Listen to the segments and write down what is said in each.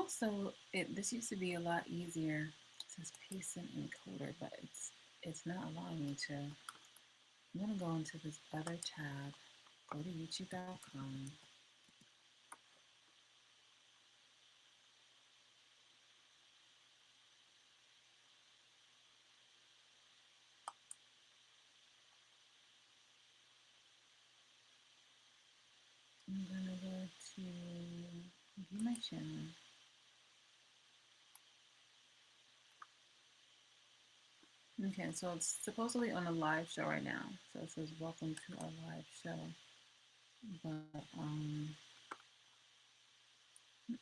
So this used to be a lot easier. It says paste and encoder, but it's not allowing me to. I'm gonna go into this other tab, go to youtube.com. I'm gonna go to view my channel. Okay, so it's supposedly on a live show right now. So it says welcome to our live show. But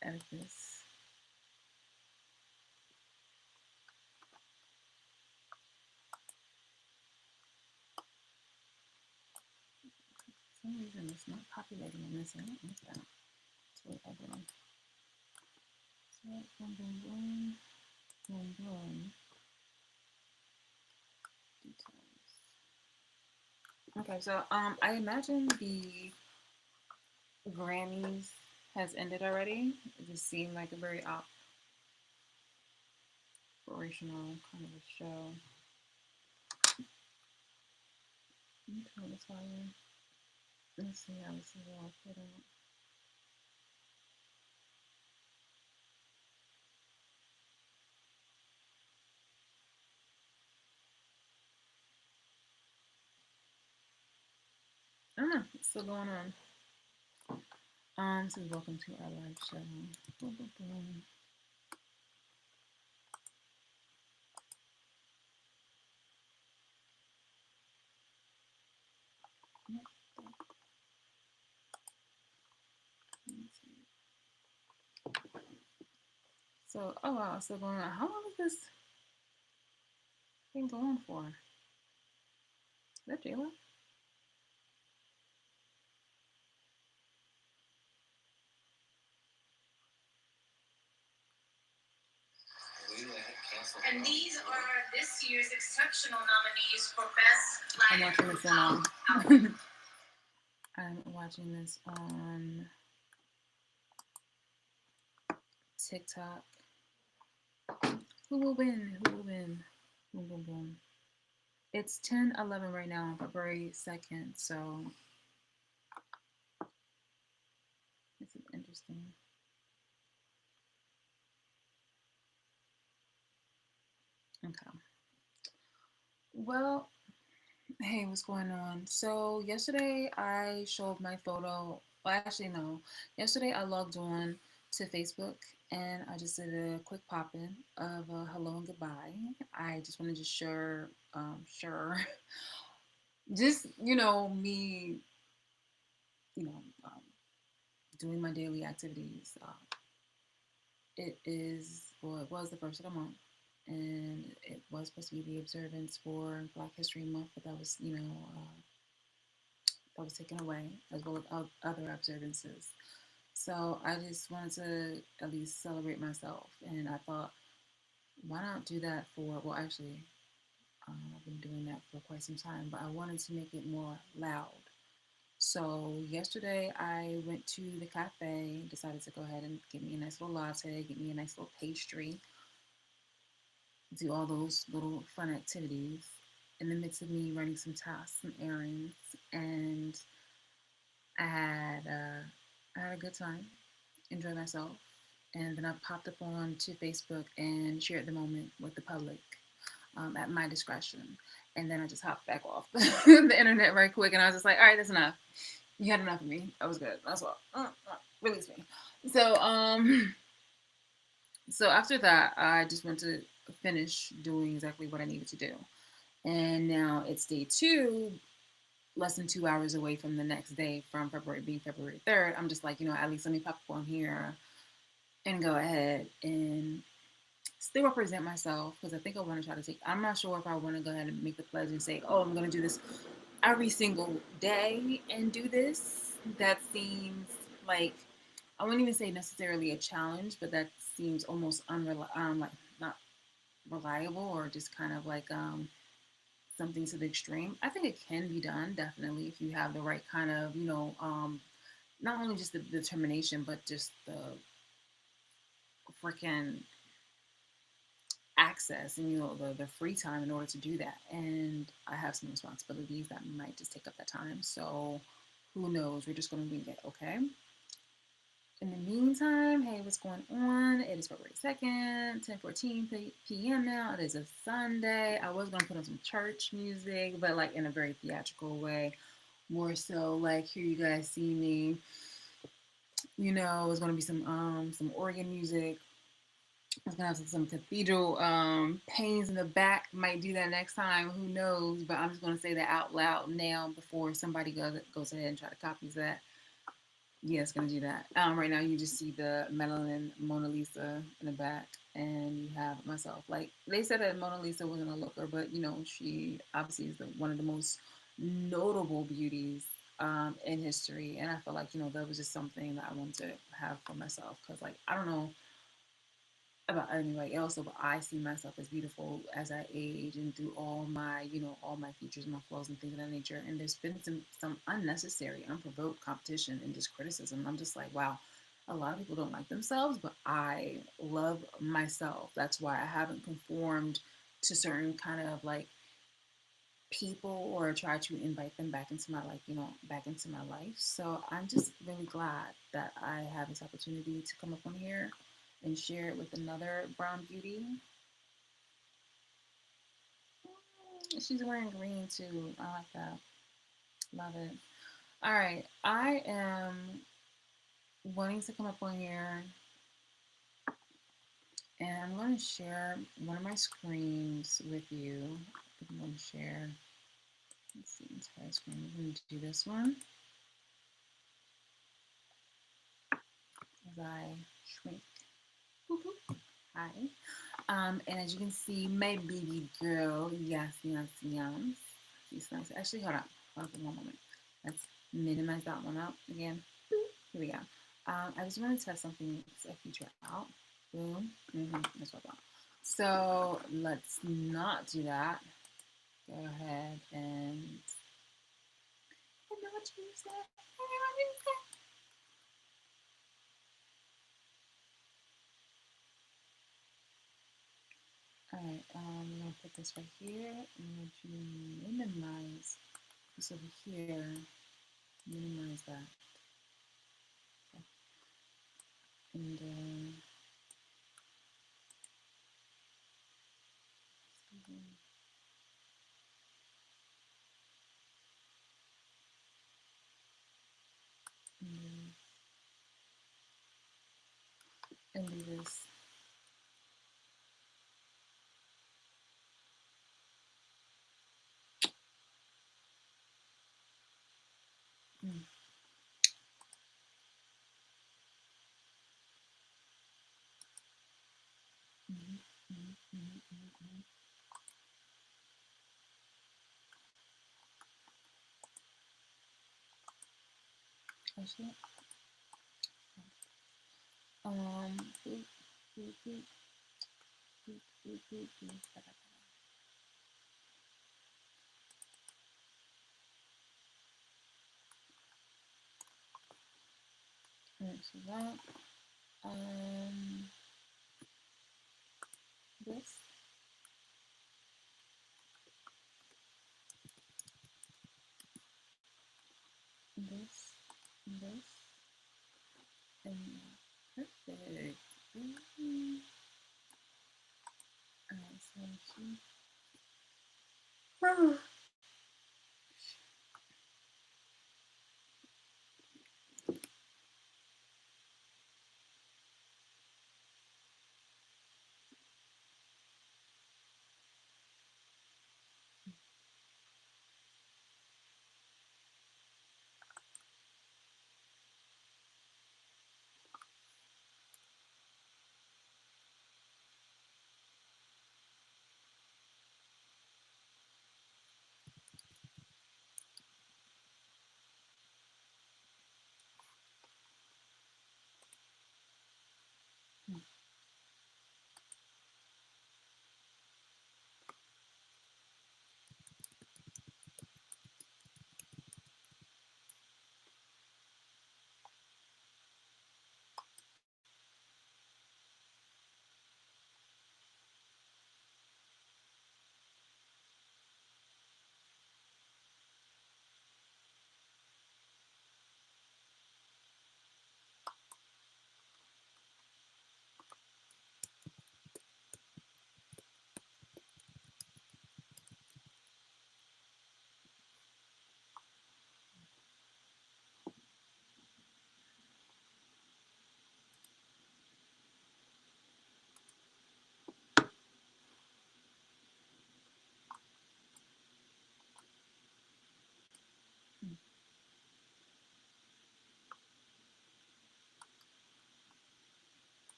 edit this. For some reason it's not populating in this. I don't like that. So ugly. So boom boom boom boom boom. Details. Okay, so I imagine the Grammys has ended already. It just seemed like a very operational kind of a show. Turn this volume. Let's see how this is all put out. I don't know. It's still going on. So welcome to our live show. Boom, boom, boom. So, oh wow, it's still going on. How long is this thing going for? Is that Jayla? And these are this year's exceptional nominees for Best Latin Pop. I'm watching this on TikTok. Who will win? Who will win? Boom, boom, boom. It's 10:11 right now, February 2nd. So this is interesting. Okay. Well, hey, what's going on? So yesterday I showed my photo. Well, actually, no. Yesterday I logged on to Facebook and I just did a quick pop in of a hello and goodbye. I just wanted to sure, just me, you know, um, doing my daily activities. It was the first of the month, and it was supposed to be the observance for Black History Month, but that was taken away, as well as other observances. So I just wanted to at least celebrate myself, and I thought, why not do that for? Well, actually, I've been doing that for quite some time, but I wanted to make it more loud. So yesterday I went to the cafe, decided to go ahead and get me a nice little latte, get me a nice little pastry, do all those little fun activities in the midst of me running some tasks and errands, and I had uh, I had a good time, enjoyed myself, and then I popped up on to Facebook and shared the moment with the public at my discretion, and then I just hopped back off the internet right quick, and I was just like, all right, that's enough. You had enough of me. I was good. That's all. Release me. So so after that, I just went to finish doing exactly what I needed to do. And now it's day two, less than 2 hours away from the next day, from February being February 3rd. I'm just like, at least let me pop up on here and go ahead and still represent myself, because I think I want to try to take. I'm not sure if I want to go ahead and make the pledge and say, oh, I'm going to do this every single day and do this. That seems like, I wouldn't even say necessarily a challenge, but that seems almost like not reliable, or just kind of like something to the extreme. I think it can be done, definitely, if you have the right kind of, not only just the determination, but just freaking access and the free time in order to do that. And I have some responsibilities that might just take up that time. So who knows? We're just going to wing it, okay? In the meantime, hey, what's going on? It is February 2nd, 10:14 p.m. now. It is a Sunday. I was going to put on some church music, but like in a very theatrical way. More so like here you guys see me. You know, it's going to be some organ music. It's gonna have some cathedral pains in the back. Might do that next time. Who knows? But I'm just gonna say that out loud now before somebody goes ahead and try to copy that. Yeah, it's gonna do that. Right now you just see the Madeline Mona Lisa in the back, and you have myself. Like they said that Mona Lisa wasn't a looker, but you know she obviously is one of the most notable beauties in history. And I feel like that was just something that I wanted to have for myself because like I don't know about anybody else, but I see myself as beautiful as I age and through all my, all my features, my flaws, and things of that nature. And there's been some unnecessary, unprovoked competition and just criticism. I'm just like, wow, a lot of people don't like themselves, but I love myself. That's why I haven't conformed to certain kind of like people or try to invite them back into my life, back into my life. So I'm just really glad that I have this opportunity to come up on here and share it with another brown beauty. She's wearing green too. I like that. Love it. All right. I am wanting to come up on here and I'm going to share one of my screens with you. I'm going to share, let's see, entire screen. I'm going to do this one as I shrink. Hi. And as you can see, my baby girl, yes, yes, yes. She's nice. Actually, hold on. Hold on for one moment. Let's minimize that one out again. Here we go. I just want to test something, a feature out. Boom. That's what I thought. So let's not do that. Go ahead and I know what you said. I know what you said. All right. I'm gonna put this right here. I'm going to minimize this over here. Minimize that. And and do this. Mm. Mm-hmm. Mm-hmm. Mm-hmm. Actually, boop, boop, boop, boop, boop, boop, boop. Alright, so that, this, this, this, and perfect. Alright, so she.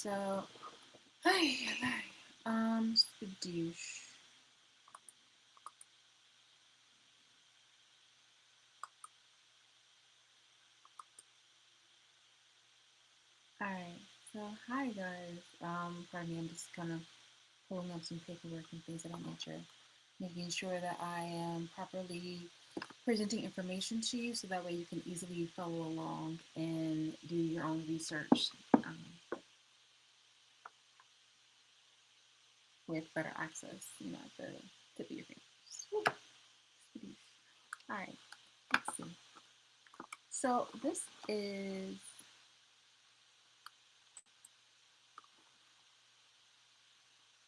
So, hi, Spidoosh. Alright, so hi guys. Pardon me, I'm just kind of pulling up some paperwork and things of that nature, making sure that I am properly presenting information to you so that way you can easily follow along and do your own research with better access, at the tip of your fingers. Alright, let's see. So this is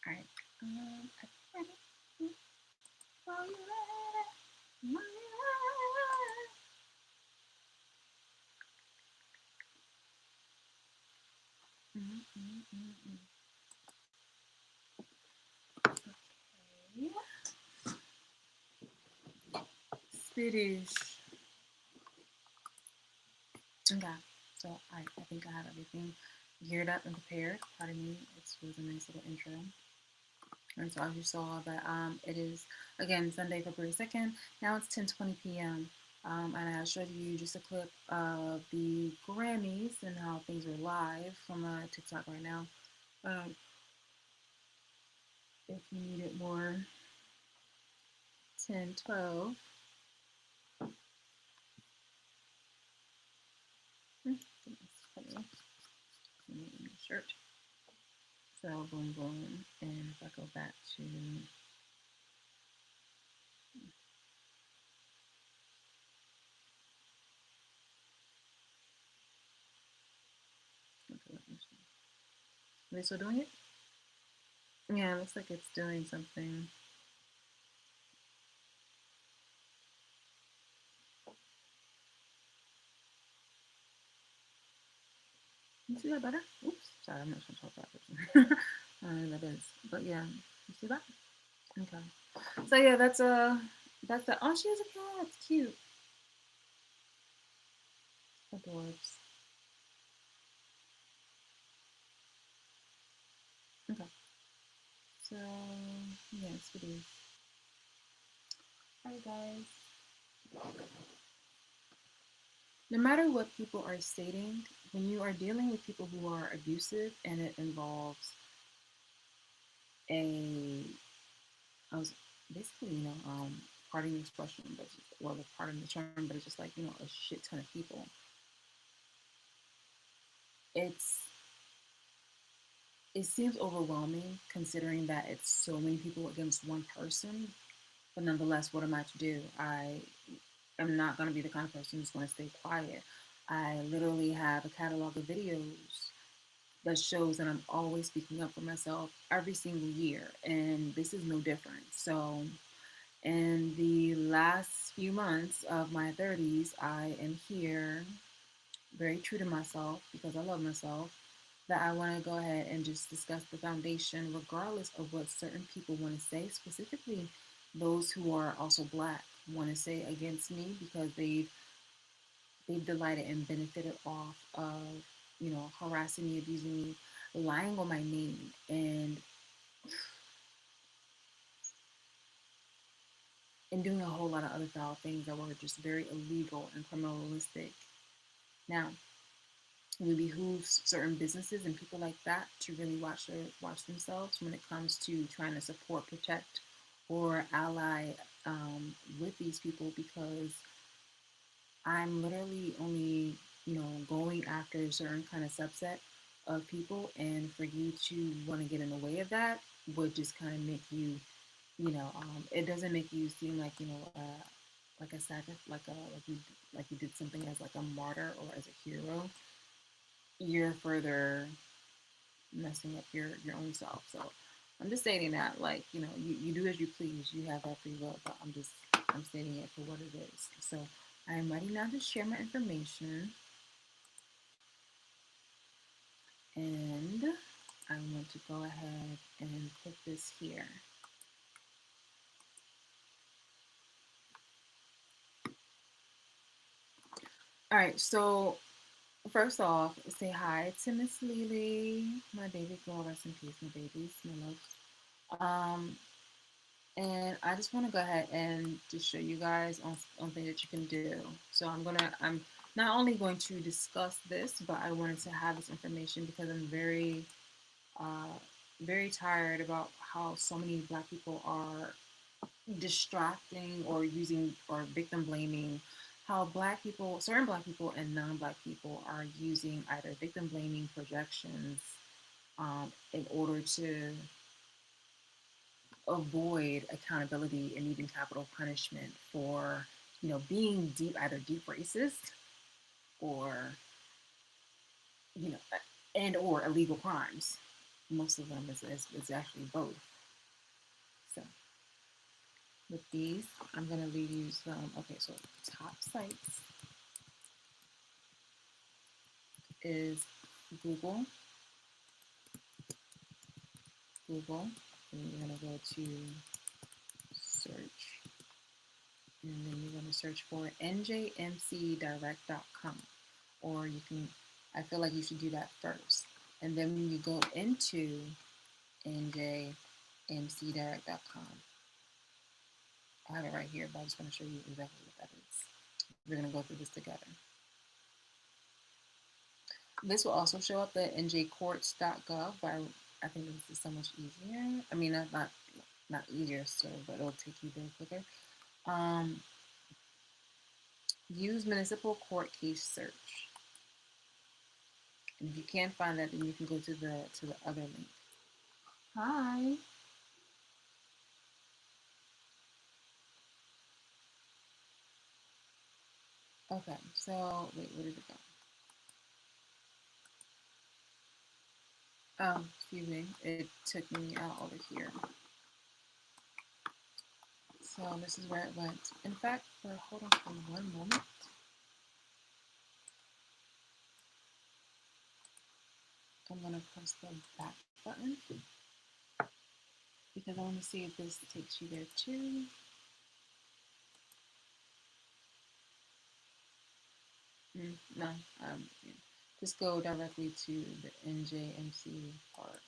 alright. I read it. Are you ready? Are you ready? Okay. Spidoosh. Okay. So I think I have everything geared up and prepared. Pardon me. It was a nice little intro. And so as you saw that it is again Sunday, February 2nd. Now it's 10:20 p.m. And I showed you just a clip of the Grammys and how things are live from TikTok right now. If you need it more, 10, 12. Funny. Shirt. So boom, boom. And if I go back to are they still doing it? Yeah, it looks like it's doing something. You see that better? Oops, sorry, I'm not trying to talk that person. I don't know what that is. But yeah, you see that? Okay. So yeah, that's the oh she has a cat. It's cute. Adorbs. Okay. So yes it is. Hi guys. No matter what people are stating, when you are dealing with people who are abusive and it involves a I was basically, pardon the expression, but well, the pardon the term, but it's just like, a shit ton of people. It's it seems overwhelming considering that it's so many people against one person. But nonetheless, what am I to do? I am not going to be the kind of person who's going to stay quiet. I literally have a catalog of videos that shows that I'm always speaking up for myself every single year, and this is no different. So, in the last few months of my 30s, I am here very true to myself because I love myself. That I want to go ahead and just discuss the foundation, regardless of what certain people want to say, specifically those who are also black want to say against me because they've delighted and benefited off of harassing me, abusing me, lying on my name, and doing a whole lot of other foul things that were just very illegal and criminalistic. Now, it would behoove certain businesses and people like that to really watch themselves when it comes to trying to support, protect, or ally with these people because I'm literally only going after a certain kind of subset of people, and for you to want to get in the way of that would just kind of make you it doesn't make you seem like like a sacrifice, like you did something as like a martyr or as a hero. You're further messing up your own self. So I'm just stating that, like, you do as you please. You have that free will, but I'm stating it for what it is. So I am ready now to share my information, and I want to go ahead and put this here. All right, so first off, say hi to Miss Lily, my baby girl. Rest in peace, my babies, my loves. And I just want to go ahead and just show you guys on things that you can do. So I'm not only going to discuss this, but I wanted to have this information because I'm uh, very tired about how so many Black people are distracting or using or victim blaming, how Black people, certain Black people and non-Black people are using either victim blaming projections in order to avoid accountability and even capital punishment for, being either deep racist or, you know and or illegal crimes. Most of them is actually both. So with these, I'm going to read you some. Okay, so top sites is Google, Google, and you're going to go to search, and then you're going to search for njmcdirect.com, or you can, I feel like you should do that first. And then when you go into njmcdirect.com, I have it right here, but I just want to show you exactly what that is. We're going to go through this together. This will also show up at njcourts.gov, but I think this is so much easier. I mean, not easier, so, but it'll take you there quicker. Use municipal court case search. And if you can't find that, then you can go to the other link. Hi. Okay, so wait, where did it go? Excuse me, it took me out over here. So this is where it went. In fact, hold on for one moment. I'm gonna press the back button because I want to see if this takes you there too. No, yeah. Just go directly to the NJMC part.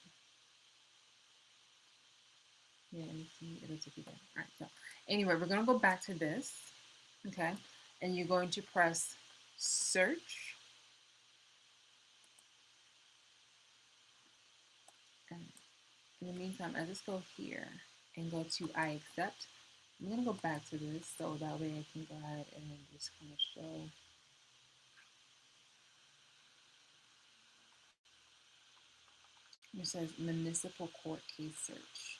Yeah, and see, it'll take you there. All right, so anyway, we're gonna go back to this, okay? And you're going to press search. And in the meantime, I just go here and go to I accept. I'm gonna go back to this so that way I can go ahead and just kind of show. It says municipal court case search.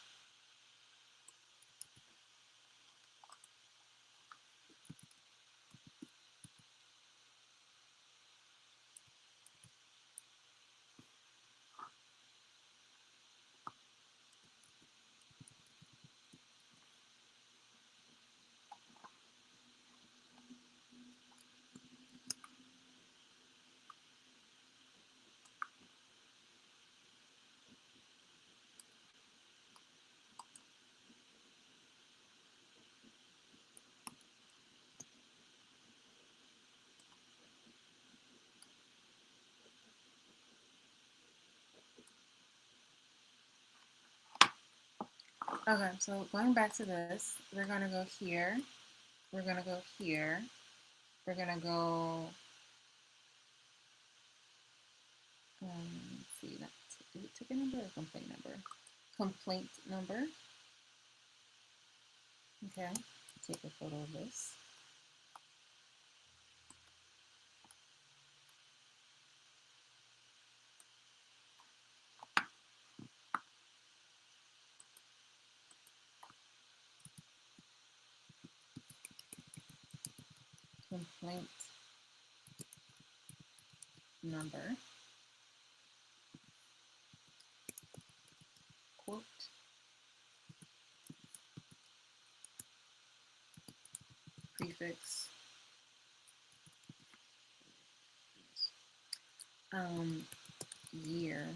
Okay, so going back to this, we're gonna go here. We're gonna go here. We're gonna go. Let's see, is it ticket number or complaint number? Complaint number. Okay, take a photo of this. Complaint number. Court. Prefix. Year.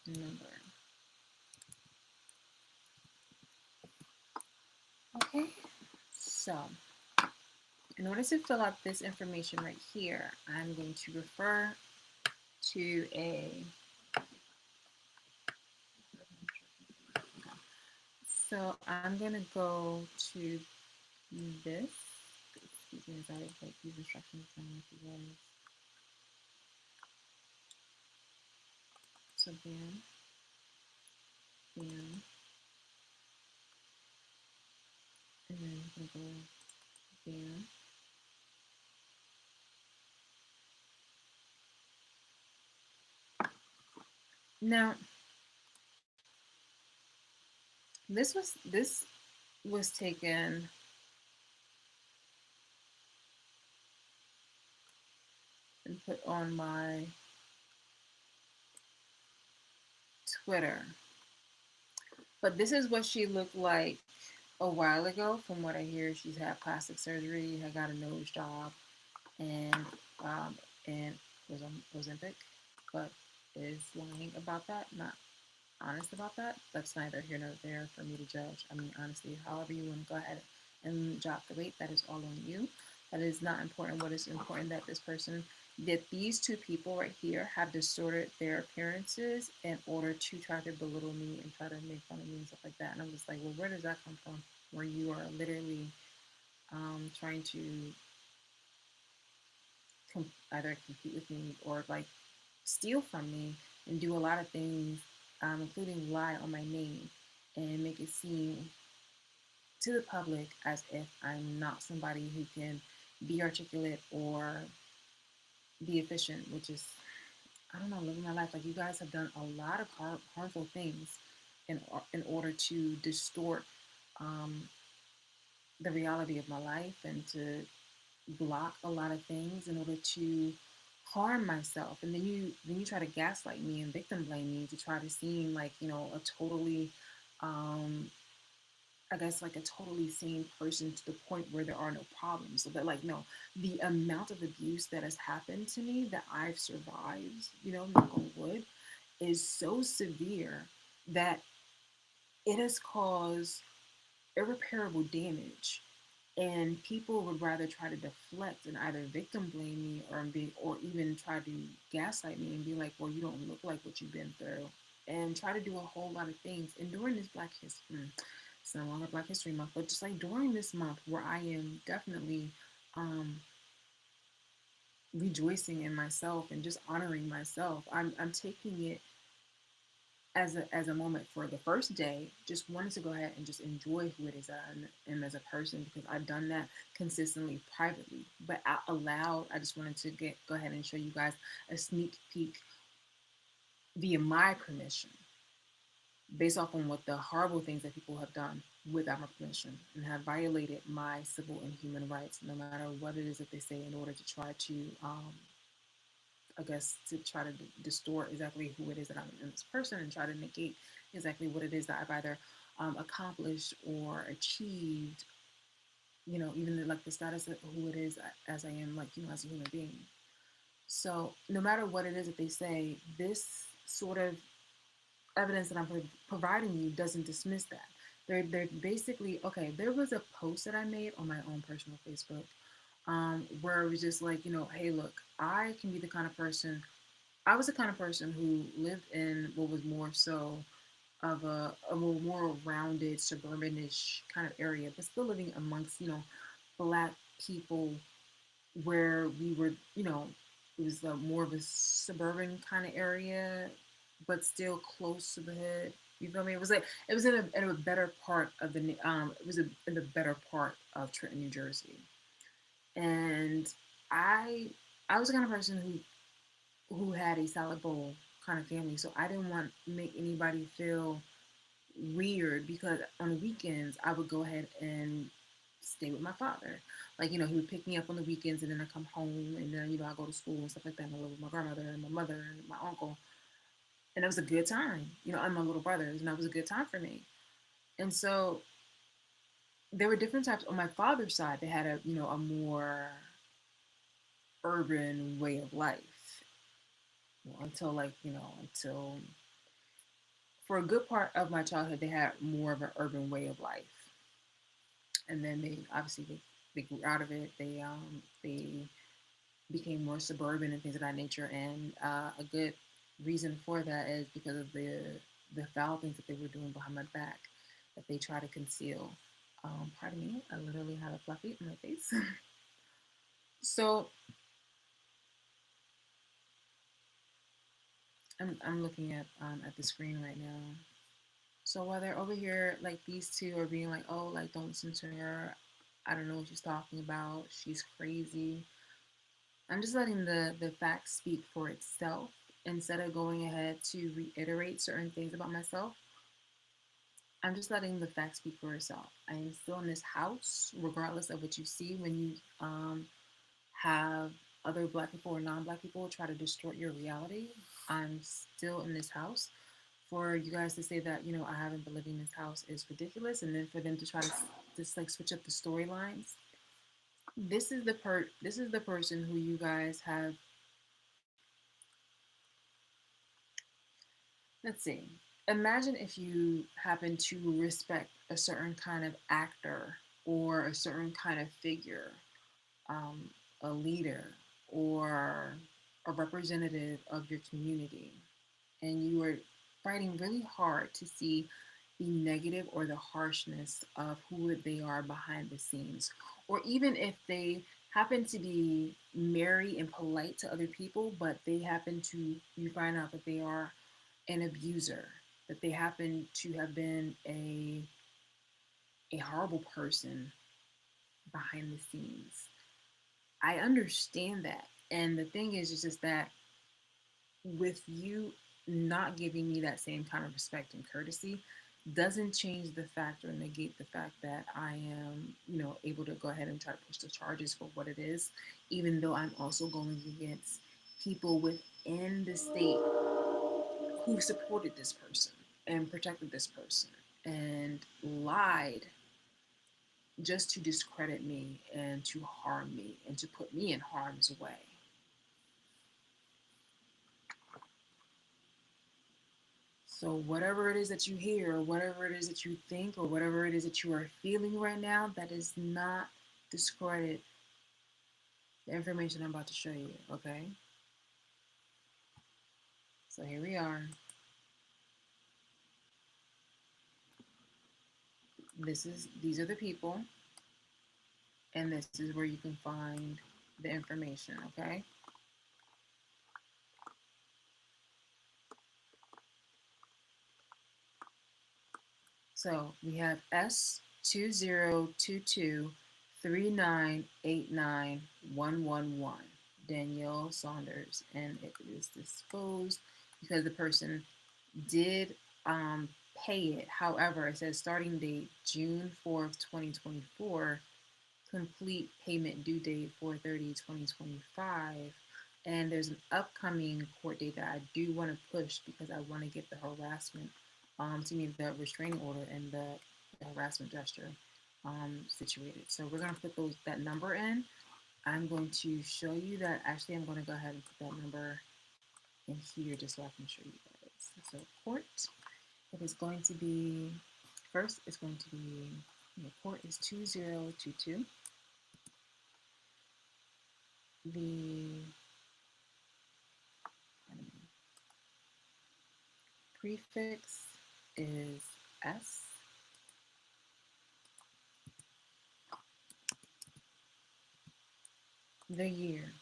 Number. Okay, so In order to fill out this information right here, I'm going to refer to a, so I'm going to go to this. Excuse me as I write these instructions down with you guys. So bam, bam, and then I'm going to go bam. Now, this was taken and put on my Twitter. But this is what she looked like a while ago. From what I hear, she's had plastic surgery, had got a nose job, and um, and was on Ozempic, but is lying about that, not honest about that. That's neither here nor there for me to judge. I mean, honestly, however you want to go ahead and drop the weight, that is all on you. That is not important. What is important that this person, that these two people right here have distorted their appearances in order to try to belittle me and try to make fun of me and stuff like that. And I'm just like, well, where does that come from? Where you are literally trying to either compete with me or like steal from me and do a lot of things, including lie on my name and make it seem to the public as if I'm not somebody who can be articulate or be efficient, which is, I don't know, living my life. Like, you guys have done a lot of harmful things in order to distort um, the reality of my life and to block a lot of things in order to harm myself. And then you try to gaslight me and victim blame me to try to seem like, a totally um I guess like a totally sane person to the point where there are no problems. So that, like, no, the amount of abuse that has happened to me that I've survived, knock on wood, is so severe that it has caused irreparable damage. And people would rather try to deflect and either victim blame me or even try to gaslight me and be like, well, you don't look like what you've been through, and try to do a whole lot of things. And during this Black History, it's no longer Black History Month, but just like during this month where I am definitely um, rejoicing in myself and just honoring myself, I'm taking it as a moment for the first day, just wanted to go ahead and just enjoy who it is that I am as a person, because I've done that consistently privately. But out aloud, I just wanted to go ahead and show you guys a sneak peek via my permission, based off on what the horrible things that people have done without my permission and have violated my civil and human rights, no matter what it is that they say, in order to try to I guess, to try to distort exactly who it is that I'm in this person and try to negate exactly what it is that I've either accomplished or achieved, even like the status of who it is as I am, like, as a human being. So no matter what it is that they say, this sort of evidence that I'm providing you doesn't dismiss that. They're basically, okay, there was a post that I made on my own personal Facebook, where it was just like, hey, look, I can be the kind of person I was the kind of person who lived in what was more so of a more rounded, suburbanish kind of area, but still living amongst, Black people, where we were, it was more of a suburban kind of area, but still close to the hood. You feel me? It was like it was in a better part of it was in the better part of Trenton, New Jersey, and I I was the kind of person who had a solid bowl kind of family. So I didn't want to make anybody feel weird, because on the weekends I would go ahead and stay with my father. Like, he would pick me up on the weekends, and then I come home, and then, I go to school and stuff like that. And I live with my grandmother and my mother and my uncle. And it was a good time, and my little brothers, and that was a good time for me. And so there were different types on my father's side. They had a more urban way of life. Well, until for a good part of my childhood, they had more of an urban way of life. And then they obviously they grew out of it. They became more suburban and things of that nature. And a good reason for that is because of the foul things that they were doing behind my back that they try to conceal. Pardon me, I literally have a fluffy in my face. So I'm looking at the screen right now. So while they're over here, like these two are being like, oh, like don't listen to her. I don't know what she's talking about. She's crazy. I'm just letting the facts speak for itself instead of going ahead to reiterate certain things about myself. I'm just letting the facts speak for itself. I am still in this house, regardless of what you see when you have other black people or non-black people try to distort your reality. I'm still in this house. For you guys to say that I haven't been living in this house is ridiculous, and then for them to try to just like switch up the storylines. This is the person who you guys have. Let's see. Imagine if you happen to respect a certain kind of actor or a certain kind of figure, um, a leader or a representative of your community, and you are fighting really hard to see the negative or the harshness of who they are behind the scenes, or even if they happen to be merry and polite to other people, but they happen to you find out that they are an abuser, that they happen to have been a horrible person behind the scenes. I understand that. And the thing is just that with you not giving me that same kind of respect and courtesy doesn't change the fact or negate the fact that I am, able to go ahead and try to push the charges for what it is, even though I'm also going against people within the state who supported this person and protected this person and lied just to discredit me and to harm me and to put me in harm's way. So, whatever it is that you hear, or whatever it is that you think, or whatever it is that you are feeling right now, that is not discredit the information I'm about to show you, okay? So, here we are. These are the people, and this is where you can find the information, okay? So we have S202239891111, Danielle Saunders, and it is disclosed because the person did pay it. However, it says starting date June 4th, 2024, complete payment due date 4/30/2025. And there's an upcoming court date that I do want to push because I want to get the harassment, the restraining order and the harassment gesture situated. So we're going to put that number in. I'm going to show you that. Actually, I'm going to go ahead and put that number in here just so I can show you guys. So court, it is going to be, first it's going to be, the court is 2022. The prefix is S. The year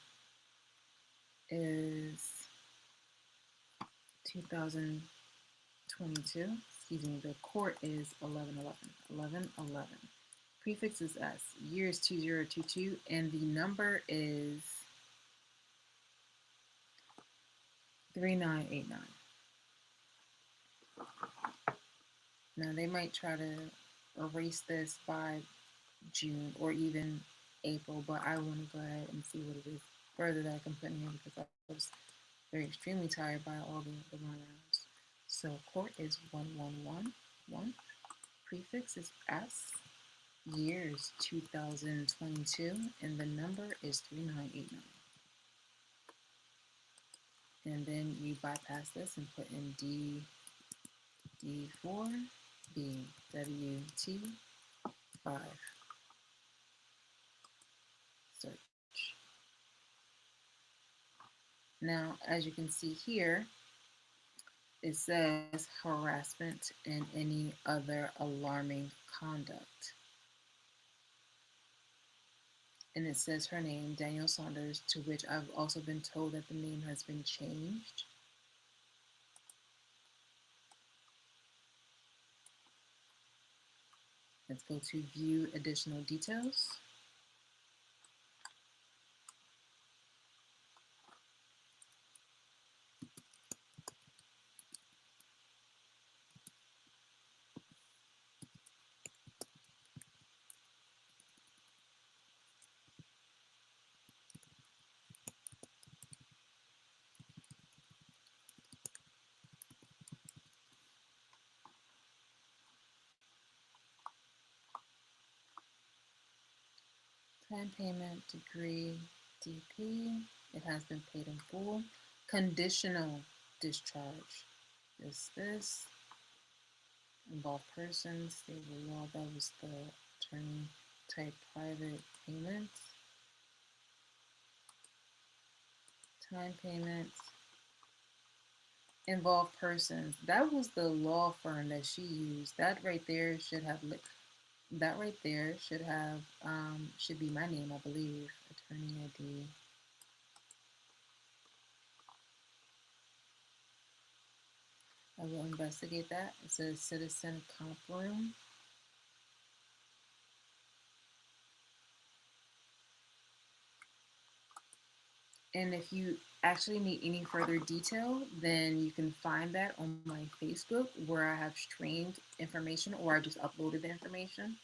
is 2022. Excuse me, the court is 11/11. 11/11. Prefix is S. Year is 2022, and the number is 3989. Now they might try to erase this by June or even April, but I want to go ahead and see what it is further that I can put in here because I was very extremely tired by all the runouts. So court is 1111. Prefix is S. Year is 2022, and the number is 3989. And then you bypass this and put in D4, B, W, T, 5. Now, as you can see here, it says harassment and any other alarming conduct. And it says her name, Danielle Saunders, to which I've also been told that the name has been changed. Let's go to view additional details. Time payment, degree, DP. It has been paid in full. Conditional discharge is this. Involved persons, stable law, that was the attorney type private payments. Time payments. Involved persons, that was the law firm that she used. That right there should have should be my name, I believe. Attorney ID. I will investigate that. It says citizen comp room. And if you actually need any further detail, then you can find that on my Facebook where I have streamed information or I just uploaded the information.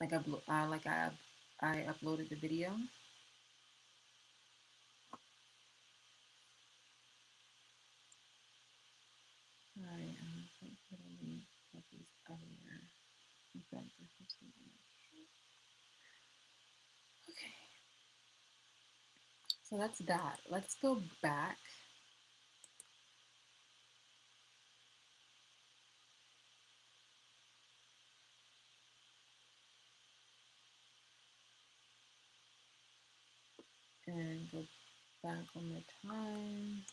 I uploaded the video. Alright, copies everywhere. Okay. So that's that. Let's go back. And go back one more time.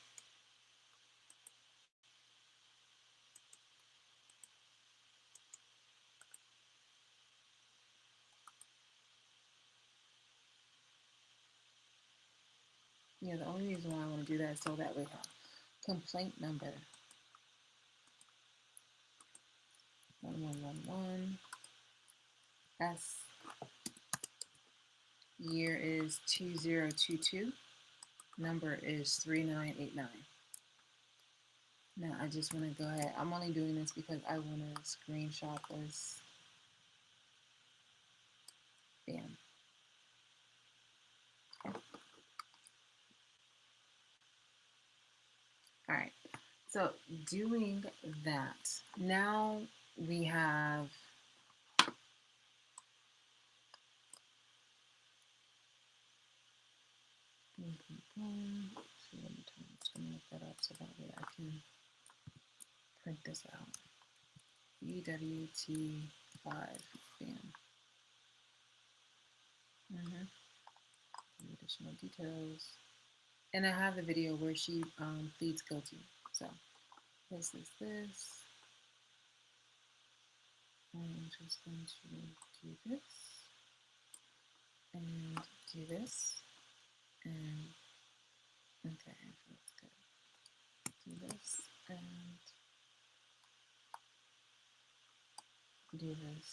Yeah, the only reason why I want to do that is so that we have complaint number 1111 S. Year is 2022. Number is 3989. Now I just want to go ahead. I'm only doing this because I want to screenshot this. Bam. Okay. All right. So doing that, now we have boom, boom, boom. So let me turn, I'm just gonna look that up so that way I can print this out. EWT5. Bam. Additional details. And I have the video where she pleads guilty. So this is this. I'm just going to do this and do this and okay, that's good. Do this and do this.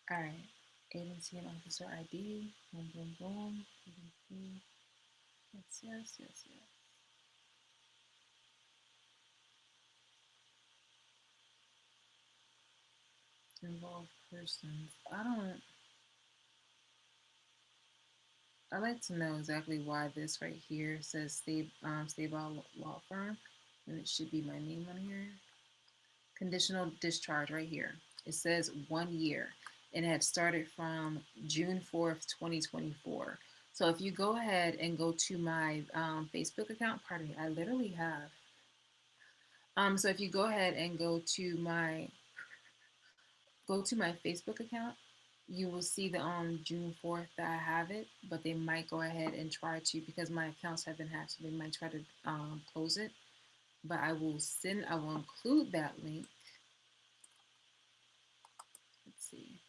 All right, agency and officer ID. Boom, boom, boom. Yes, yes, yes, yes. Involved persons. I'd like to know exactly why this right here says Stable Law Firm, and it should be my name on here. Conditional discharge right here. It says 1 year, and it had started from June 4th, 2024. So if you go ahead and go to my Facebook account, pardon me, I literally have So if you go ahead and go to my Facebook account, you will see that on June 4th that I have it, but they might go ahead and try to, because my accounts have been hacked, so they might try to close it. But I will include that link. Let's see.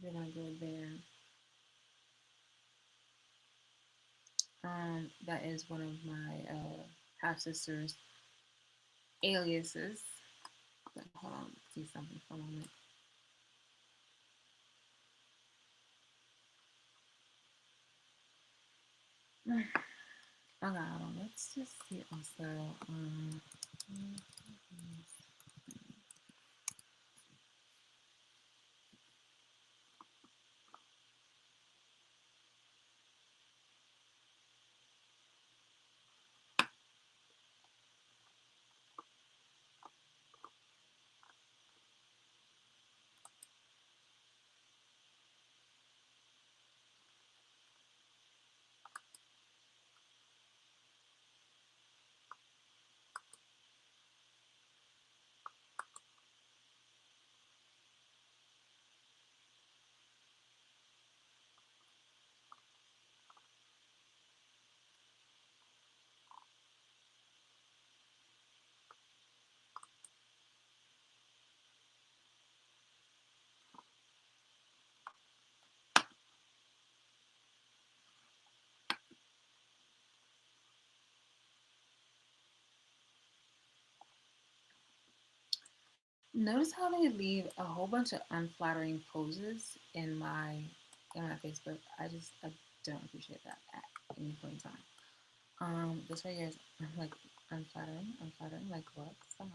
Then I go there. That is one of my half sisters' aliases. But hold on, see something for a moment. Okay, hold on. Let's just see also. Notice how they leave a whole bunch of unflattering poses in my Facebook. I don't appreciate that at any point in time. This right here is like unflattering. Like what? Stop.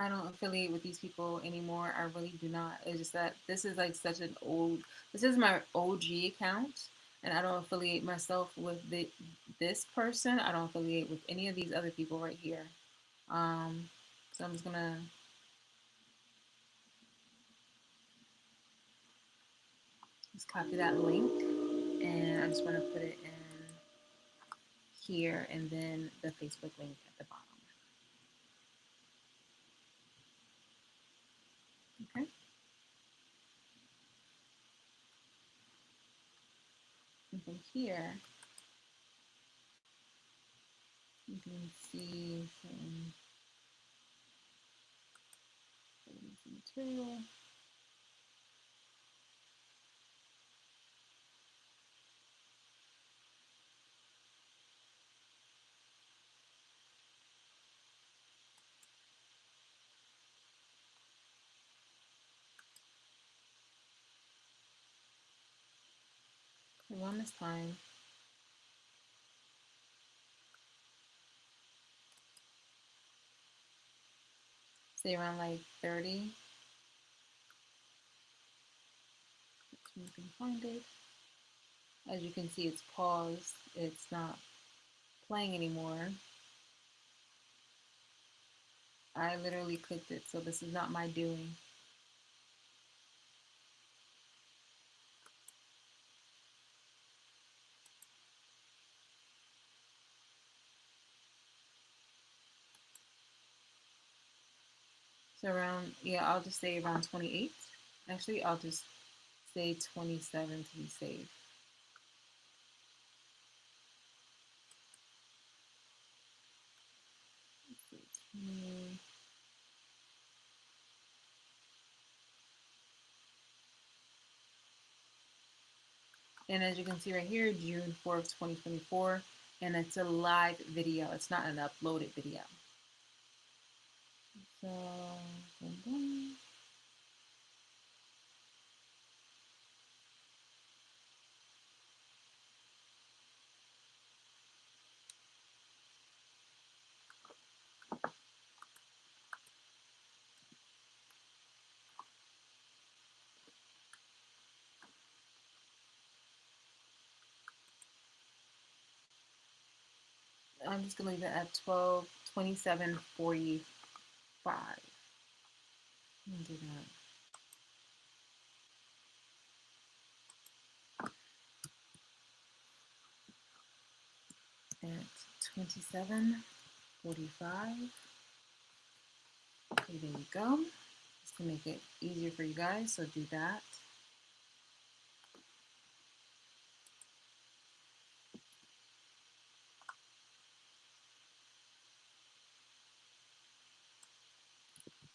I don't affiliate with these people anymore. I really do not. It's just that this is like such an old. This is my OG account, and I don't affiliate myself with this person. I don't affiliate with any of these other people right here. Um, so I'm just gonna just copy that link, and I just want to put it in here, and then the Facebook link at the bottom. Okay. And from here, you can see some material. Around this time, say around like 30. You can find it. As you can see, it's paused. It's not playing anymore. I literally clicked it, so this is not my doing. So around, yeah, I'll just say around 28. Actually, I'll just say 27 to be safe. And as you can see right here, June 4th, 2024, and it's a live video. It's not an uploaded video. So, boom, boom. I'm just gonna leave it at 27:45. Do that at 27:45. Okay, there you go. Just to make it easier for you guys, so do that.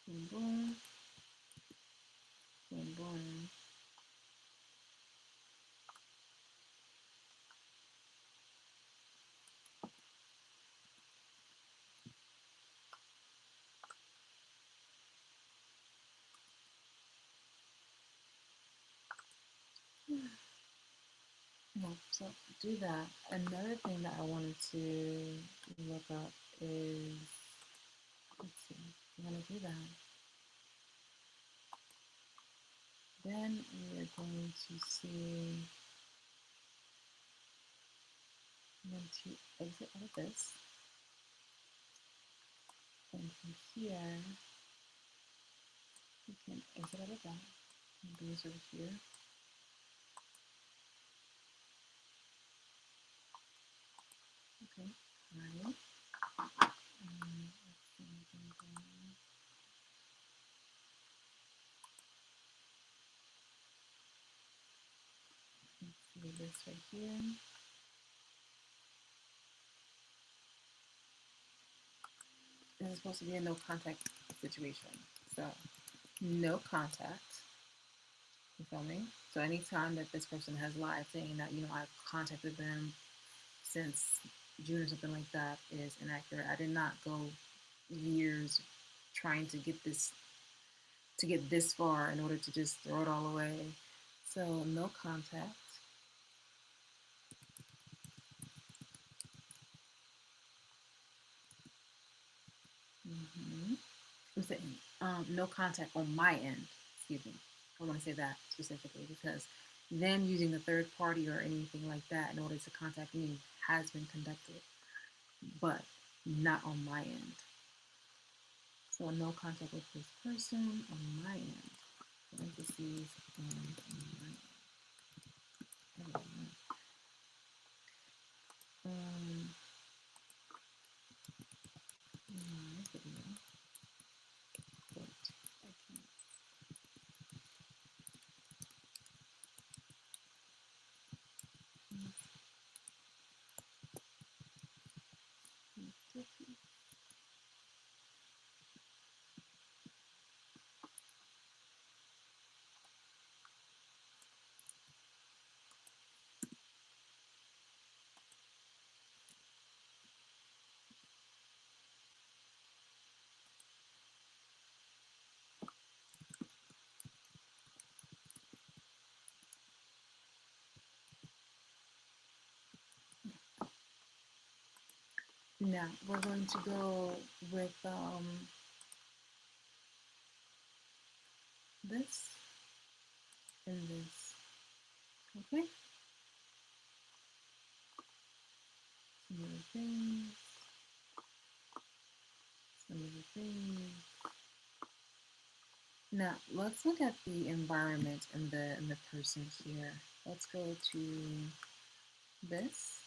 Boom, boom, boom, boom. Yeah, so do that. Another thing that I wanted to look up is, let's see, I'm gonna do that. Then we're going to see, I'm going to exit out of this. And from here, we can exit out of that. And these over here. Okay, right. Let's see this right here. This is supposed to be a no contact situation. So, no contact. You feel me? So, anytime that this person has lied saying that, I've contacted them since June or something like that is inaccurate. I did not go years trying to get this far in order to just throw it all away. So, no contact. Mm-hmm. I'm saying no contact on my end. Excuse me. I want to say that specifically because them using a third party or anything like that in order to contact me has been conducted, but not on my end. So no contact with this person on my end. Parentheses on my end. My video. But I can't. Now we're going to go with this and this. Okay? Some of the things. Some of the things. Now let's look at the environment and the person here. Let's go to this.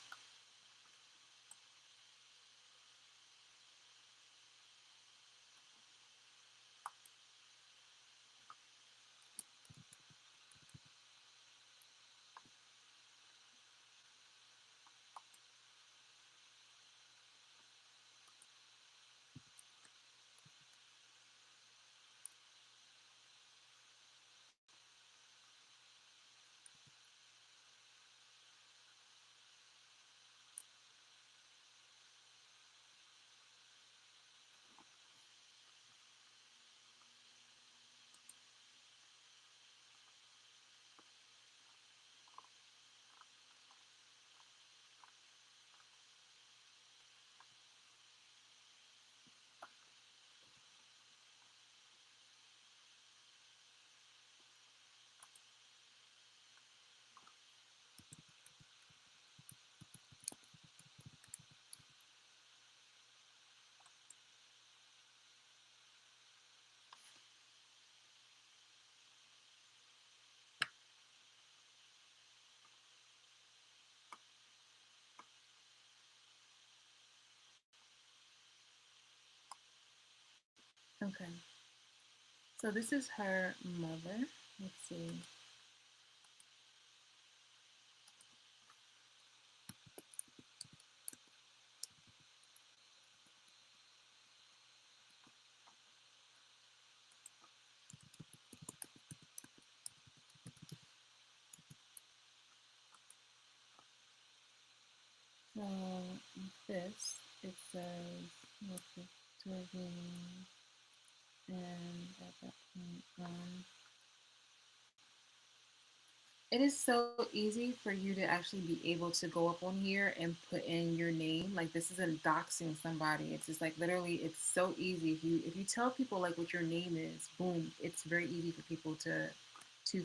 Okay. So this is her mother. Let's see. So this it says what's the serving and at that point it is so easy for you to actually be able to go up on here and put in your name. Like this isn't doxing somebody. It's just like literally it's so easy. If you tell people like what your name is, boom, it's very easy for people to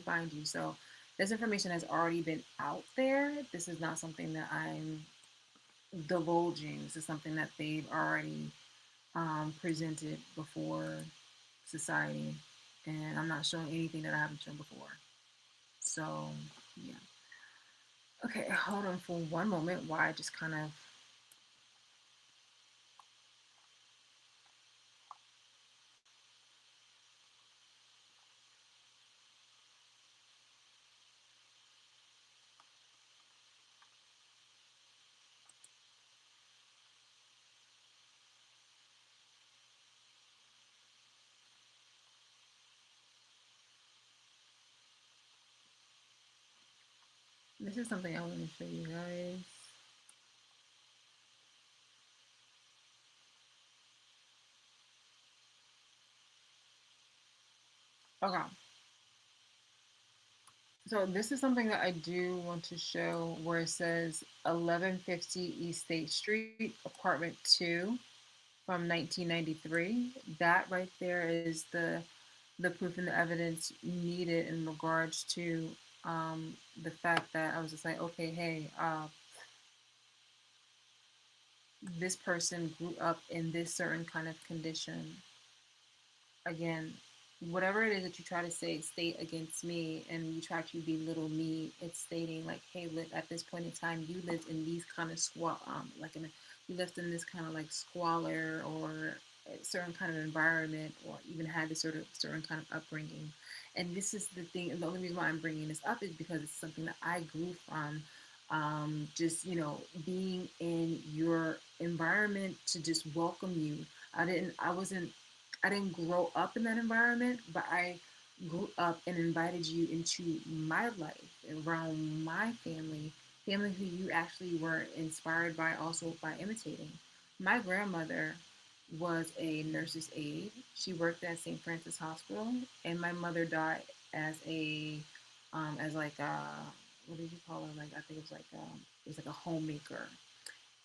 find you. So this information has already been out there. This is not something that I'm divulging. This is something that they've already presented before society. And I'm not showing anything that I haven't shown before. So yeah. Okay, hold on for one moment while I just kind of. This is something I want to show you guys. Okay. So this is something that I do want to show where it says 1150 East State Street, apartment 2 from 1993. That right there is the proof and the evidence needed in regards to the fact that I was just like, okay, hey, this person grew up in this certain kind of condition. Again, whatever it is that you try to say, state against me, and you try to belittle me, it's stating like, hey, look, at this point in time, you lived in these kind of you lived in this kind of like squalor or a certain kind of environment, or even had this sort of certain kind of upbringing. And this is the thing. And the only reason why I'm bringing this up is because it's something that I grew from. Just being in your environment to just welcome you. I didn't grow up in that environment, but I grew up and invited you into my life, around my family who you actually were inspired by, also by imitating. My grandmother was a nurse's aide. She worked at St. Francis Hospital, and my mother died as like a, what did you call her? Like I think it was like a homemaker,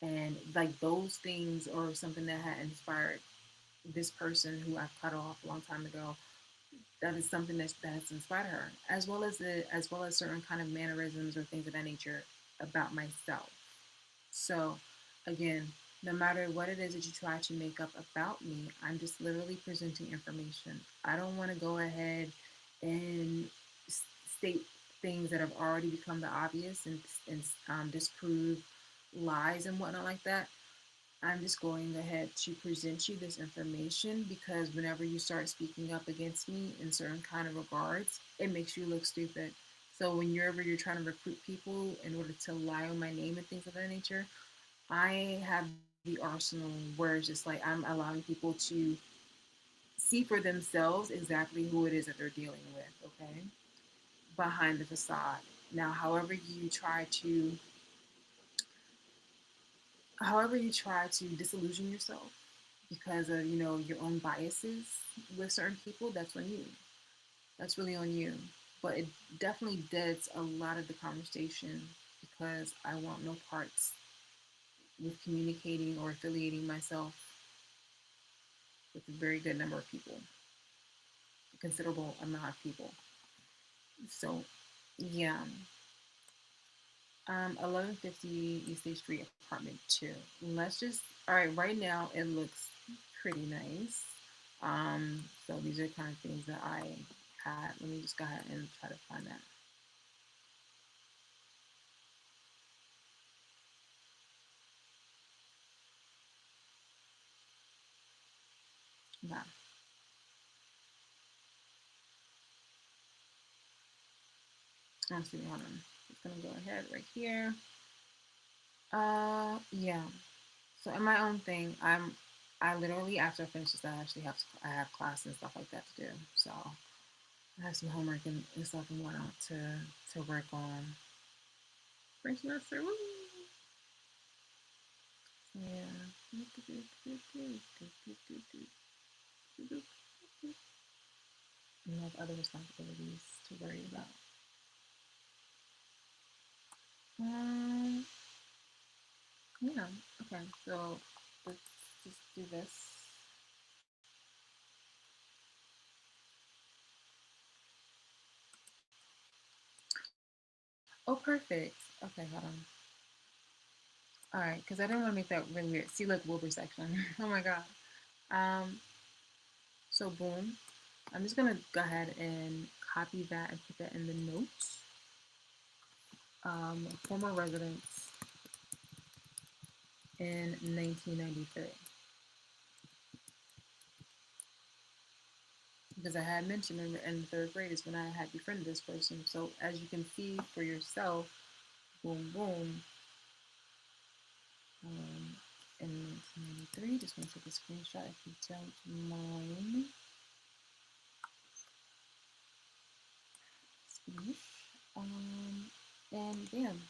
and like those things are something that had inspired this person who I've cut off a long time ago. That is something that's inspired her, as well as certain kind of mannerisms or things of that nature about myself. So, again. No matter what it is that you try to make up about me, I'm just literally presenting information. I don't want to go ahead and state things that have already become the obvious and disprove lies and whatnot like that. I'm just going ahead to present you this information because whenever you start speaking up against me in certain kind of regards, it makes you look stupid. So whenever you're trying to recruit people in order to lie on my name and things of that nature, I have the arsenal where it's just like I'm allowing people to see for themselves exactly who it is that they're dealing with, okay? Behind the facade. Now, however you try to disillusion yourself because of, your own biases with certain people, that's on you. That's really on you. But it definitely deads a lot of the conversation because I want no parts with communicating or affiliating myself with a very good number of people, a considerable amount of people. So, yeah, 1150 East State Street, apartment two. Let's just, all right, right now it looks pretty nice. So these are kind of things that I had. Let me just go ahead and try to find that. Yeah, let's see, hold on. Just gonna go ahead right here. Yeah. So in my own thing, I literally after I finish this, I have class and stuff like that to do. So I have some homework and stuff and whatnot to work on. First semester, woo! So yeah. And have other responsibilities to worry about. Um, yeah. Okay. So let's just do this. Oh, perfect. Okay, hold on. All right, because I didn't want to make that really weird. See, like Wilbur section. Oh my god. Um. So boom. I'm just gonna go ahead and copy that and put that in the notes. Former residents in 1993. Because I had mentioned in the third grade is when I had befriended this person. So as you can see for yourself, boom, boom, um, in 1993, just want to take a screenshot if you don't mind. Finish. And bam.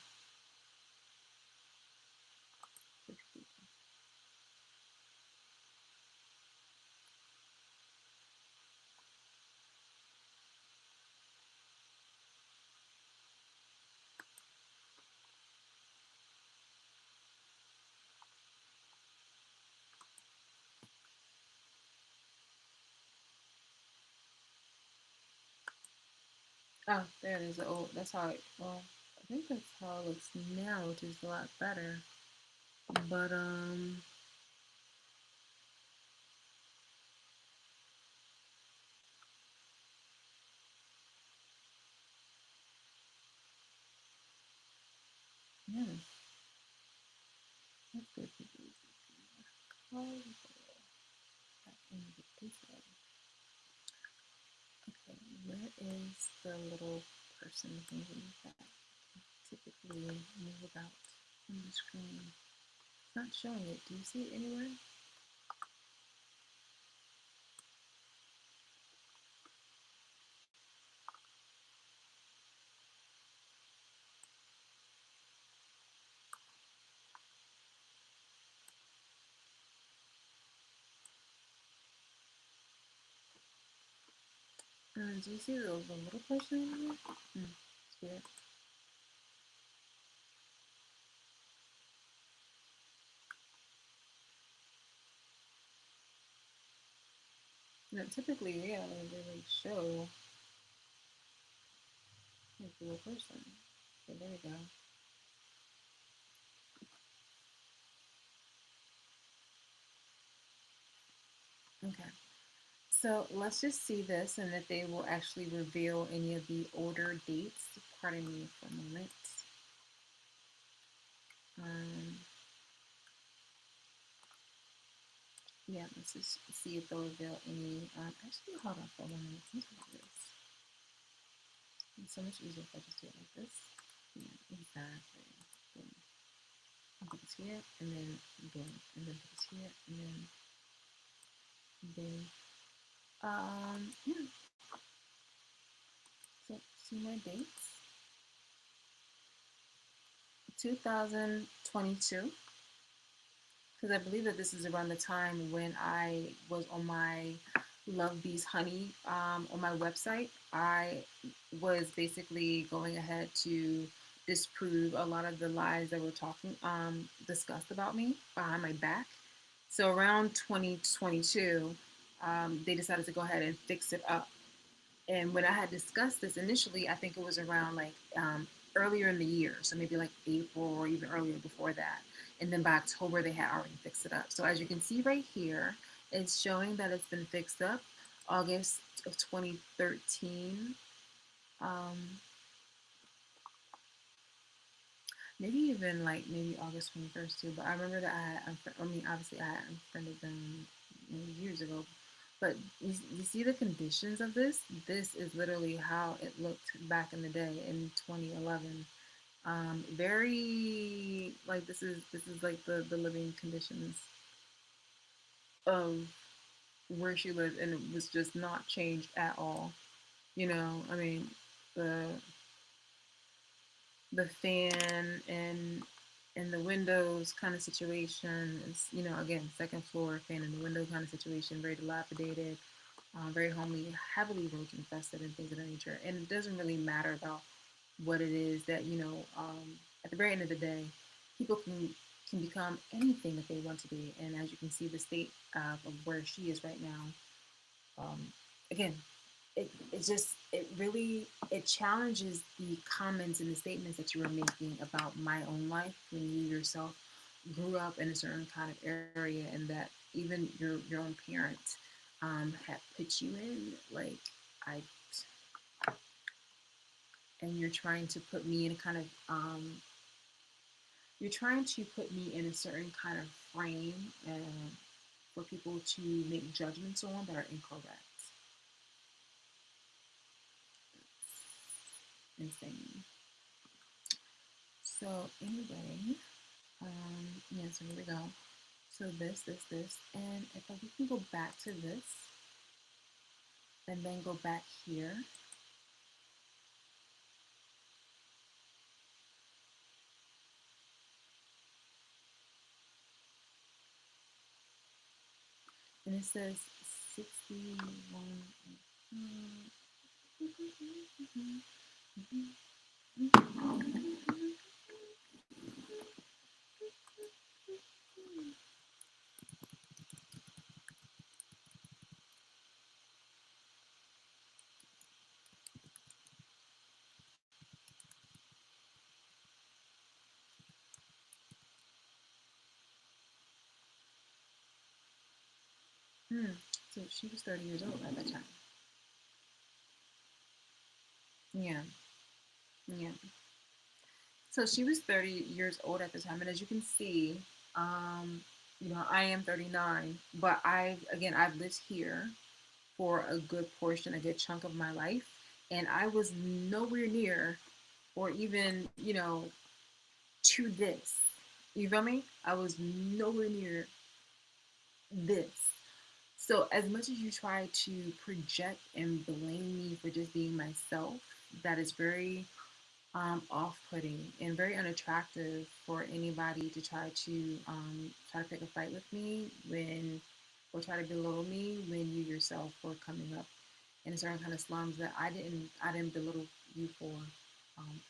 Oh, there it is. Oh, that's how it, well, I think that's how it looks now, which is a lot better. But, yeah, that's good. Oh, that individual. Okay, where is the little person thingy that typically move about on the screen? It's not showing it. Do you see it anywhere? Do you see the little person in here? It's weird. Typically, yeah, they show like the little person. So there we go. Okay. So let's just see this and if they will actually reveal any of the older dates. Pardon me for a moment. Um, yeah, let's just see if they'll reveal any. Actually, hold on for a moment. Let's do this. It's so much easier if I just do it like this. Yeah, exactly. Boom. And put this here, and then boom, and then put this here, and then boom. Yeah. So see my dates. 2022, because I believe that this is around the time when I was on my Love Bees Honey on my website. I was basically going ahead to disprove a lot of the lies that were talking discussed about me behind my back. So around 2022, they decided to go ahead and fix it up. And when I had discussed this initially, I think it was around like earlier in the year, so maybe like April or even earlier before that. And then by October, they had already fixed it up. So as you can see right here, it's showing that it's been fixed up August of 2013. Um, Maybe even like maybe August 21st too. But I remember that I mean, obviously I had unfriended them many years ago. But you see the conditions of this? This is literally how it looked back in the day in 2011. Very like this is like the living conditions of where she lived, and it was just not changed at all. I mean, the the fan and the windows kind of situation is, again, second floor fan in the window kind of situation, very dilapidated, very homely, heavily roach infested and things of that nature. And it doesn't really matter about what it is that, at the very end of the day, people can become anything that they want to be. And as you can see, the state of where she is right now, again, it really it challenges the comments and the statements that you were making about my own life when you yourself grew up in a certain kind of area, and that even your own parents have put you in, like, I and you're trying to put me in a kind of you're trying to put me in a certain kind of frame for people to make judgments on that are incorrect. Insane. So anyway, yeah, so here we go. So this, and if we can go back to this, and then go back here, and it says 61. Hmm. So she was 30 years old at that time. Yeah, yeah. So she was 30 years old at the time, and as you can see, um, I am 39, but I've lived here for a good portion, a good chunk of my life, and I was nowhere near, or even, to this. You feel me? I was nowhere near this. So as much as you try to project and blame me for just being myself, that is very off-putting and very unattractive for anybody to try to pick a fight with me when or try to belittle me when you yourself were coming up in a certain kind of slums that I didn't belittle you for um,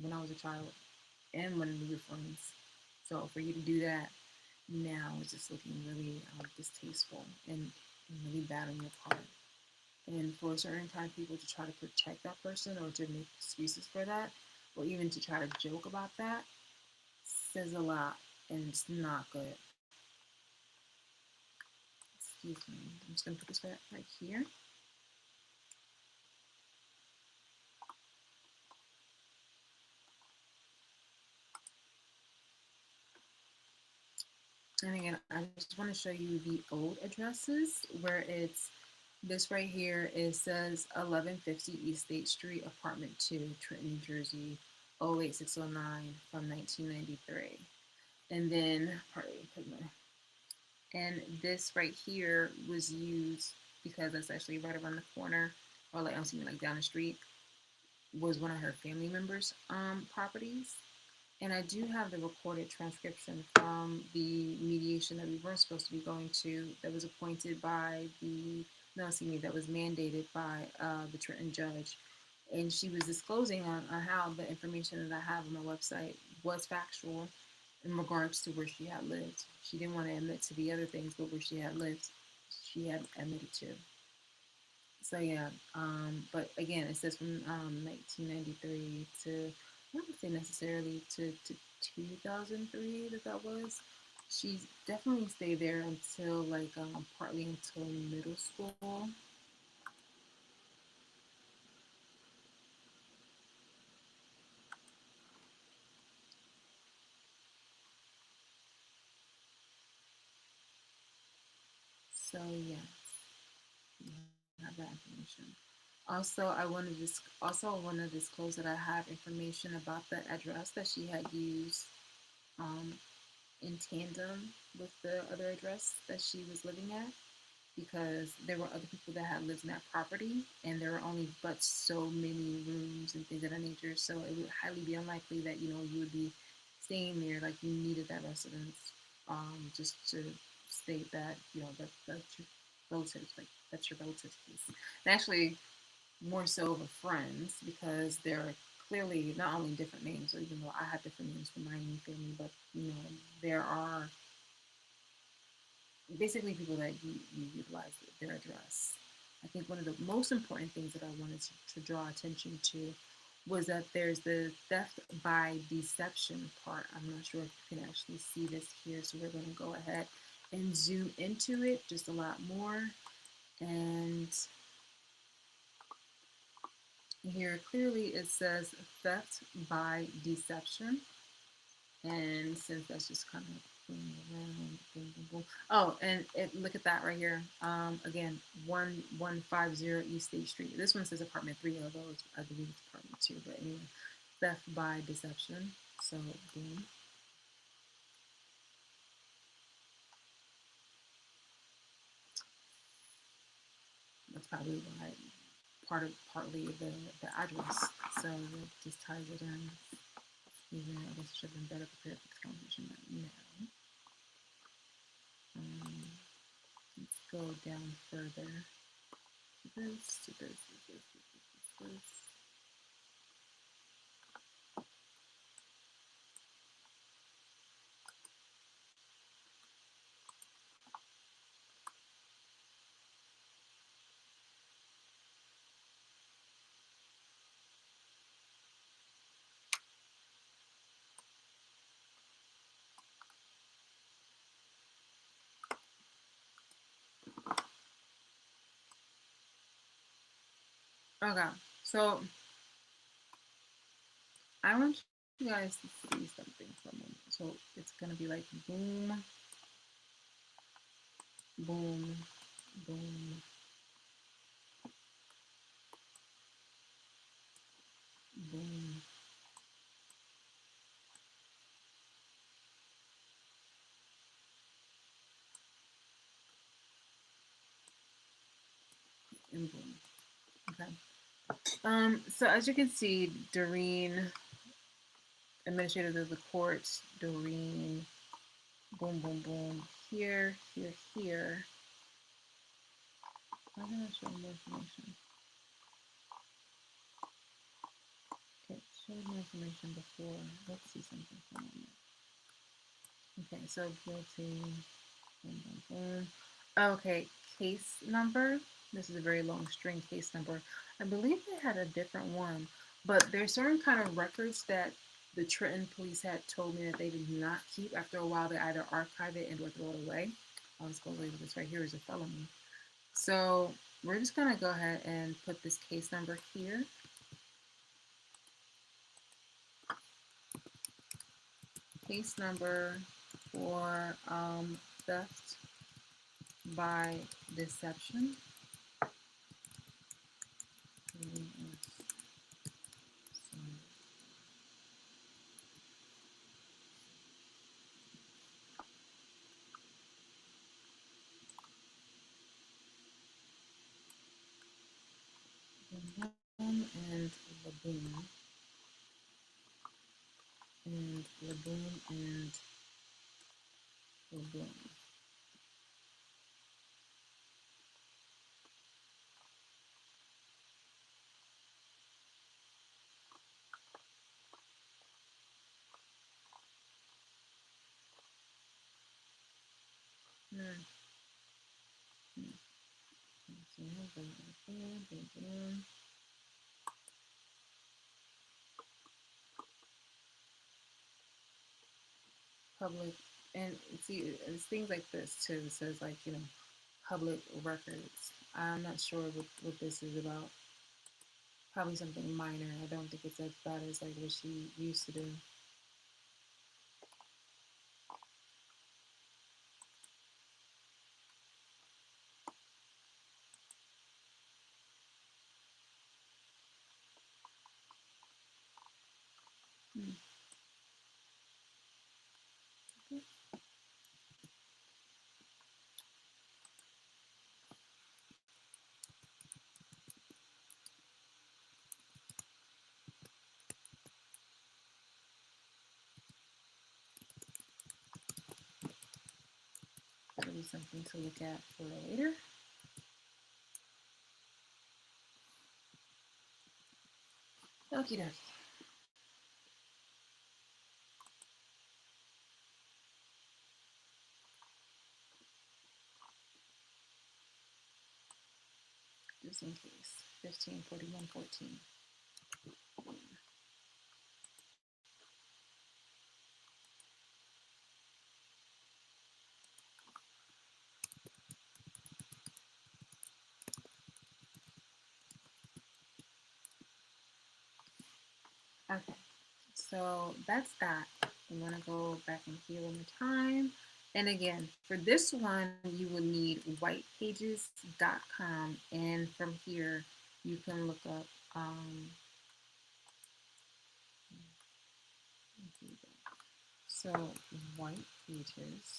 when I was a child and when we were friends. So for you to do that now is just looking really distasteful and really bad on your part. And for certain kind of people to try to protect that person or to make excuses for that, or even to try to joke about that, says a lot, and it's not good. excuse me, I'm just gonna put this right here. And again, I just want to show you the old addresses where it's this right here. It says 1150 East State Street, apartment 2, Trenton, New Jersey, 08609 from 1993. And then, pardon me, and this right here was used because that's actually right around the corner, or like I'm seeing like down the street, was one of her family members' properties. And I do have the recorded transcription from the mediation that we weren't supposed to be going to, that was appointed by the, no, excuse me, that was mandated by the Trenton judge. And she was disclosing on how the information that I have on my website was factual in regards to where she had lived. She didn't want to admit to the other things, but where she had lived, she had admitted to. So yeah, but again, it says from 1993 to, I wouldn't say necessarily to 2003 that was. She definitely stayed there until like partly until middle school. So yeah, you have that information. Also, I want to disclose that I have information about the address that she had used um, in tandem with the other address that she was living at, because there were other people that had lived in that property and there were only but so many rooms and things of that nature. So it would highly be unlikely that, you know, you would be staying there like you needed that residence just to state that, you know, that's your relatives, like that's your relatives piece. And actually more so of friends, because they're clearly not only different names, so even though I have different names for my own family, but you know, there are basically people that you utilize their address. I think one of the most important things that I wanted to draw attention to was that there's the theft by deception part. I'm not sure if you can actually see this here, so we're going to go ahead and zoom into it just a lot more. And here clearly it says theft by deception. And since that's just kind of going around, boom, boom, boom. Oh, and look at that right here. Again, 1150 East State Street. This one says apartment 3, although I believe it's apartment 2. But anyway, theft by deception. So boom. That's probably why partly the address. So it just ties it in. Even I guess I should have been better prepared for this conversation now. Um, let's go down further. This. Okay, so I want you guys to see something for a moment. So it's gonna be like boom, boom, boom, boom, and boom. Okay. So as you can see, Doreen, administrator of the courts, Doreen, boom, boom, boom, here, here, here. I'm gonna show more information. It showed more information before. Let's see something for a moment. Okay, so guilty. Boom, boom, boom. Okay, case number. This is a very long string case number. I believe they had a different one, but there's certain kind of records that the Trenton police had told me that they did not keep. After a while, they either archive it and or throw it away. let's go later. This right here is a felony. So we're just gonna go ahead and put this case number here. Case number for theft by deception. And Laboon and Laboon and Laboon. Public, and see, it's things like this too. It says like, you know, public records. I'm not sure what this is about. Probably something minor. I don't think it's as bad as like what she used to do. Hmm. Okay. That'll be something to look at for later. Okie dokie. Just in case. 154114. Okay, so that's that. I'm gonna go back in here one more time. And again, for this one, you will need whitepages.com. And from here, you can look up, so whitepages.com.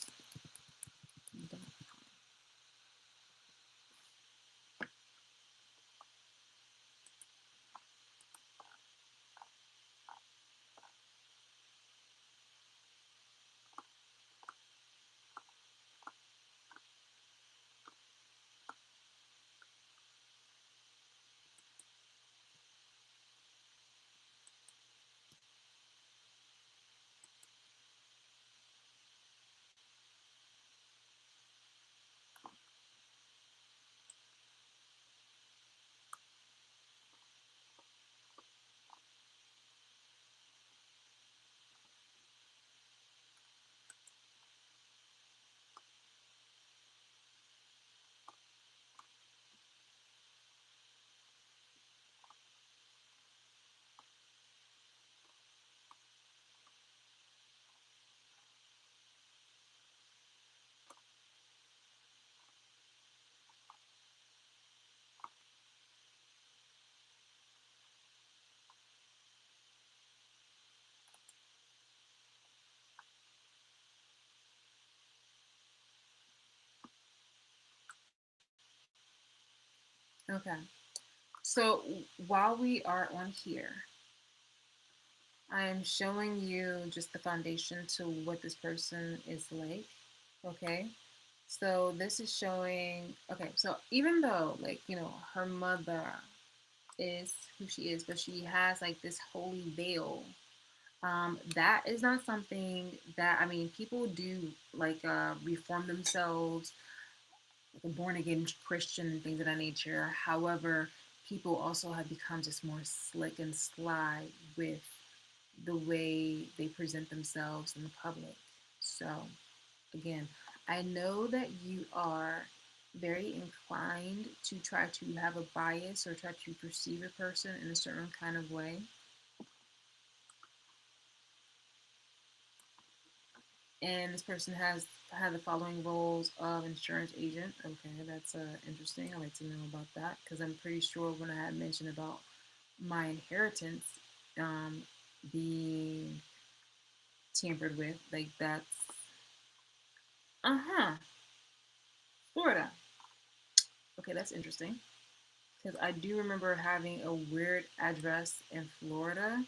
Okay, so while we are on here, I'm showing you just the foundation to what this person is like. Okay, so this is showing, okay, so even though, like, you know, her mother is who she is, but she has like this holy veil. That is not something that, I mean, people do like reform themselves, like a born again Christian and things of that nature. However, people also have become just more slick and sly with the way they present themselves in the public. So, again, I know that you are very inclined to try to have a bias or try to perceive a person in a certain kind of way. And this person has had the following roles of insurance agent. Okay, that's interesting. I'd like to know about that because I'm pretty sure when I had mentioned about my inheritance um, being tampered with, like that's Florida. Okay, that's interesting because I do remember having a weird address in Florida,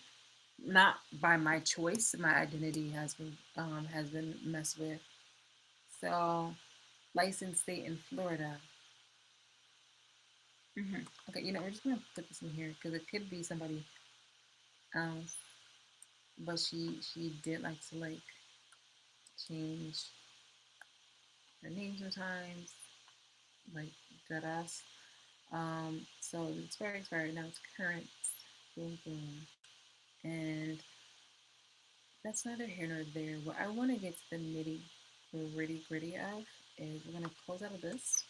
not by my choice. My identity has been messed with. So, licensed state in Florida. Okay, we're just gonna put this in here because it could be somebody else, but she did like to like change her name sometimes, like that ass. So it's very expired now. It's current. Boom boom, and that's neither here nor there. What I want to get to the nitty gritty of is we're gonna close out of this,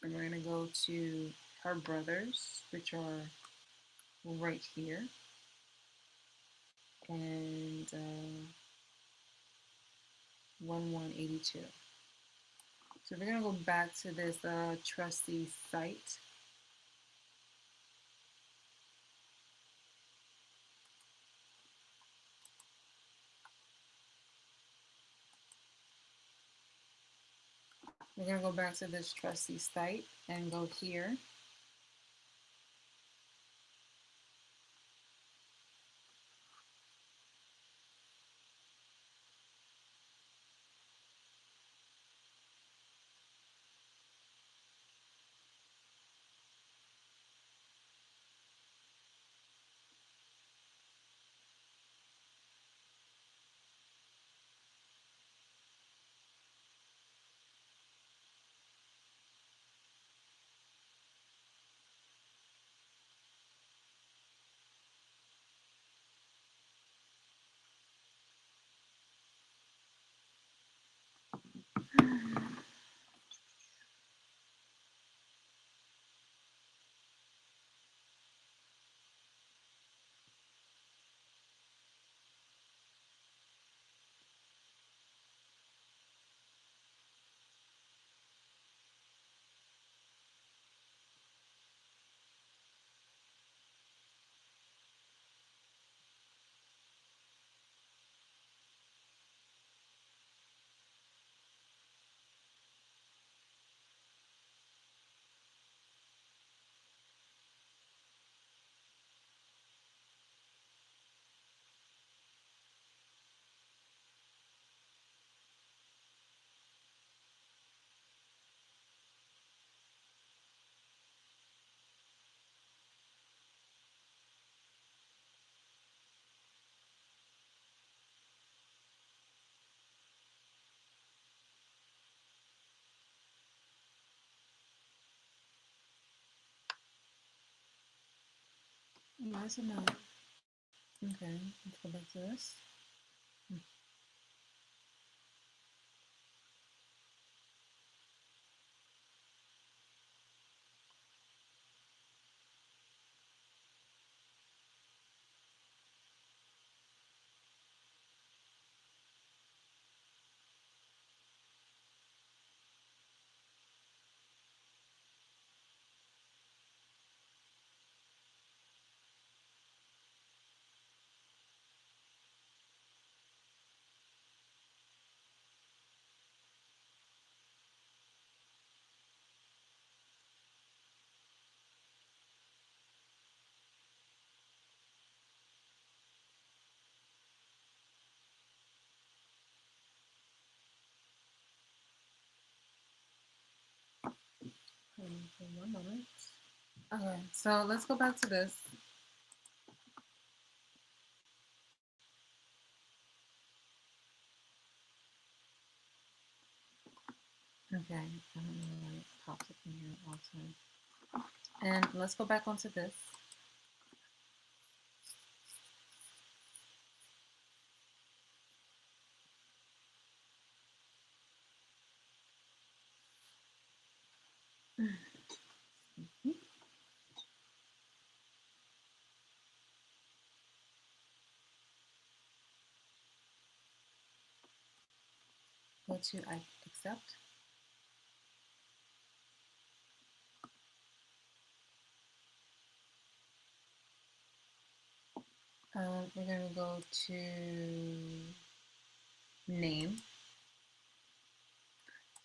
and we're gonna go to her brothers, which are right here, and 1182. So we're gonna go back to this trustee site. We're gonna go back to this trustee site and go here. Nice enough. Okay, let's go back to this. For 1 moment. Okay, so let's go back to this. Okay, I don't know why it pops up in here all the time. And let's go back onto this. Go to I accept. We're going to go to name.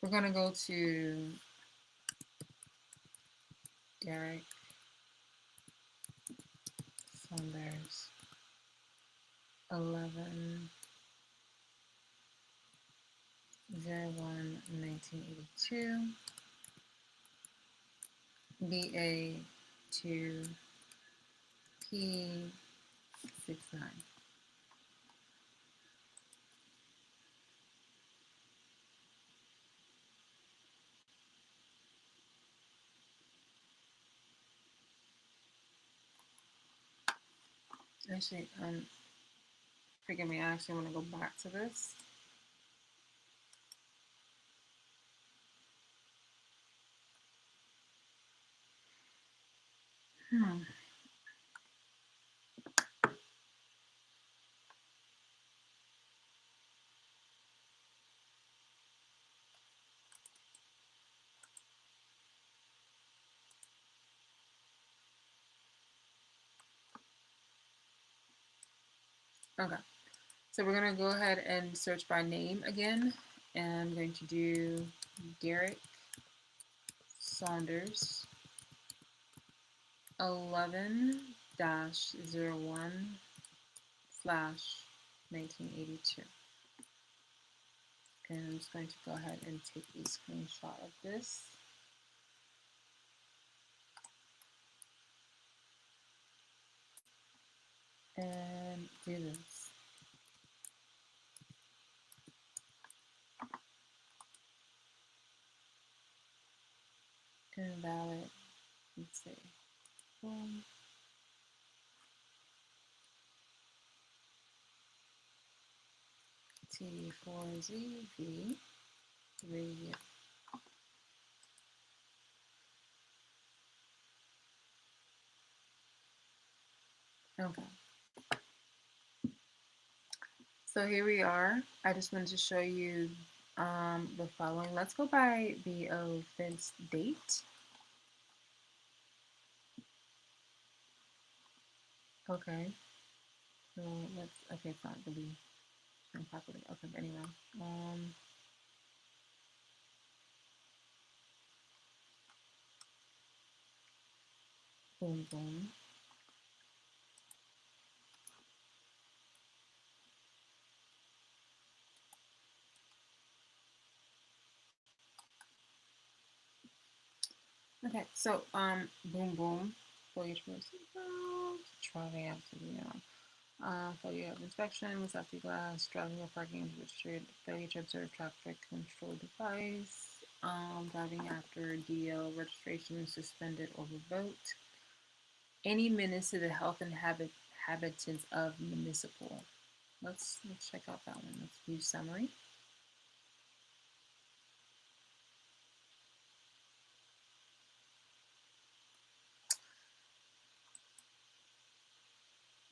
We're going to go to Derek Saunders 11/01/1982, BA2P69. Actually, forgive me, I actually want to go back to this. Okay, so we're going to go ahead and search by name again, and I'm going to do Derek Saunders 11-01/1982. And I'm just going to go ahead and take a screenshot of this. And do this. Invalid, let's see. Boom. T4ZV3. Okay. So here we are. I just wanted to show you the following. Let's go by the offense date. Okay. So let's, okay, it's not going to be shown properly. Okay, but anyway. Boom, boom. Okay, so boom boom. Failure to driving after failure of inspection with safety glass, driving or parking is registered, failure to observe traffic control device, driving after DL registration suspended or revoked. Any menace to the health and habitants of municipal. Let's check out that one. Let's view summary.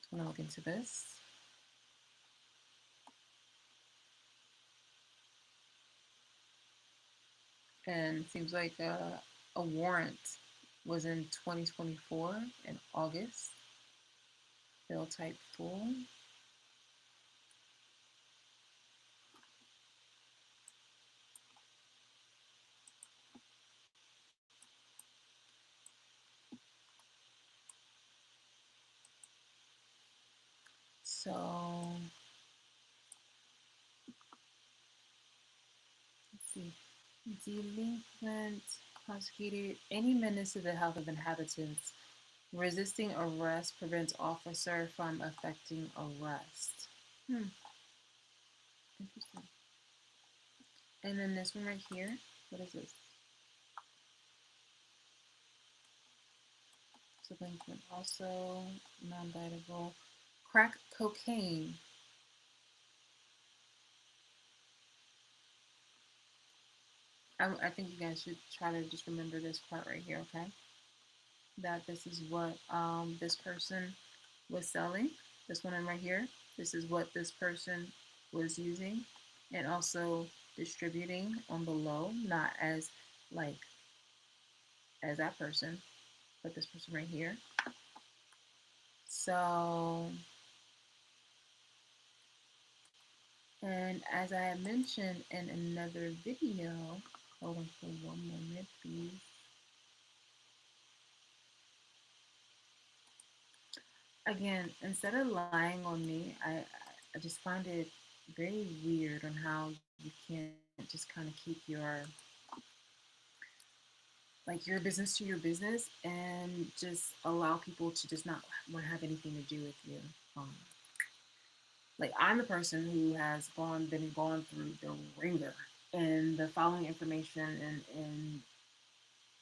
I'm gonna look into this. And it seems like a warrant was in 2024 in August. Bill type full. So let's see. Delinquent prosecuted any menace to the health of inhabitants. Resisting arrest prevents officer from effecting arrest. Interesting. And then this one right here. What is this? Delinquent also non-biteable. Crack cocaine. I think you guys should try to just remember this part right here, okay? That this is what this person was selling. This one right here. This is what this person was using, and also distributing on the low, not as like as that person, but this person right here. So, and as I had mentioned in another video, hold on for one moment, please. Again, instead of lying on me, I just find it very weird on how you can't just kind of keep your like your business to your business and just allow people to just not want to have anything to do with you. Um, like I'm the person who has gone through the ringer and the following information and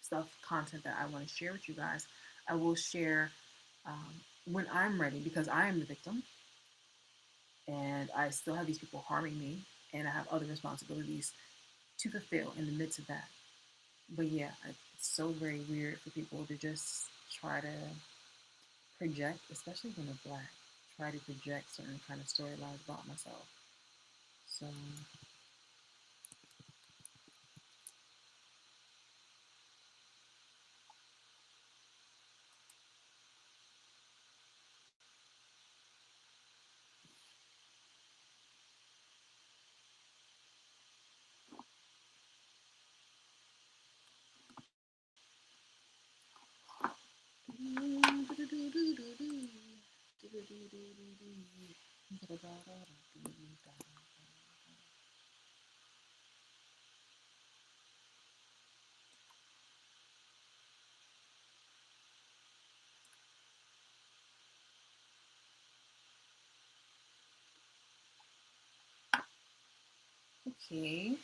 stuff content that I want to share with you guys. I will share when I'm ready because I am the victim and I still have these people harming me and I have other responsibilities to fulfill in the midst of that. But yeah, it's so very weird for people to just try to project, especially when they're black, try to project certain kind of storylines about myself. So okay,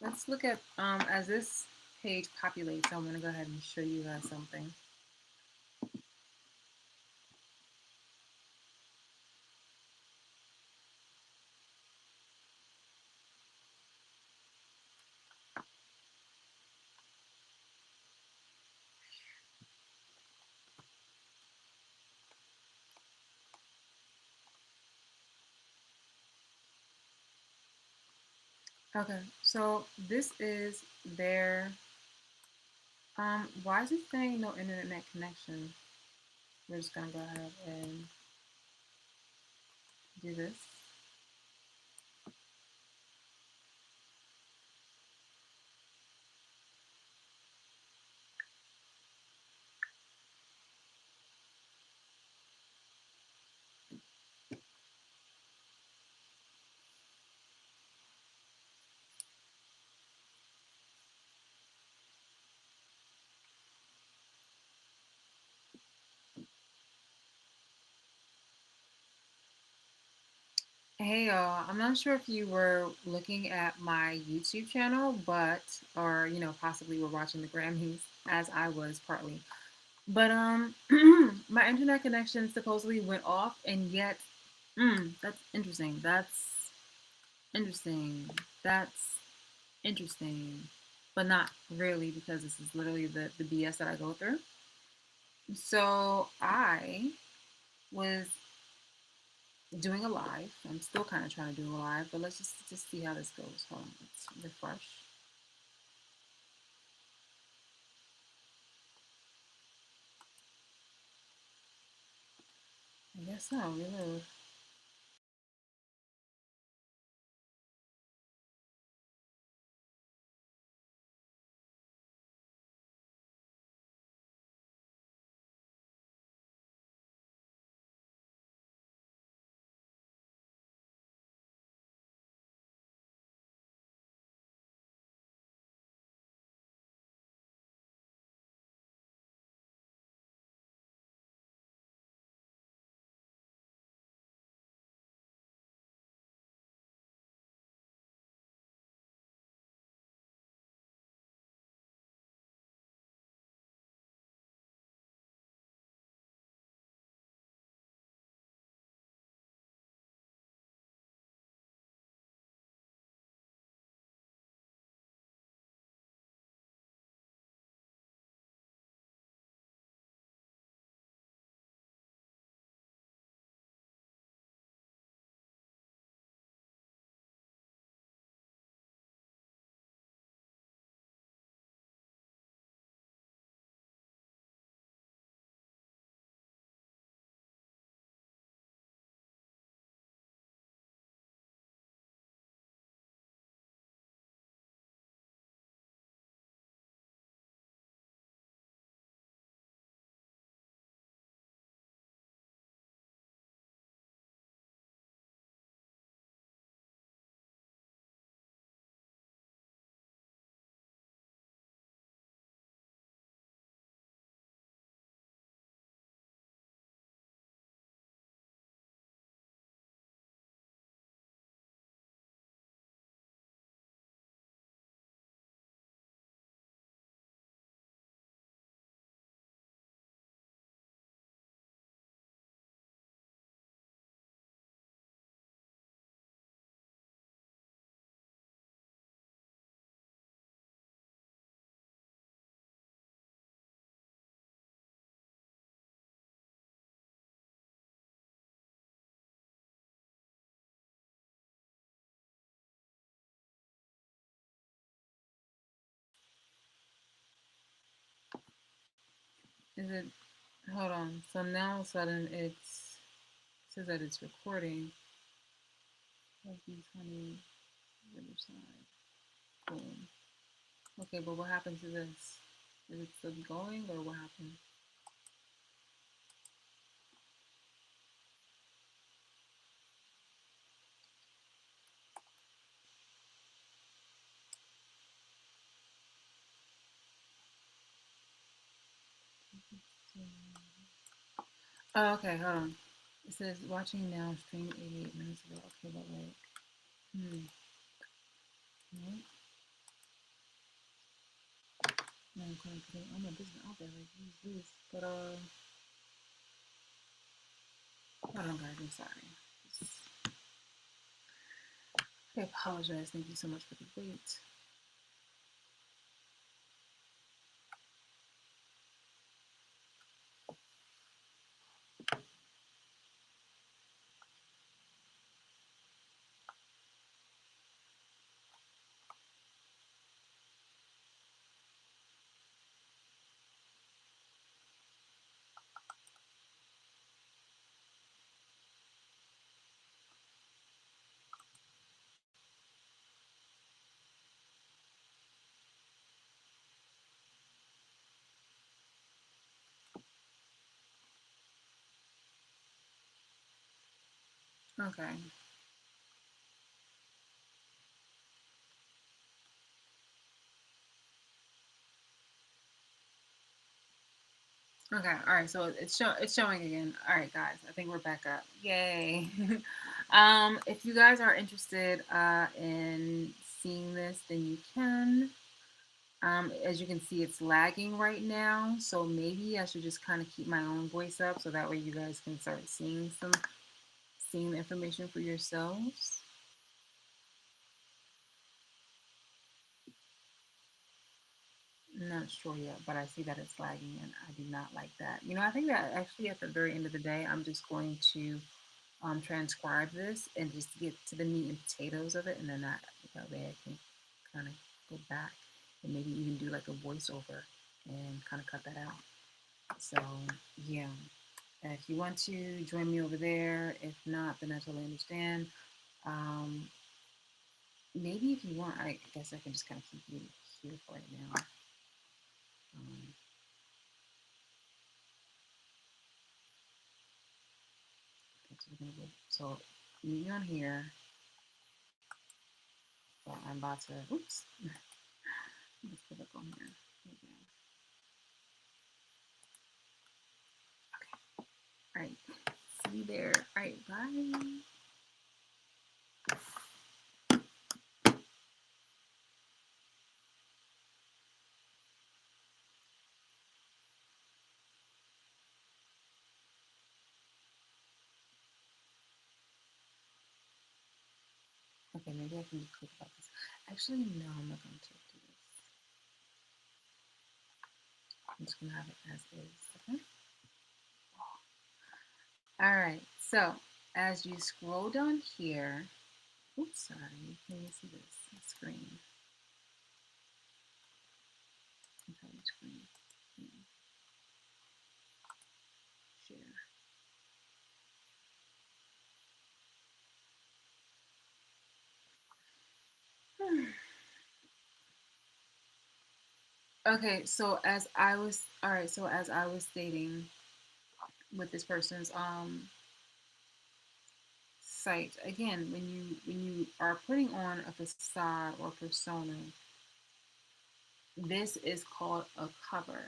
let's look at as this page populates. I'm gonna go ahead and show you guys something. Okay, so this is their why is it saying no internet connection? We're just gonna go ahead and do this. Hey y'all, I'm not sure if you were looking at my YouTube channel, but or possibly were watching the Grammys as I was partly. But my internet connection supposedly went off and yet that's interesting. Interesting. That's interesting. But not really because this is literally the BS that I go through. So I was doing a live. I'm still kind of trying to do a live, but let's just see how this goes. Hold on, let's refresh. I guess so. Reload. Is it? Hold on. So now all of a sudden it says that it's recording. Healthy honey, Riverside. Boom. Okay, but what happened to this? Is it still going or what happened? Oh, okay, hold on. It says watching now, stream 88 minutes ago. Okay, but wait. Hmm. No, no, I'm kind of putting all my business out there. Like, geez. But, hold on, guys. I'm sorry. I apologize. Thank you so much for the wait. Okay. Okay. All right. So it's showing again. All right, guys. I think we're back up. Yay. If you guys are interested in seeing this, then you can. As you can see, it's lagging right now. So maybe I should just kind of keep my own voice up so that way you guys can start seeing the information for yourselves. I'm not sure yet, but I see that it's lagging and I do not like that. I think that actually at the very end of the day, I'm just going to transcribe this and just get to the meat and potatoes of it, and then that way I can kind of go back and maybe even do like a voiceover and kind of cut that out. So yeah, if you want to join me over there, if not, then I totally understand. Um, Maybe if you want, I guess I can just kind of keep you here for right now. Um, so meet me on here. So I'm about to. Oops. Let's put it on here. Okay. All right. See you there. All right. Bye. Okay, maybe I can be quick about this. Actually, no, I'm not going to do this. I'm just going to have it as is. Okay. All right. So as you scroll down here, oops, sorry. Can you see this screen? Entire screen. Yeah. Share. Okay, so as I was all right, so as I was stating with this person's site, again, when you are putting on a facade or persona, this is called a cover.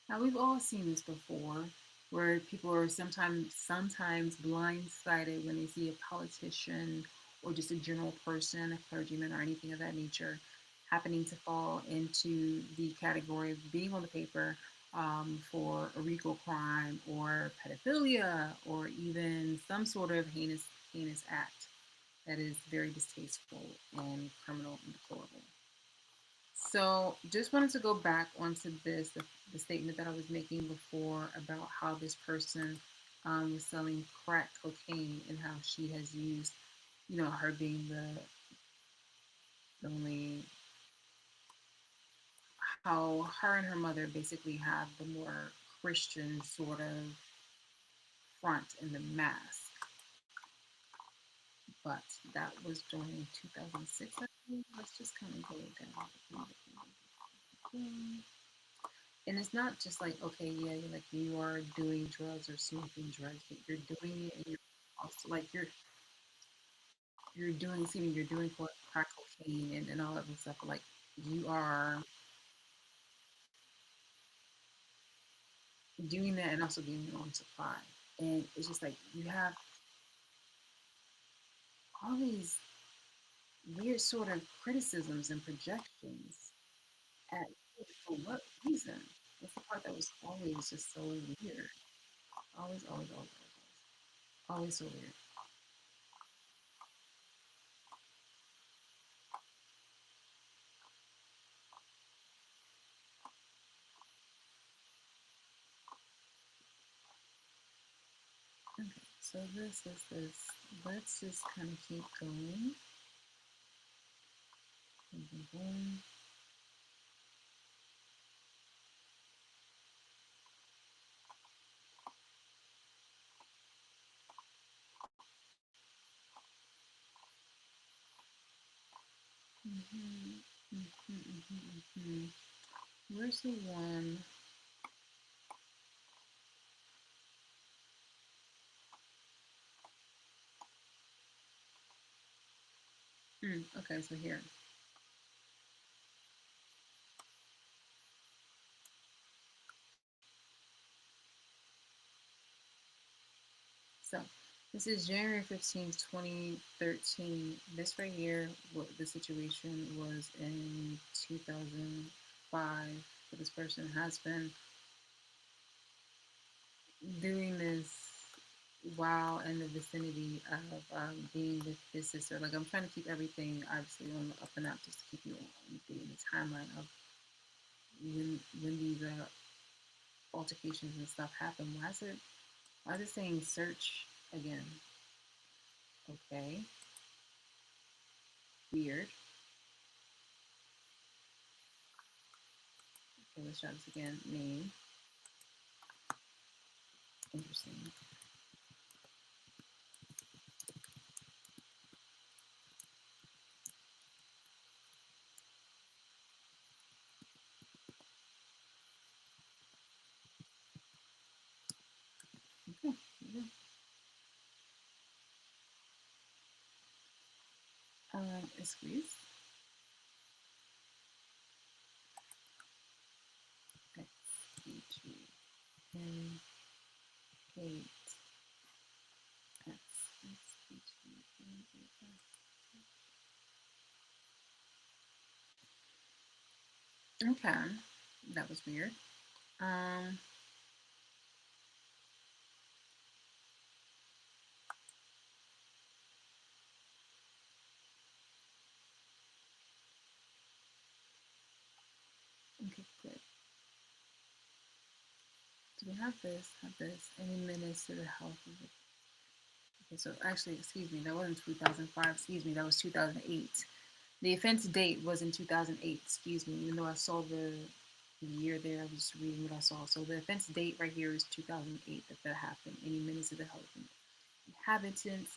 Now we've all seen this before, where people are sometimes blindsided when they see a politician or just a general person, a clergyman, or anything of that nature, happening to fall into the category of being on the paper for a RICO crime or pedophilia or even some sort of heinous act that is very distasteful and criminal and deplorable. So, just wanted to go back onto the statement that I was making before about how this person was selling crack cocaine and how she has used, her being the only, how her and her mother basically have the more Christian sort of front and the mask, but that was during 2006. I think. Let's just kind of go down. And it's not just like, okay, yeah, you're like you are doing drugs or smoking drugs, but you're doing it, and you're also like you're doing, see, you're doing crack cocaine and all that other stuff. But like you are doing that and also being your own supply, and it's just like you have all these weird sort of criticisms and projections at you for what reason? That's the part that was always just so weird. Always, always, always, always, always so weird. Okay, so this. Let's just kind of keep going. Boom, boom, boom. Mhm, mhm, mhm, mhm. Where's the one? Okay, so here. So this is January 15th, 2013. This right here, what the situation was in 2005. So this person has been doing this while in the vicinity of being with his sister. Like I'm trying to keep everything obviously on the up and up just to keep you on the timeline of when these altercations and stuff happen. Why is it saying search again? Okay, weird. Okay, let's try this again. Name. Interesting. Okay. Yeah. Excuse. X E G N K X S E G N A S. Okay, that was weird. Um. Okay, good. So we have this. Have this. Any menace to the health of the. Okay, so actually, excuse me, that wasn't 2005. Excuse me, that was 2008. The offense date was in 2008. Excuse me, even though I saw the year there, I was just reading what I saw. So the offense date right here is 2008 that happened. Any menace to the health of inhabitants,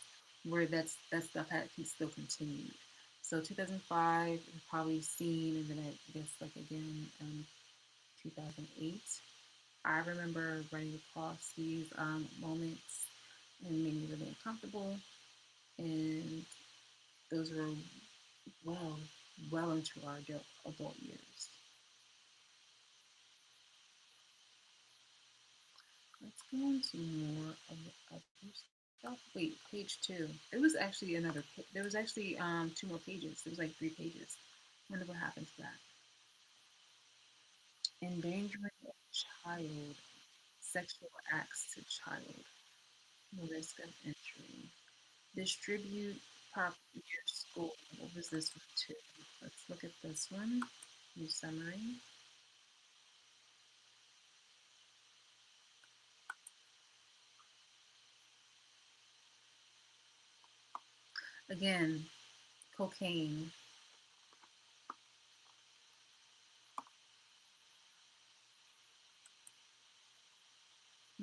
where that stuff had still continued. So 2005, you've probably seen, and then I guess like again 2008. I remember running across these moments and made me really uncomfortable. And those were well, well into our adult years. Let's go into more of the other stuff. Wait, page two. It was actually another. There was actually two more pages. There was like 3 pages. I wonder what happened to that. Endangering a child, sexual acts to child, risk of entry. Distribute property near school. What was this one too? Let's look at this one. New summary. Again, cocaine.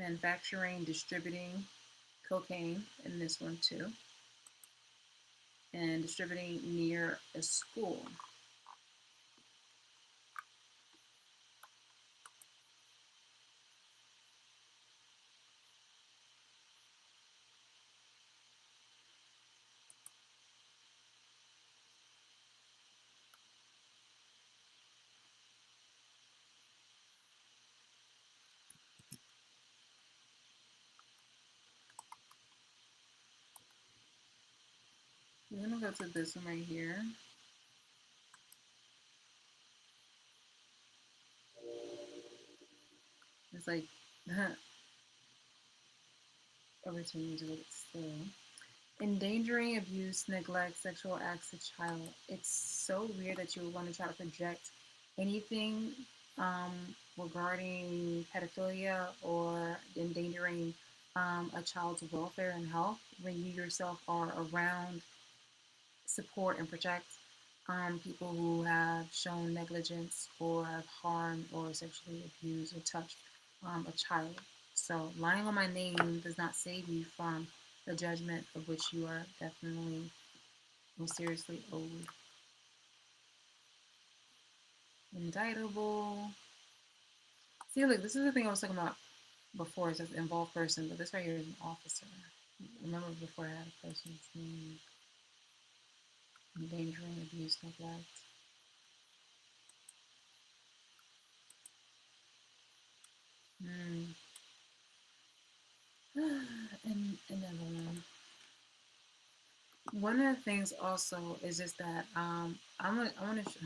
manufacturing, distributing cocaine in this one too, and distributing near a school. We're gonna go to this one right here. It's like everything is what it's still. Endangering, abuse, neglect, sexual acts of child. It's so weird that you would want to try to project anything regarding pedophilia or endangering a child's welfare and health when you yourself are around, support, and protect people who have shown negligence or have harmed or sexually abused or touched a child. So lying on my name does not save you from the judgment of which you are definitely and seriously owed. Indictable. See, look, this is the thing I was talking about before. It says involved person, but this right here is an officer. Remember before I had a person's name. Endangering, abuse, neglect. And another one. One of the things also is just that I want to.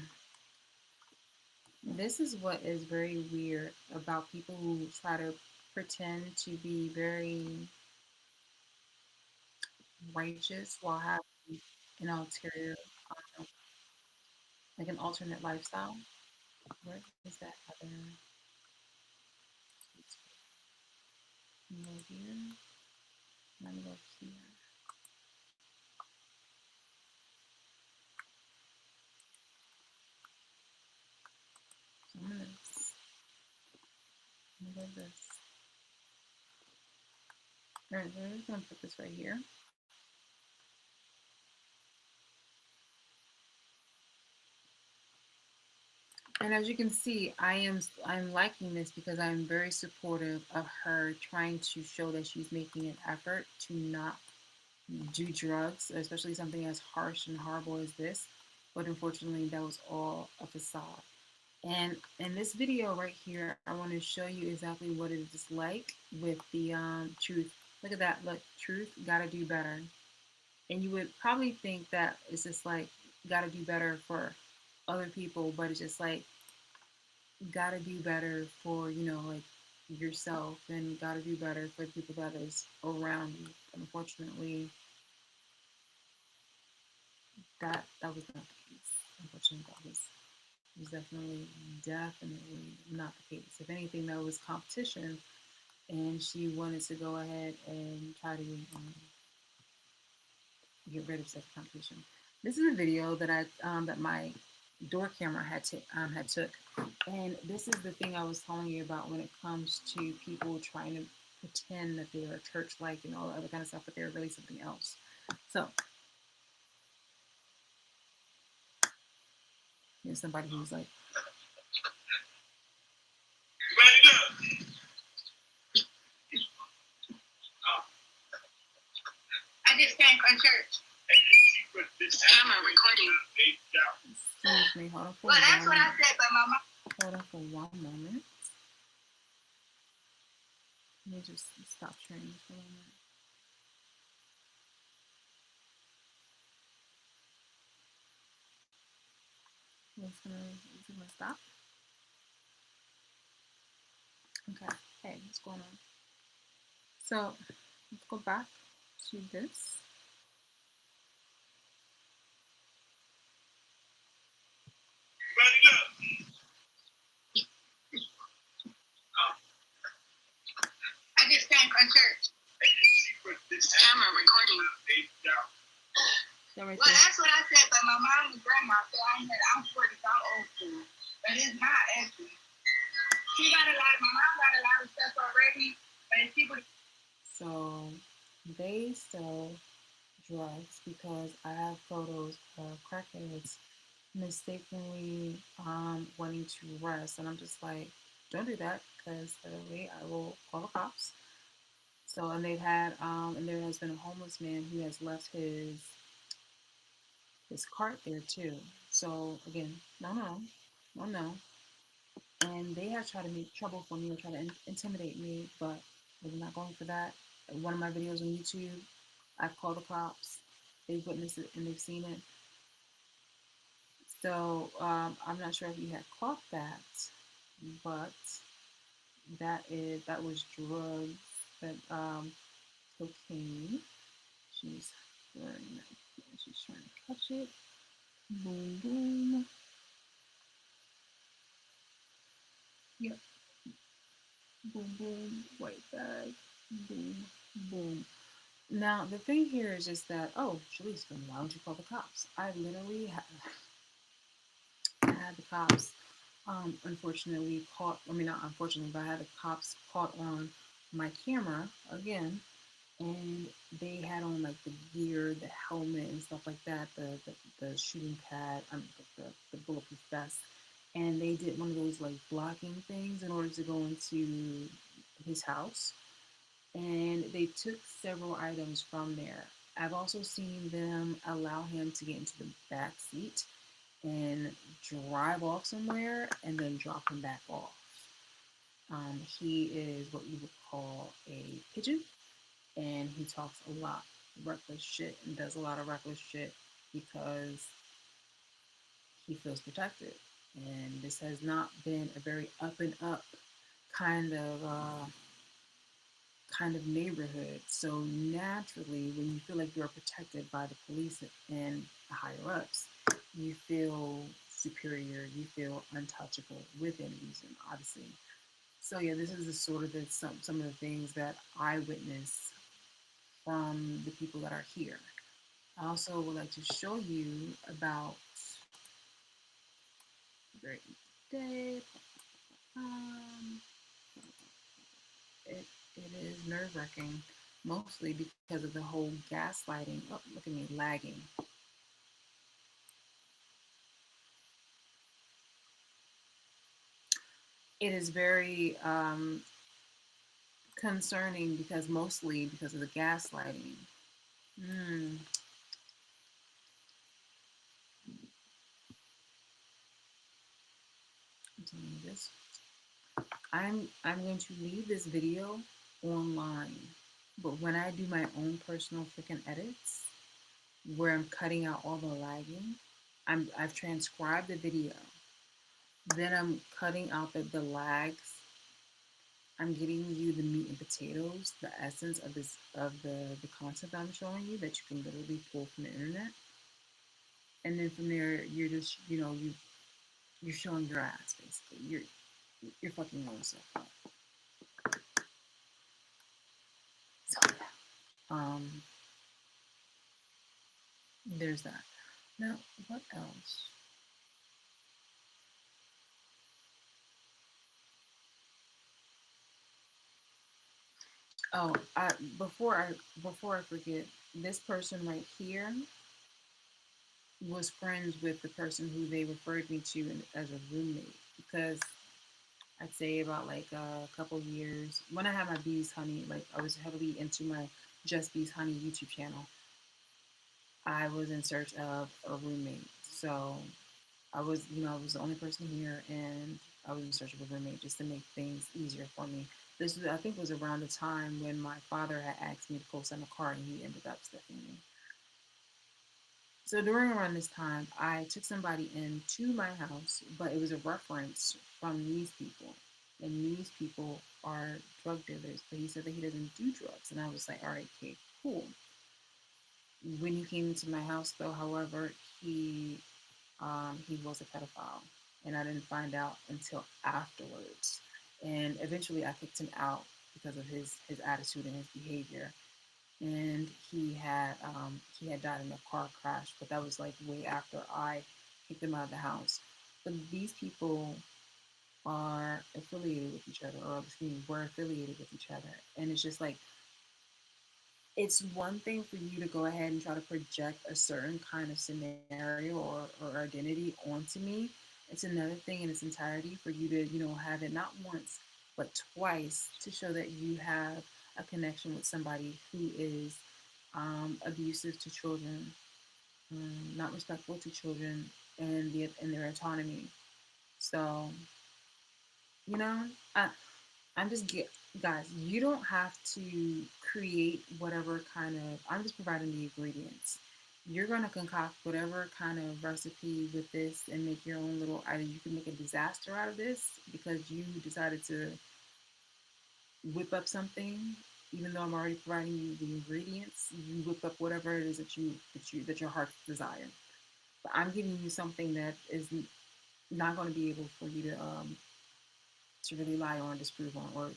This is what is very weird about people who try to pretend to be very righteous while having an ulterior, um, like an alternate lifestyle. Where is that other? Go here. Let me go here. So I'm gonna go this. All right, so I'm just gonna put this right here. And as you can see, I'm liking this because I'm very supportive of her trying to show that she's making an effort to not do drugs, especially something as harsh and horrible as this. But unfortunately, that was all a facade. And in this video right here, I want to show you exactly what it is like with the truth. Look at that. Look, truth, gotta do better. And you would probably think that it's just like, gotta do better for other people, but it's just like, gotta do better for, like yourself and gotta do better for the people that is around you. Unfortunately, that was not the case. Unfortunately, that was definitely not the case. If anything, that was competition, and she wanted to go ahead and try to get rid of such competition. This is a video that that my door camera had took, and this is the thing I was telling you about when it comes to people trying to pretend that they are church-like and all that other kind of stuff, but they're really something else. So here's somebody who's like, I just came from church. Camera recording. excuse me, hold on for Well, that's what I said, but my mom. hold on for 1 moment. Let me just stop sharing this for a moment. Is it gonna stop? Okay. Hey, what's going on? So let's go back to this. I just came from church. Camera recording. So right Well, there. that's what I said, but my mom and grandma said I'm 40, so I'm old school. But it's not actually. My mom got a lot of stuff already, Right? People. So they sell drugs because I have photos of crackheads mistakenly wanting to rest, and I'm just like, don't do that because literally I will call the cops. So, and they've had and there has been a homeless man who has left his cart there too. So again, no, no, no, no. And they have tried to make trouble for me or try to intimidate me, but we're not going for that. One of my videos on YouTube, I've called the cops. They've witnessed it and they've seen it. So I'm not sure if you had caught that, but that was drugs, that cocaine. She's wearing that. She's trying to catch it. Boom, boom. Yep. Boom, boom. White bag. Boom, boom. Now the thing here is just that. Oh, Shalice, then why don't you call the cops? I literally had the cops. Unfortunately, caught. I mean, not unfortunately, but I had the cops caught on my camera again, and they had on like the gear, the helmet, and stuff like that, the shooting pad, the bulletproof vest, and they did one of those like blocking things in order to go into his house, and they took several items from there. I've also seen them allow him to get into the back seat and drive off somewhere and then drop him back off. He is what you would call a pigeon, and he talks a lot reckless shit and does a lot of reckless shit because he feels protected. And this has not been a very up and up kind of uh, kind of neighborhood. So naturally, when you feel like you're protected by the police and the higher ups, you feel superior. You feel untouchable within reason, obviously. So yeah, this is the sort of some of the things that I witness from the people that are here. I also would like to show you about great day. Um, it, it is nerve wracking, mostly because of the whole gaslighting. Oh, look at me lagging. It is very concerning because mostly because of the gaslighting. Mm, I'm telling you this. I'm going to leave this video online, but when I do my own personal freaking edits, where I'm cutting out all the lagging, I've transcribed the video. Then I'm cutting out the lags. I'm getting you the meat and potatoes, the essence of the content that I'm showing you that you can literally pull from the internet. And then from there, you're just you're showing your ass basically. You're fucking yourself up. So yeah, there's that. Now, what else? Oh, before I forget, this person right here was friends with the person who they referred me to as a roommate because I'd say about like a couple years when I had my bees honey, like I was heavily into my Just Bees Honey YouTube channel. I was in search of a roommate, so I was the only person here, and I was in search of a roommate just to make things easier for me. This was, I think, was around the time when my father had asked me to co-sign a car, and he ended up stepping me. So during around this time, I took somebody into my house, but it was a reference from these people. And these people are drug dealers, but he said that he doesn't do drugs. And I was like, all right, okay, cool. When he came into my house, though, however, he was a pedophile, and I didn't find out until afterwards. And eventually, I kicked him out because of his attitude and his behavior, and he had died in a car crash, but that was like way after I kicked him out of the house. But these people are affiliated with each other, or excuse me, were affiliated with each other. And it's just like, it's one thing for you to go ahead and try to project a certain kind of scenario or identity onto me. It's another thing in its entirety for you to, have it not once, but twice to show that you have a connection with somebody who is abusive to children, not respectful to children, and their autonomy. So, you know, I, I'm just get guys, you don't have to create whatever kind of I'm just providing the ingredients. You're gonna concoct whatever kind of recipe with this and make your own little either you can make a disaster out of this because you decided to whip up something, even though I'm already providing you the ingredients, you whip up whatever it is that your heart desire. But I'm giving you something that is not going to be able for you to really lie on, disprove on, or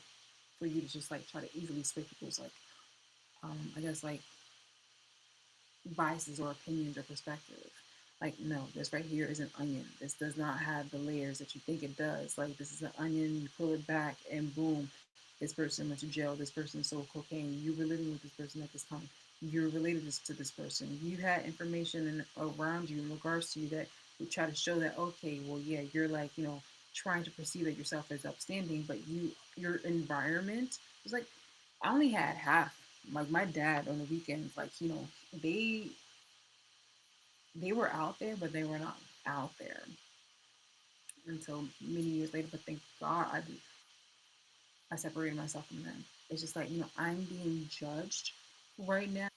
for you to just like try to easily sway people's like I guess like biases or opinions or perspective. Like, no, this right here is an onion. This does not have the layers that you think it does. Like, this is an onion, you pull it back, and boom, this person went to jail. This person sold cocaine. You were living with this person at this time. You're related to this person. You had information around you in regards to you that would try to show that, okay, well, yeah, you're like, trying to perceive that yourself as upstanding, but your environment was like, I only had half. Like my dad on the weekends, like they they were out there, but they were not out there until many years later. But thank God I separated myself from them. It's just like I'm being judged right now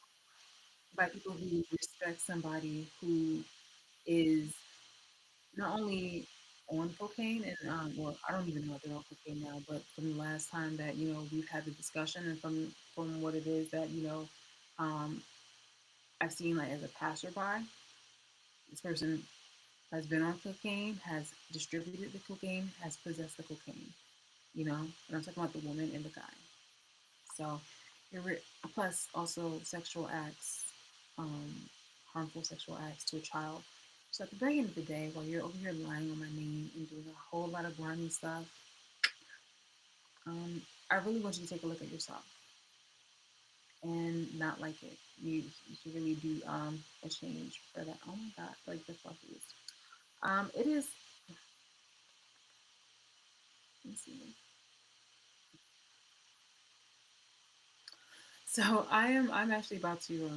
by people who respect somebody who is not only on cocaine and well, I don't even know if they're on cocaine now, but from the last time that we've had the discussion and from what it is that um, I've seen like as a passerby, this person has been on cocaine, has distributed the cocaine, has possessed the cocaine. And I'm talking about the woman and the guy. So, plus also sexual acts, um, harmful sexual acts to a child. So at the very end of the day, while you're over here lying on my name and doing a whole lot of grimy stuff, um, I really want you to take a look at yourself and not like it. You should really do a change for that. Oh my God, like the fluffies. It is. Let me see. So I'm actually about to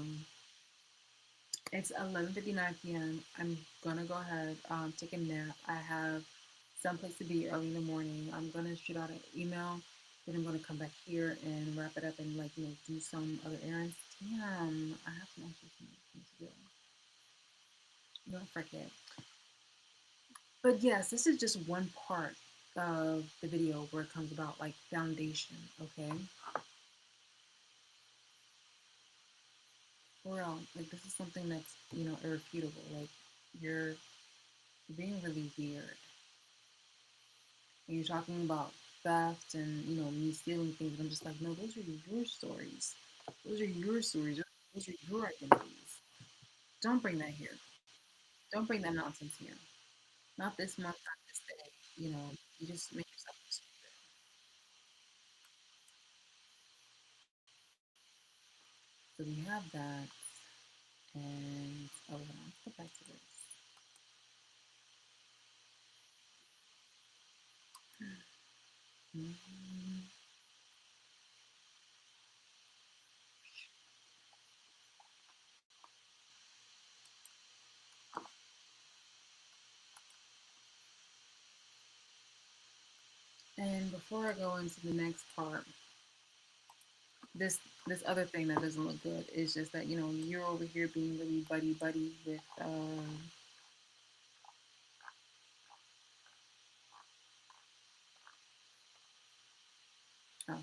it's 11:59 p.m. I'm gonna go ahead take a nap. I have someplace to be early in the morning. I'm gonna shoot out an email, then I'm gonna come back here and wrap it up and like do some other errands. Damn, I have some extra things to do. Don't forget. But yes, this is just one part of the video where it comes about like foundation, okay? For real, like this is something that's irrefutable. Like you're being really weird. And you're talking about theft and me stealing things. And I'm just like, no, those are your stories. Those are your stories. Those are your identities. Don't bring that here. Don't bring that nonsense here. Not this month, not this day. You just make yourself look stupid. So we have that, and hold on, let's go back to this. Mhm. And before I go into the next part, this this other thing that doesn't look good is just that you're over here being really buddy buddy with I'm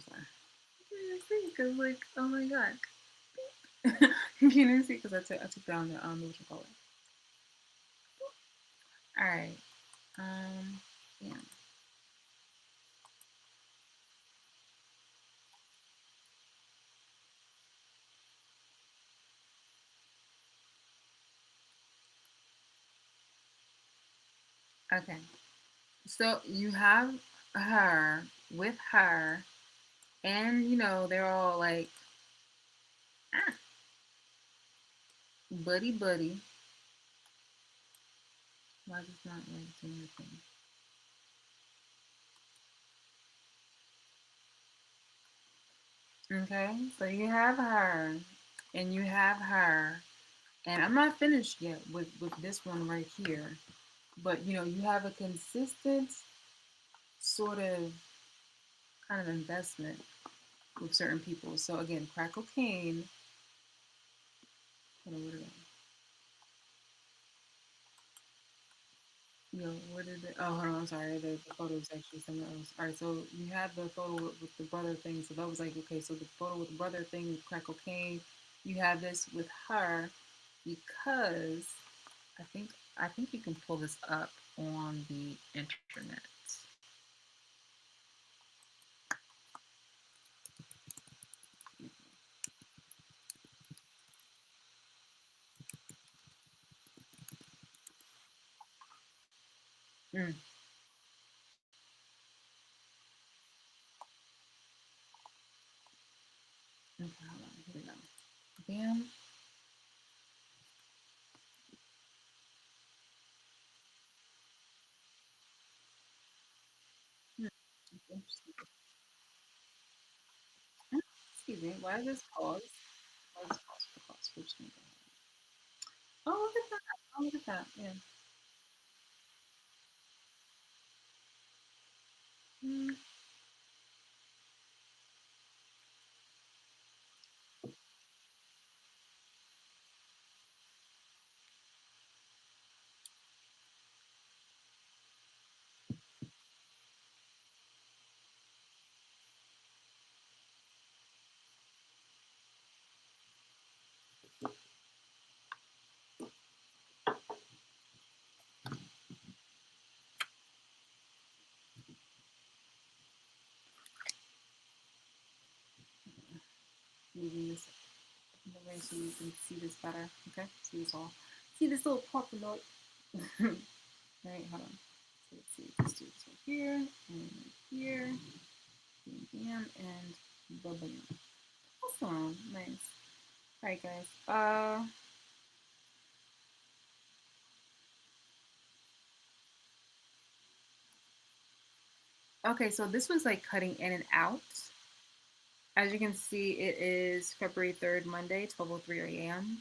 sorry. You see, because like oh my god, you can see because I took down the what you call it. All right, yeah, okay. So you have her with her, and they're all like, ah, buddy buddy. Why is it not like doing the thing? Okay, so you have her, and you have her, and I'm not finished yet with this one right here. But you have a consistent sort of kind of investment with certain people. So again, crack cocaine. Hold on, where did I? Where did it? Oh, hold on. I'm sorry. The photo is actually something else. All right, so you had the photo with the brother thing. So that was like, okay, so the photo with the brother thing with crack cocaine. You have this with her because I think I think you can pull this up on the internet. Mm. Okay, hold on. Here we go. Bam. Hmm. Interesting. Excuse me. Why is this pause? Why is this pause? For pause. We're just gonna go ahead. Oh, look at that. Oh, look at that. Yeah. Mm. Moving this in the way so you can see this better. Okay. See this all. See this little purple note. Right. Hold on. So let's see. Let's do this right here and here. Bam, bam, and bam. Awesome. Nice. All right, guys. Okay, so this was like cutting in and out. As you can see, it is February 3rd, Monday, 12:03 a.m.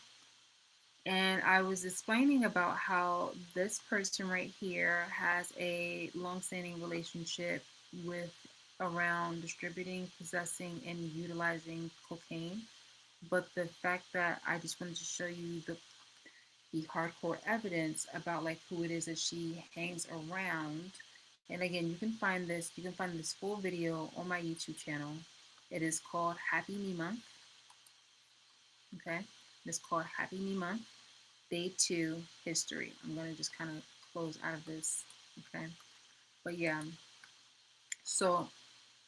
And I was explaining about how this person right here has a long-standing relationship with around distributing, possessing, and utilizing cocaine. But the fact that I just wanted to show you the hardcore evidence about like who it is that she hangs around. And again, you can find this full video on my YouTube channel. It is called Happy Me Month. Okay. It's called Happy Me Month, Day 2 History. I'm gonna just kind of close out of this. Okay. But yeah. So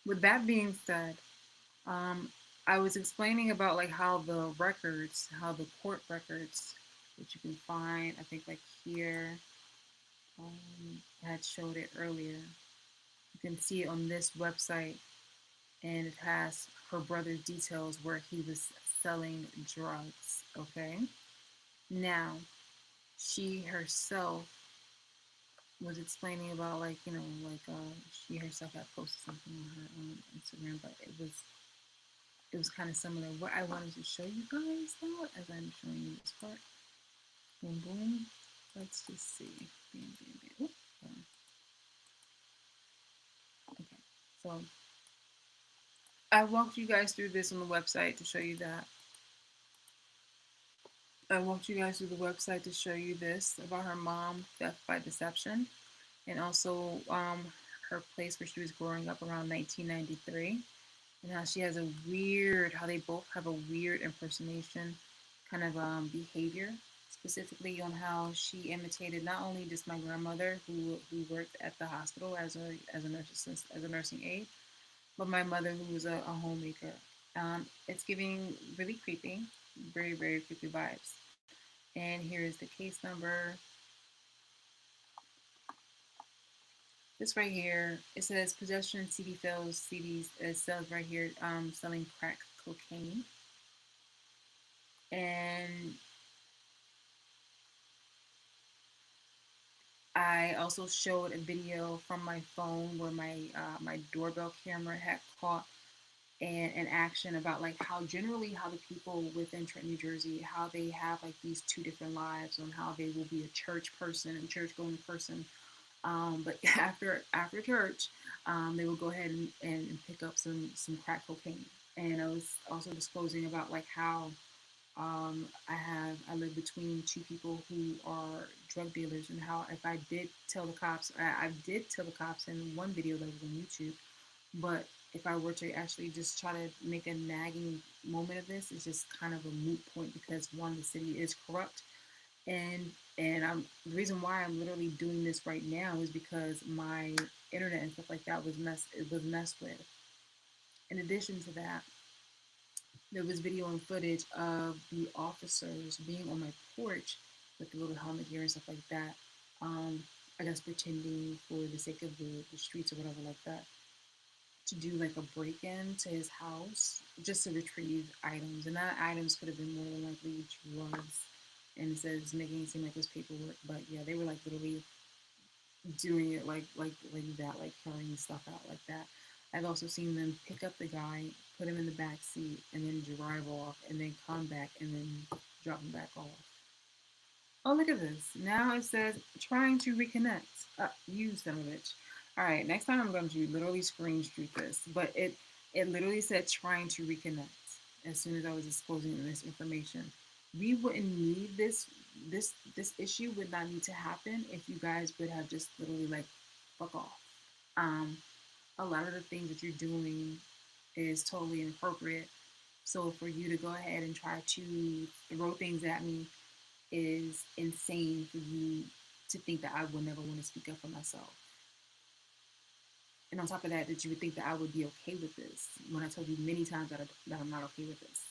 with that being said, um, I was explaining about like how the records, how the court records, which you can find, I think like here, I had showed it earlier. You can see it on this website, and it has her brother's details where he was selling drugs. Okay. Now, she herself was explaining about like she herself had posted something on her Instagram, but it was kind of similar. What I wanted to show you guys though, as I'm showing you this part, boom boom. Let's just see. Bam, bam, bam. Oop, okay, so I walked you guys through this on the website to show you that. I walked you guys through the website to show you this about her mom, theft by deception, and also her place where she was growing up around 1993, and how she has a weird, how they both have a weird impersonation kind of behavior, specifically on how she imitated not only just my grandmother who worked at the hospital as a nurse assistant, as a nursing aide, but my mother who was a homemaker. It's giving really creepy, very very creepy vibes. And here is the case number. This right here, it says pedestrian CD fails CDs. It says right here, selling crack cocaine. And I also showed a video from my phone where my doorbell camera had caught an action about like how generally how the people within Trenton, New Jersey, how they have like these two different lives on how they will be a church person and church going person. But after church, they will go ahead and pick up some crack cocaine. And I was also disclosing about like how I live between two people who are drug dealers, and how if I did tell the cops, I did tell the cops in one video that was on YouTube, but if I were to actually just try to make a nagging moment of this, it's just kind of a moot point because one, the city is corrupt, and the reason why I'm literally doing this right now is because my internet and stuff like that was messed with. In addition to that, there was video and footage of the officers being on my porch with the little helmet gear and stuff like that. Um, I guess pretending for the sake of the streets or whatever like that to do like a break in to his house just to retrieve items. And that items could have been more than likely drugs. And instead of making it seem like it was paperwork. But yeah, they were like literally doing it like that, like carrying stuff out like that. I've also seen them pick up the guy, put him in the back seat, and then drive off, and then come back and then drop him back off. Oh, look at this. Now it says trying to reconnect. You son of a bitch. All right, next time I'm going to literally screen streak this, but it literally said trying to reconnect as soon as I was disclosing this information. We wouldn't need this issue would not need to happen if you guys would have just literally like fuck off. Um, a lot of the things that you're doing is totally inappropriate. So for you to go ahead and try to throw things at me is insane for you to think that I would never want to speak up for myself. And on top of that, that you would think that I would be okay with this when I told you many times that I'm not okay with this.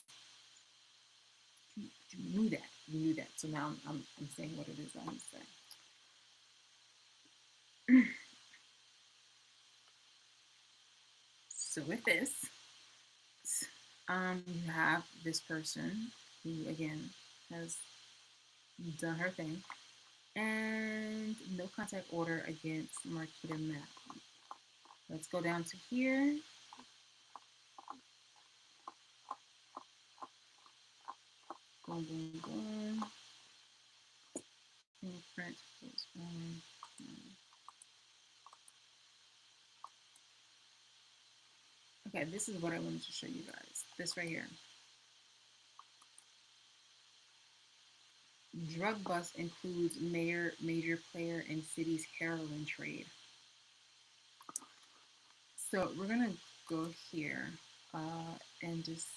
You knew that. You knew that. So now I'm saying what it is I'm saying. So with this, you have this person who, again, has done her thing, and no contact order against Marquita Mack. Let's go down to here. Boom, boom, boom. Fingerprint goes on. Okay, this is what I wanted to show you guys. This right here. Drug bust includes major player in city's heroin trade. So we're gonna go here and just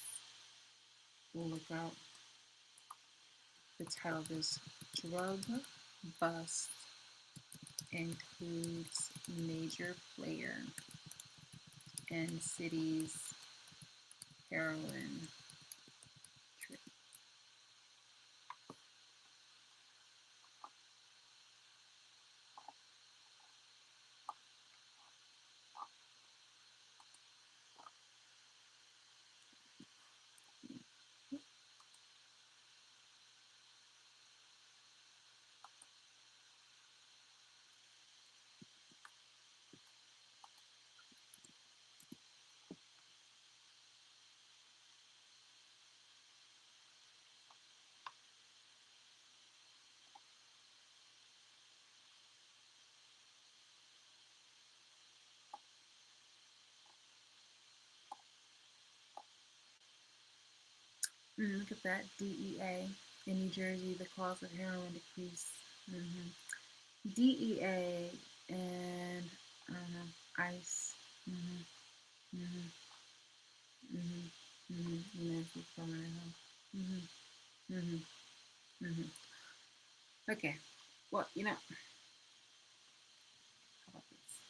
look up the title of this. Drug bust includes major player in city's heroin trade. Look at that. DEA in New Jersey, the cost of heroin decreased. DEA and I don't know, ICE. Mm-hmm. Mm-hmm. Mm-hmm. Nancy Permanent. Mm-hmm. Mm-hmm. Mm-hmm. Okay. Well, how about this?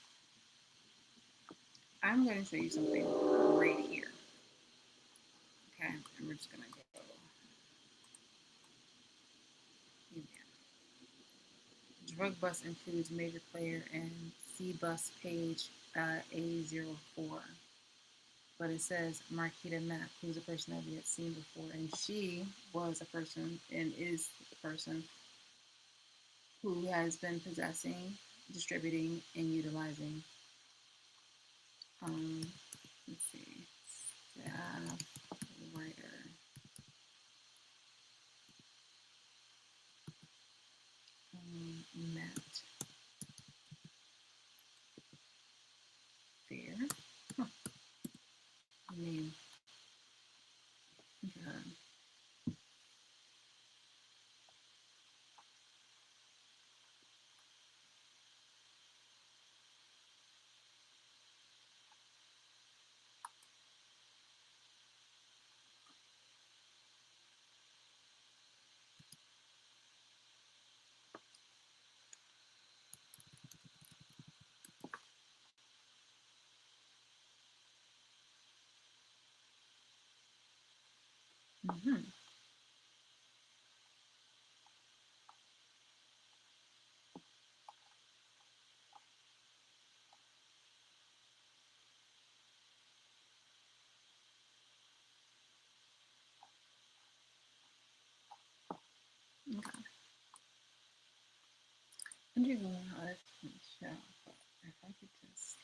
I'm going to show you something right here. Okay, and we're just gonna go. Yeah. Drug bust includes major player in see bus page A04, but it says Marquita Mack, who's a person that we had seen before, and she was a person and is a person who has been possessing, distributing, and utilizing. Um, let's see, staff writer. Matt Fair. Huh. Name. Okay. Mm-hmm. Okay. I'm just going how this can show. If I could just.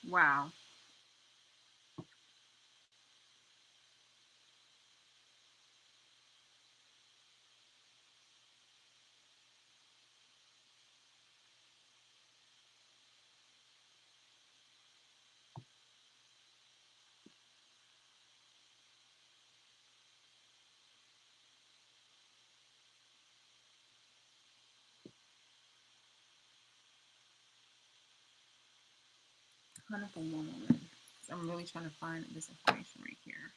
Wow. Hold up for one moment. I'm really trying to find this information right here.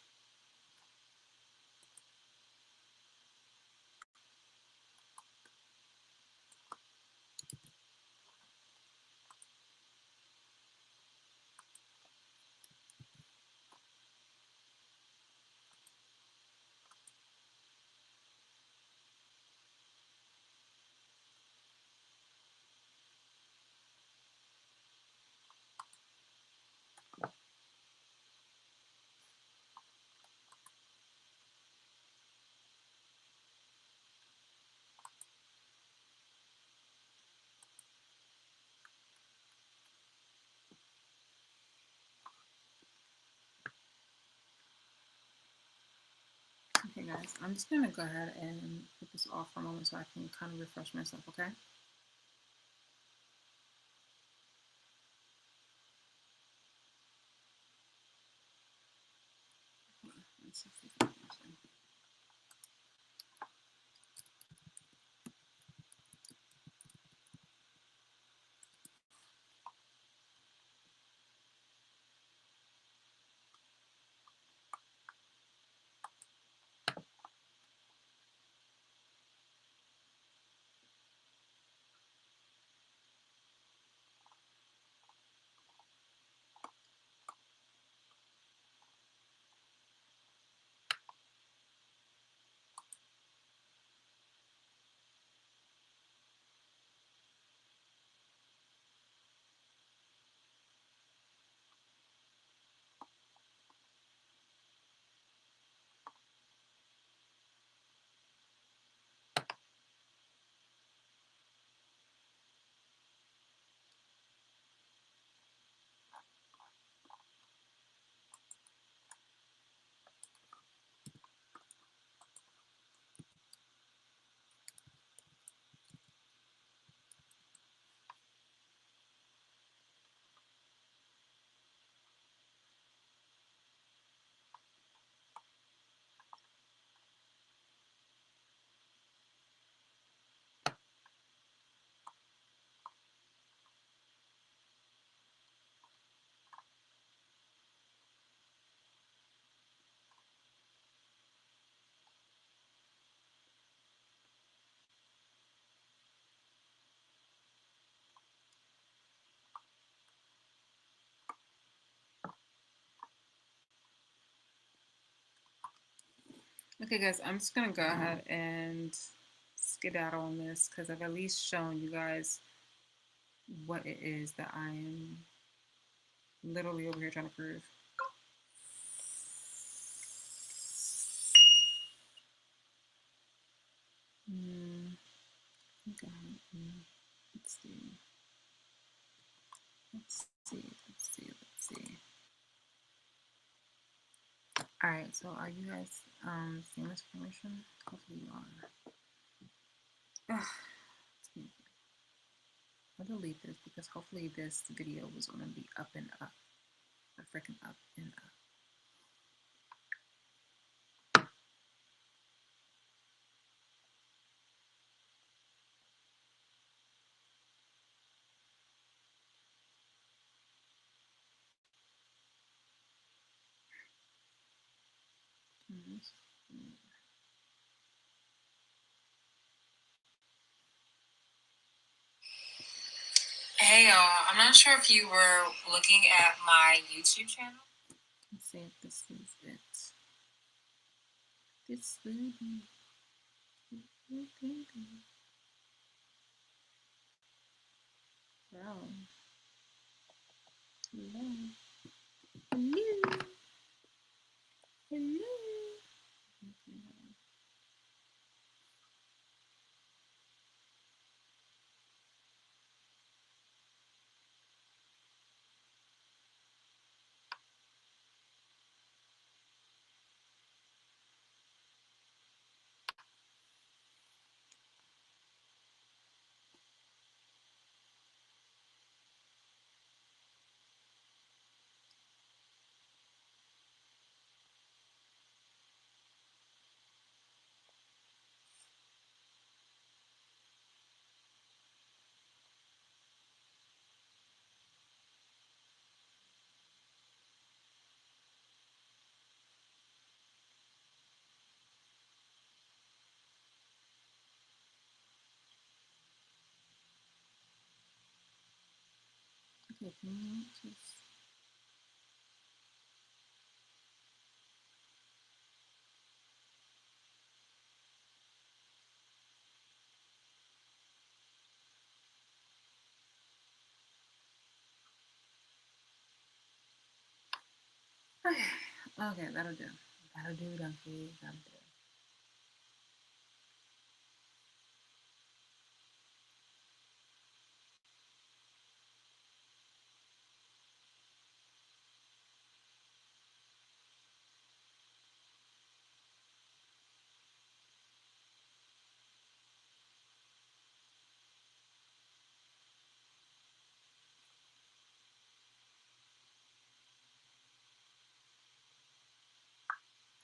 Okay, guys, I'm just gonna go ahead and put this off for a moment so I can kind of refresh myself. Okay. Let's see if we can finish it. Okay, guys, I'm just gonna go ahead and skedaddle on this because I've at least shown you guys what it is that I am literally over here trying to prove. Okay. Let's see. Let's see. All right, so are you guys seeing this information? Hopefully you are. Ugh, I'll delete this because hopefully this video was gonna be up and up. Freaking up and up. Hey y'all, I'm not sure if you were looking at my YouTube channel. Let's see if this is it. This will be. Wow. Hello. Hello. Hello. Okay, can you just. Okay, that'll do. That'll do, donkey. That'll do.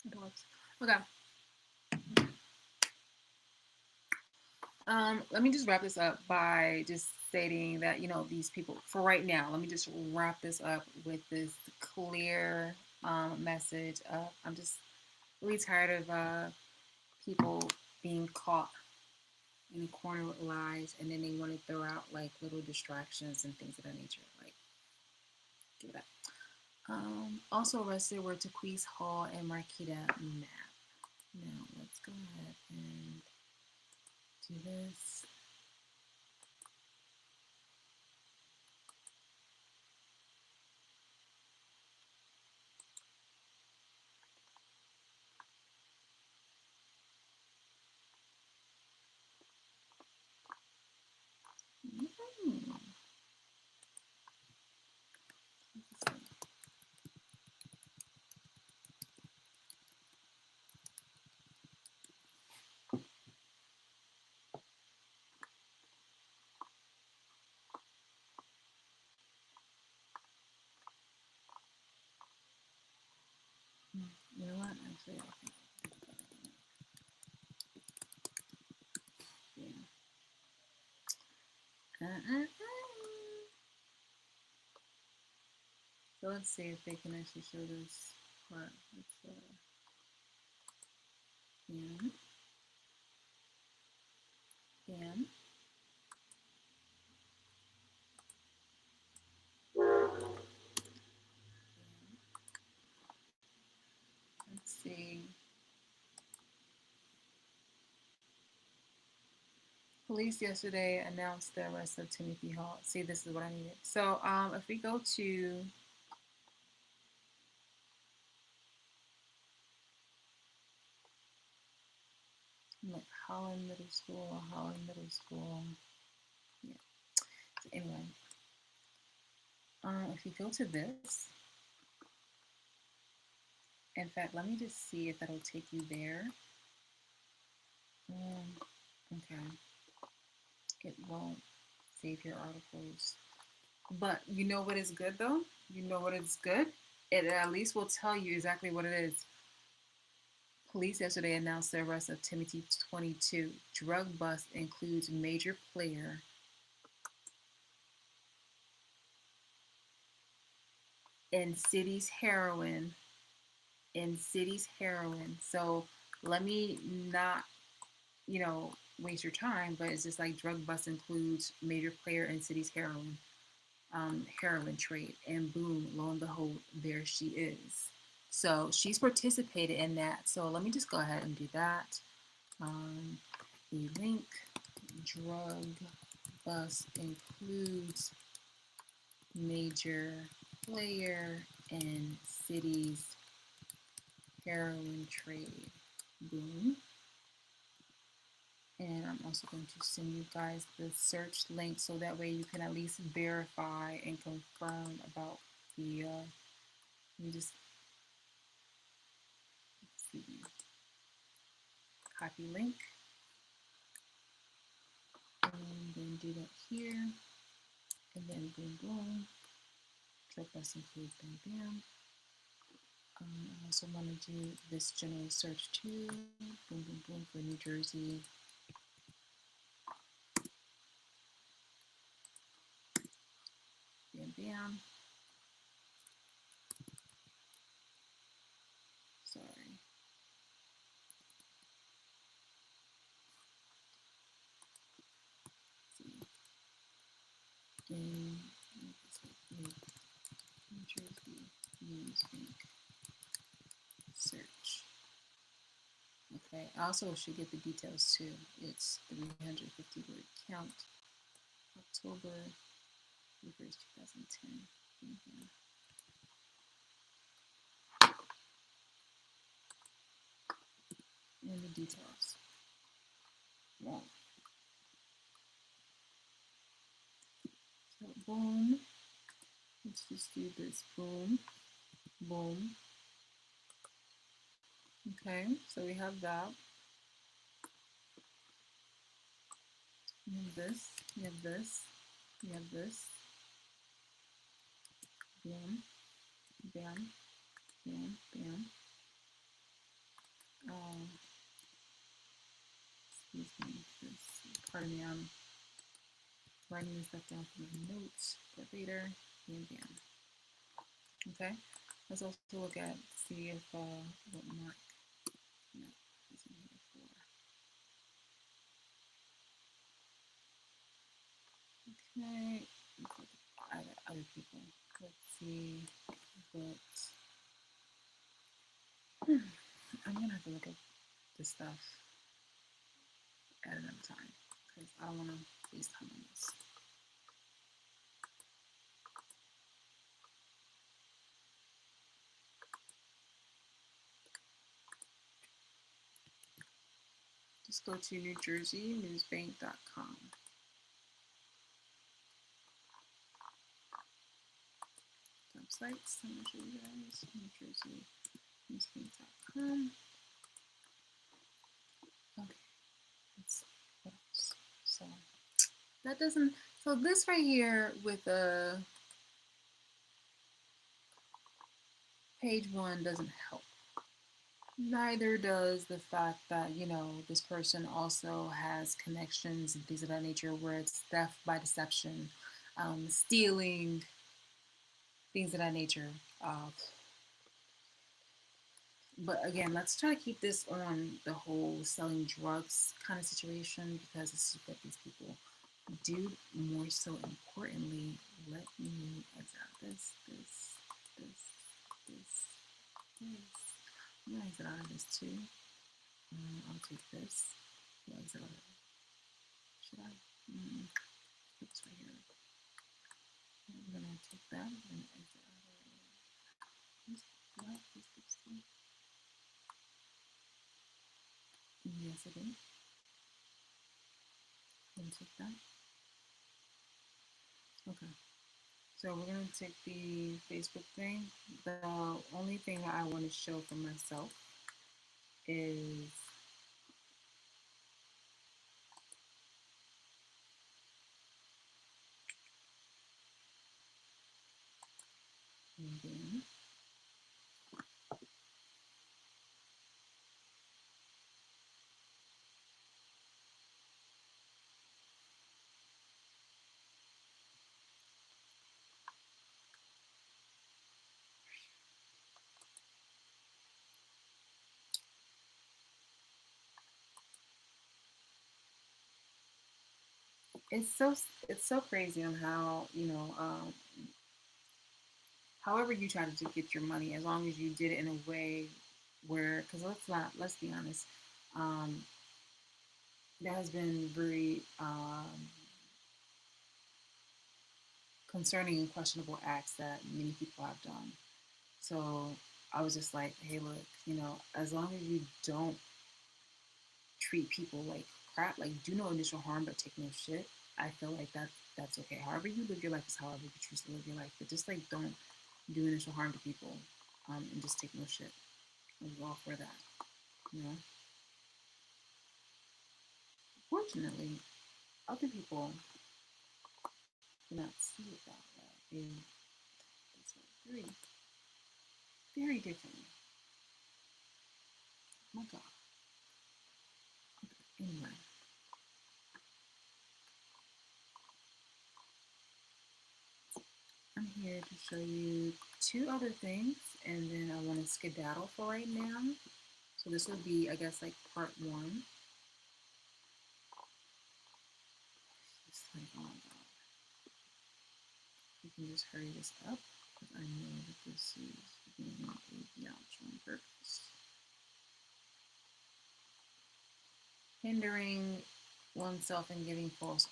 It works. Okay. Let me just wrap this up by just stating that, these people, for right now, let me just wrap this up with this clear message of I'm just really tired of people being caught in a corner with lies and then they want to throw out like little distractions and things of that nature. Like, give it up. Also arrested were Taquise Hall and Marquita Knapp. Now, let's go ahead and do this. You know what? Actually, I think. Yeah. So let's see if they can actually show this part. Let's, yeah. Yeah. Let's see. Police yesterday announced the arrest of Timothy Hall. See, this is what I needed. So, if we go to like Holland Middle School, yeah. So anyway, if you go to this, in fact, let me just see if that'll take you there. Okay, it won't save your articles. But you know what is good though? You know what is good? It at least will tell you exactly what it is. Police yesterday announced the arrest of Timothy 22. Drug bust includes major player in city's heroin. So let me not, waste your time, but it's just like drug bust includes major player in city's heroin trade, and boom, lo and behold, there she is. So she's participated in that. So let me just go ahead and do that. The link drug bust includes major player in city's heroin trade. Boom. And I'm also going to send you guys the search link so that way you can at least verify and confirm about the, let me just see, copy link, and then do that here, and then boom, boom, drug bust includes bam, bam. I also want to do this general search too, boom, boom, boom, for New Jersey. Bam, bam. Sorry. In New Jersey News Bank search. Okay, I also should get the details too. It's 350 word count, October 1st, 2010. Mm-hmm. And the details. Wow. So boom. Let's just do this. Boom. Boom. Okay, so we have that. We have this. We have this. We have this. Bam. Bam. Bam. Bam. Excuse me. Pardon me. I'm writing this stuff down for my notes for later. Bam. Bam. Okay. Let's also look at, see if what Mark is in here for. Okay, other people. Let's see what. I'm gonna have to look at this stuff at another time because I don't want to waste time on this. Just go to NewJerseyNewsBank.com. Websites, I'm gonna show you guys. NewJerseyNewsBank.com. Okay, let's see what else. So that doesn't. So this right here with the page one doesn't help. Neither does the fact that, this person also has connections and things of that nature where it's theft by deception, stealing, things of that nature. But again, let's try to keep this on the whole selling drugs kind of situation because this is what these people do. More so importantly, let me exit this. I'm going to exit out of this too. I'll take this. Exit out of it. Should I? that and exit out of Facebook still? Yes, it is. Let me take that. Okay. So we're gonna take the Facebook thing. The only thing that I want to show for myself is again. It's so crazy on how however you try to get your money, as long as you did it in a way where, because let's be honest, um, there has been very concerning and questionable acts that many people have done. So I was just like, hey, look, as long as you don't treat people like crap, like do no initial harm but take no shit, I feel like that's okay. However you live your life is however you choose to live your life, but just like don't do initial harm to people, and just take no shit. I'm all for that, you know. Fortunately, other people do not see it that way. They see it very, very differently. Oh my God. Anyway, I'm here to show you two other things, and then I want to skedaddle for right now. So this would be, I guess, like part one. It's like, oh my God. We can just hurry this up because I know that this is being a outro on purpose. Hindering oneself in giving false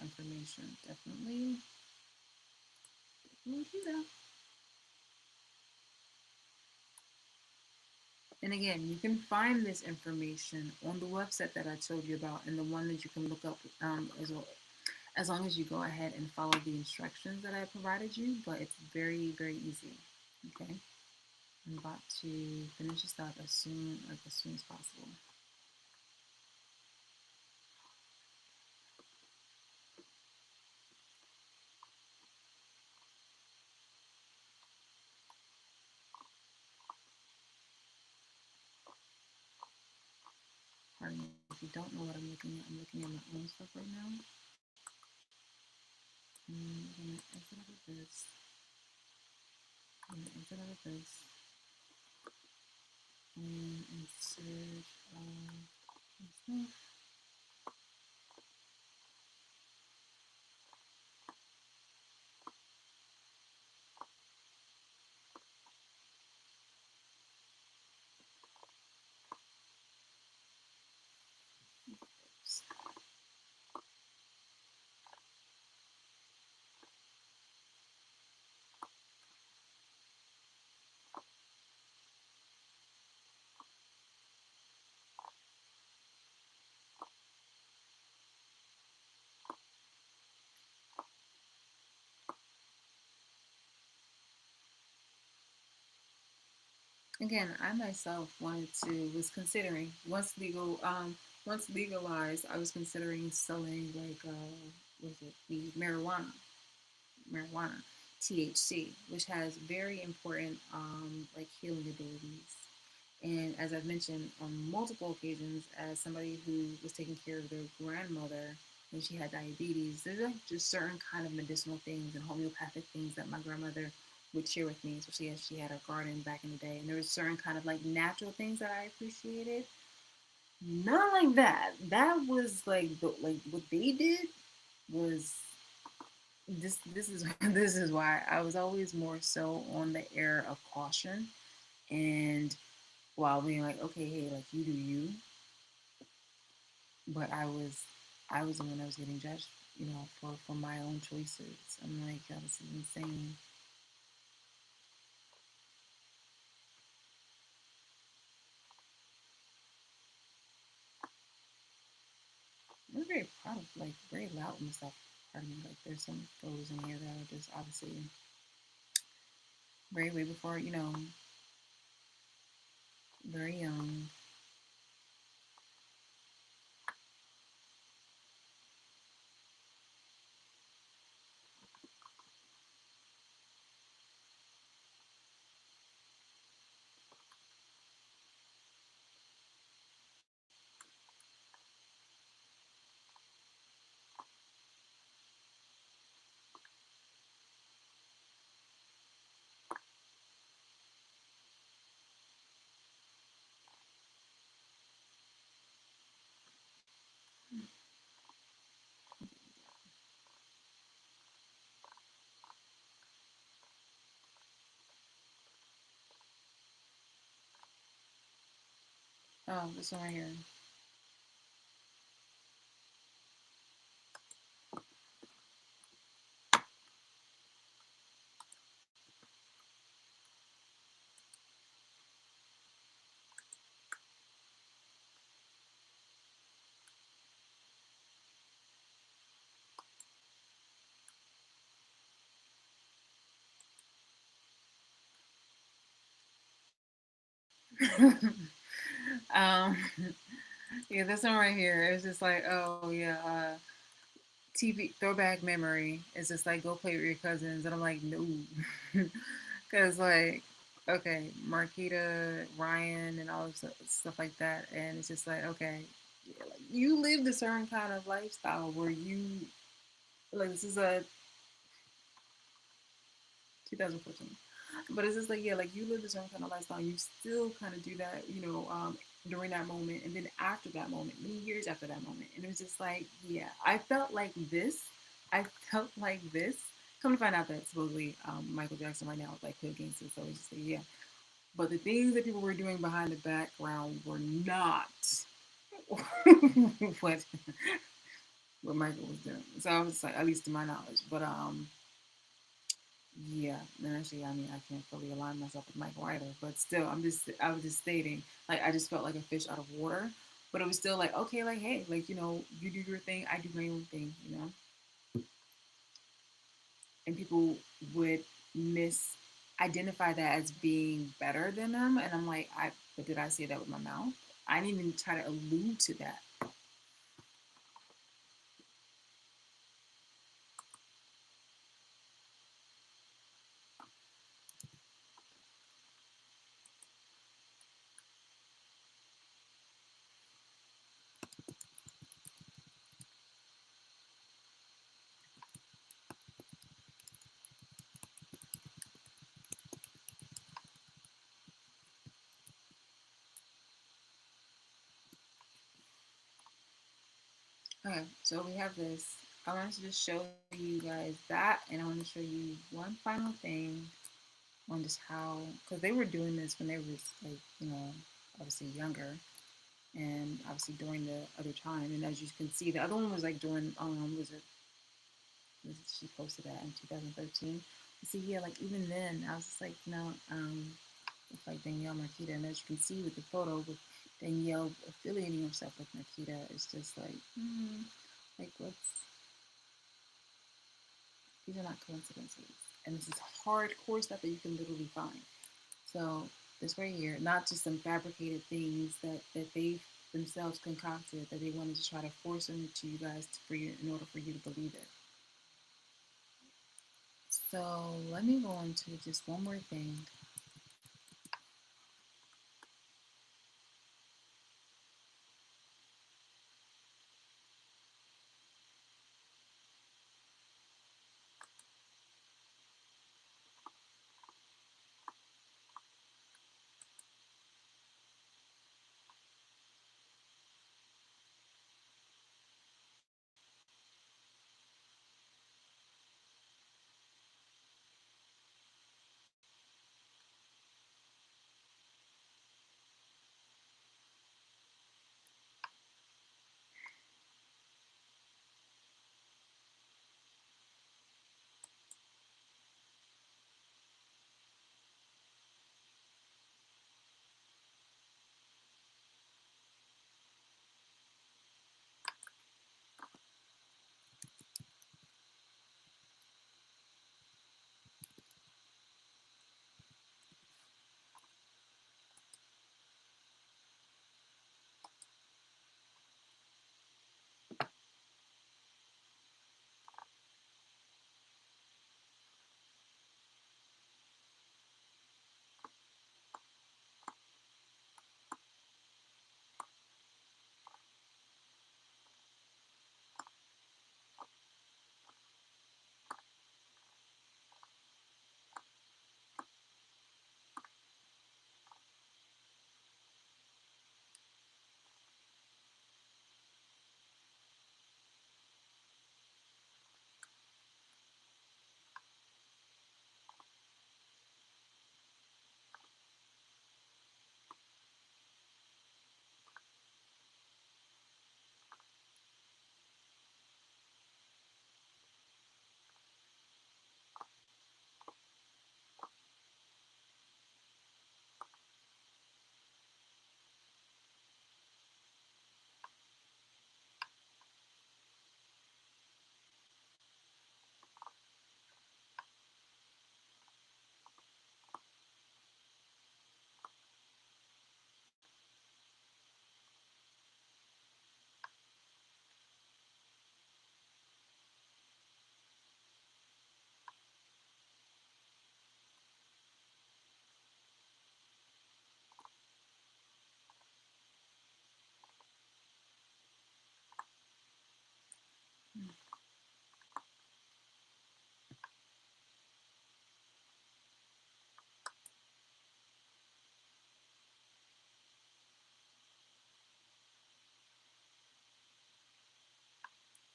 information. Definitely do that. And again, you can find this information on the website that I told you about and the one that you can look up as well, as long as you go ahead and follow the instructions that I provided you. But it's very, very easy. Okay. I'm about to finish this up as soon as possible. Pardon me, if you don't know what I'm looking at my own stuff right now. I'm gonna exit out of this. I'm gonna exit out of this. And insert stuff. Again, I myself was considering once legalized, I was considering selling like was it the marijuana, THC, which has very important like healing abilities. And as I've mentioned on multiple occasions, as somebody who was taking care of their grandmother when she had diabetes, there's like just certain kind of medicinal things and homeopathic things that my grandmother would share with me, especially as she had her garden back in the day. And there was certain kind of like natural things that I appreciated. Not like that. That was like what they did was this is this is why I was always more so on the air of caution and while being like, okay, hey, like you do you, but I was I was the one that was getting judged, for my own choices. I'm like, oh, this is insane. I'm very proud of, like, very loud and stuff. Pardon me. Like, there's some photos in here that are just obviously very way before, very young. Oh, this one right here. um, yeah, this one right here. It's just like, oh yeah, TV throwback memory. It's just like, go play with your cousins, and I'm like, no, because like, okay, Marquita, Ryan, and all of stuff like that, and it's just like, okay, yeah, like, you lived a certain kind of lifestyle where you, like, this is a 2014. But it's just like, yeah, like, you live a certain kind of lifestyle. You still kind of do that, during that moment. And then after that moment, many years after that moment. And it was just like, yeah, I felt like this. I felt like this. Come to find out that supposedly Michael Jackson right now is like hood gangster. So it's just like, yeah. But the things that people were doing behind the background were not what what Michael was doing. So I was just like, at least to my knowledge. But yeah, and actually, I mean, I can't fully align myself with Mike Ryder, but still, I was just stating, like, I just felt like a fish out of water, but it was still like, okay, like, hey, like, you do your thing, I do my own thing, and people would misidentify that as being better than them, and I'm like, but did I say that with my mouth? I didn't even try to allude to that. Okay, so we have this. I wanted to just show you guys that, and I want to show you one final thing on just how, because they were doing this when they was like, obviously younger, and obviously during the other time. And as you can see, the other one was like during, she posted that in 2013. See, yeah, like even then, I was just like, it's like Danielle Marquita, and as you can see with the photo with Danielle affiliating herself with Marquita, it's just like, like what's these are not coincidences, and this is hardcore stuff that you can literally find. So this right here, not just some fabricated things that they themselves concocted that they wanted to try to force into you guys for you in order for you to believe it. So let me go on to just one more thing.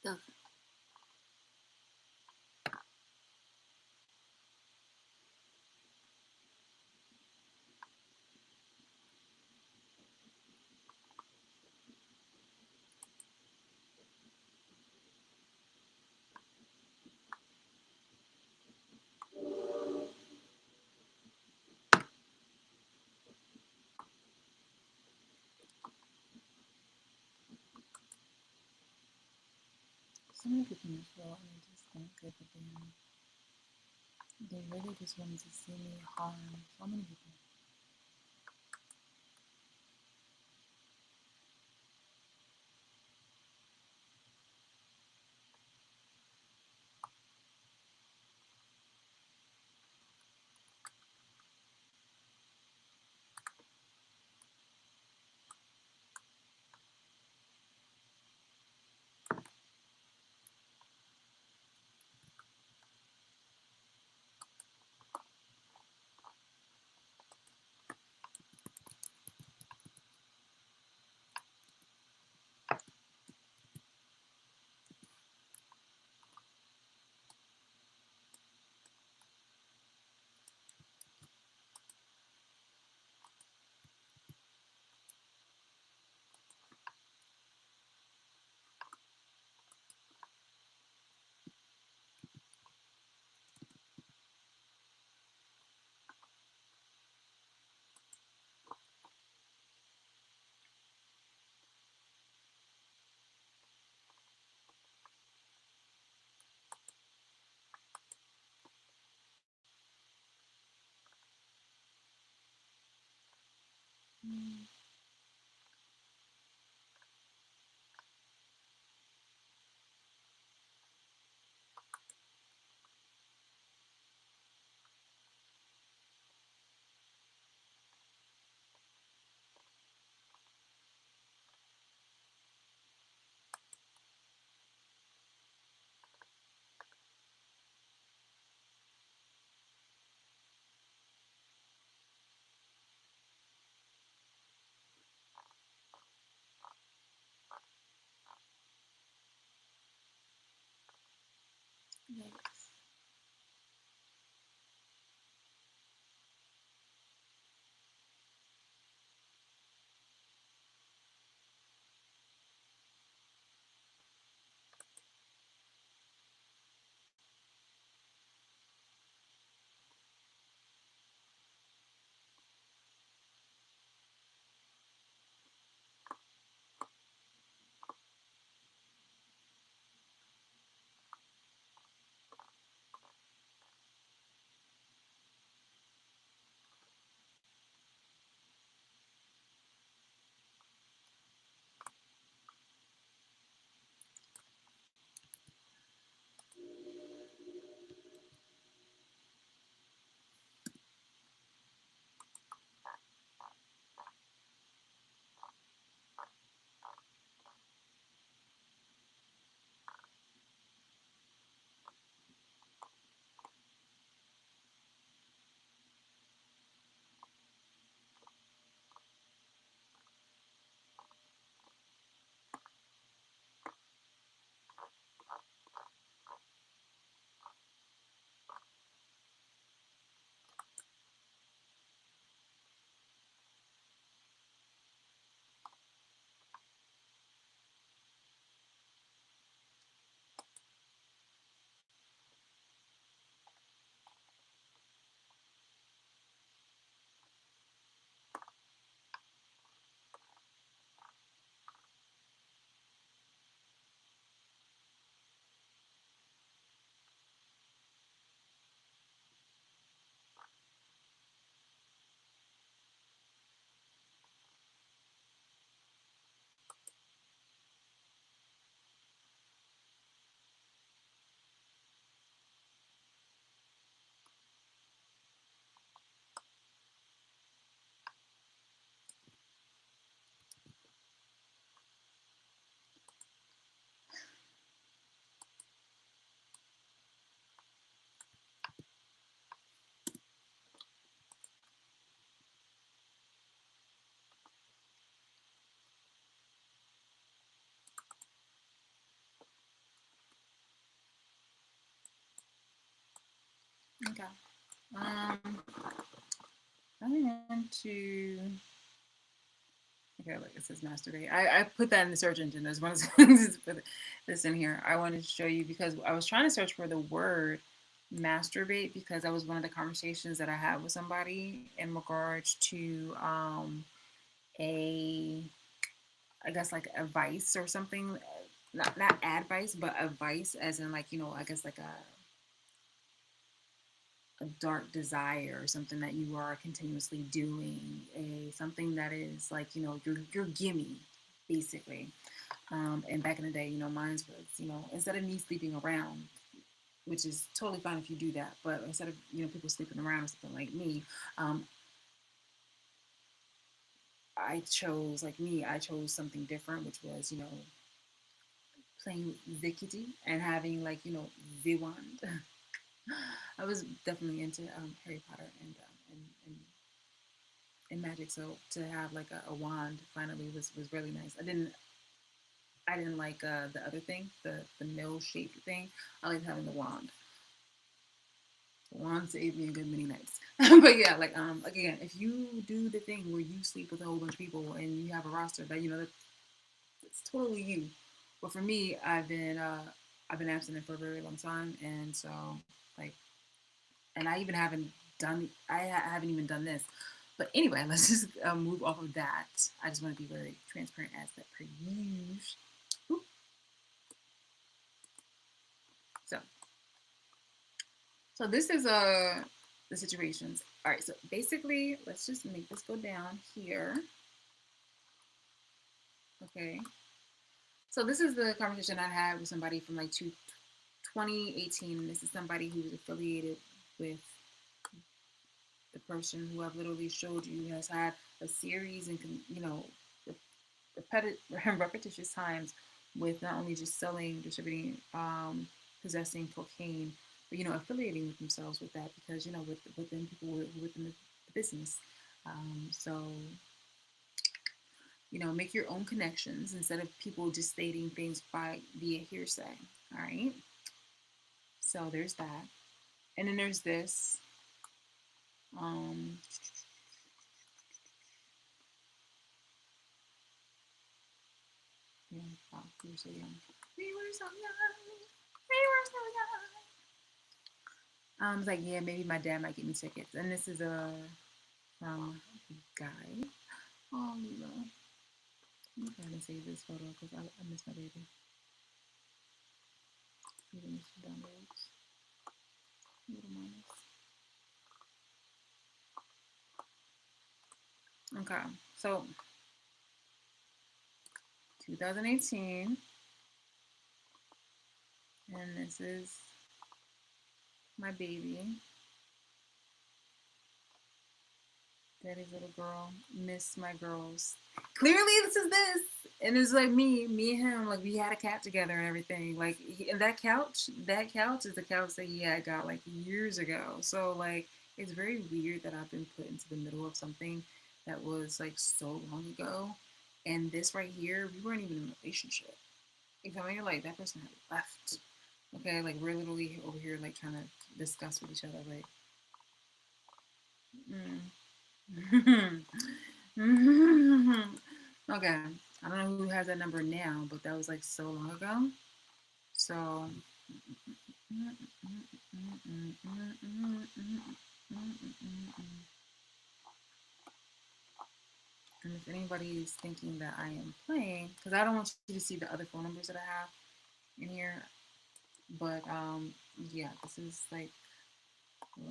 The So many people in this world, and I just think that they really just wanted to see me harm so many people. Mm. Yikes. Okay. I want to. Okay, like it says masturbate. I put that in the search engine as one of the things to put this in here. I wanted to show you because I was trying to search for the word masturbate because that was one of the conversations that I had with somebody in regards to a I guess like a vice or something. Not advice, but a vice, as in like I guess like a dark desire or something that you are continuously doing, a something that is like your gimme, basically. And back in the day, mine's was instead of me sleeping around, which is totally fine if you do that, but instead of people sleeping around or something like me, um, I chose something different, which was playing the kitty and having like the wand. I was definitely into Harry Potter and magic, so to have like a wand finally was really nice. I didn't like the other thing, the mill shaped thing. I liked having the wand. The wand saved me a good many nights. But yeah, like again, if you do the thing where you sleep with a whole bunch of people and you have a roster that that's totally you. But for me, I've been abstinent for a very long time, and so like, and I even haven't done I haven't even done this. But anyway, let's just move off of that. I just want to be very transparent as that per usual. So so this is the situations. All right. So basically, let's just make this go down here. Okay. So this is the conversation I had with somebody from like 2018. This is somebody who was affiliated with the person who I've literally showed you has had a series and repetitious times with not only just selling, distributing, possessing cocaine, but affiliating with themselves with that because within people within the business. So make your own connections instead of people just stating things by via hearsay. All right. So there's that, and then there's this. Um, yeah, wow, we were so young. We were so young. We were so young. I was like, yeah, maybe my dad might get me tickets. And this is a guy. Oh, Lilo. I'm trying to save this photo because I miss my baby. Even if downloads. Little Okay, so 2018, and this is my baby. Daddy's little girl. Miss my girls. Clearly, this. And it's like me and him, like we had a cat together and everything. Like and that couch is the couch that he had got like years ago. So like it's very weird that I've been put into the middle of something that was like so long ago. And this right here, we weren't even in a relationship. You feel me? Like that person had left. Okay, like we're literally over here like trying to discuss with each other, like, okay. I don't know who has that number now, but that was like so long ago. So, and if anybody is thinking that I am playing, because I don't want you to see the other phone numbers that I have in here, but yeah, this is like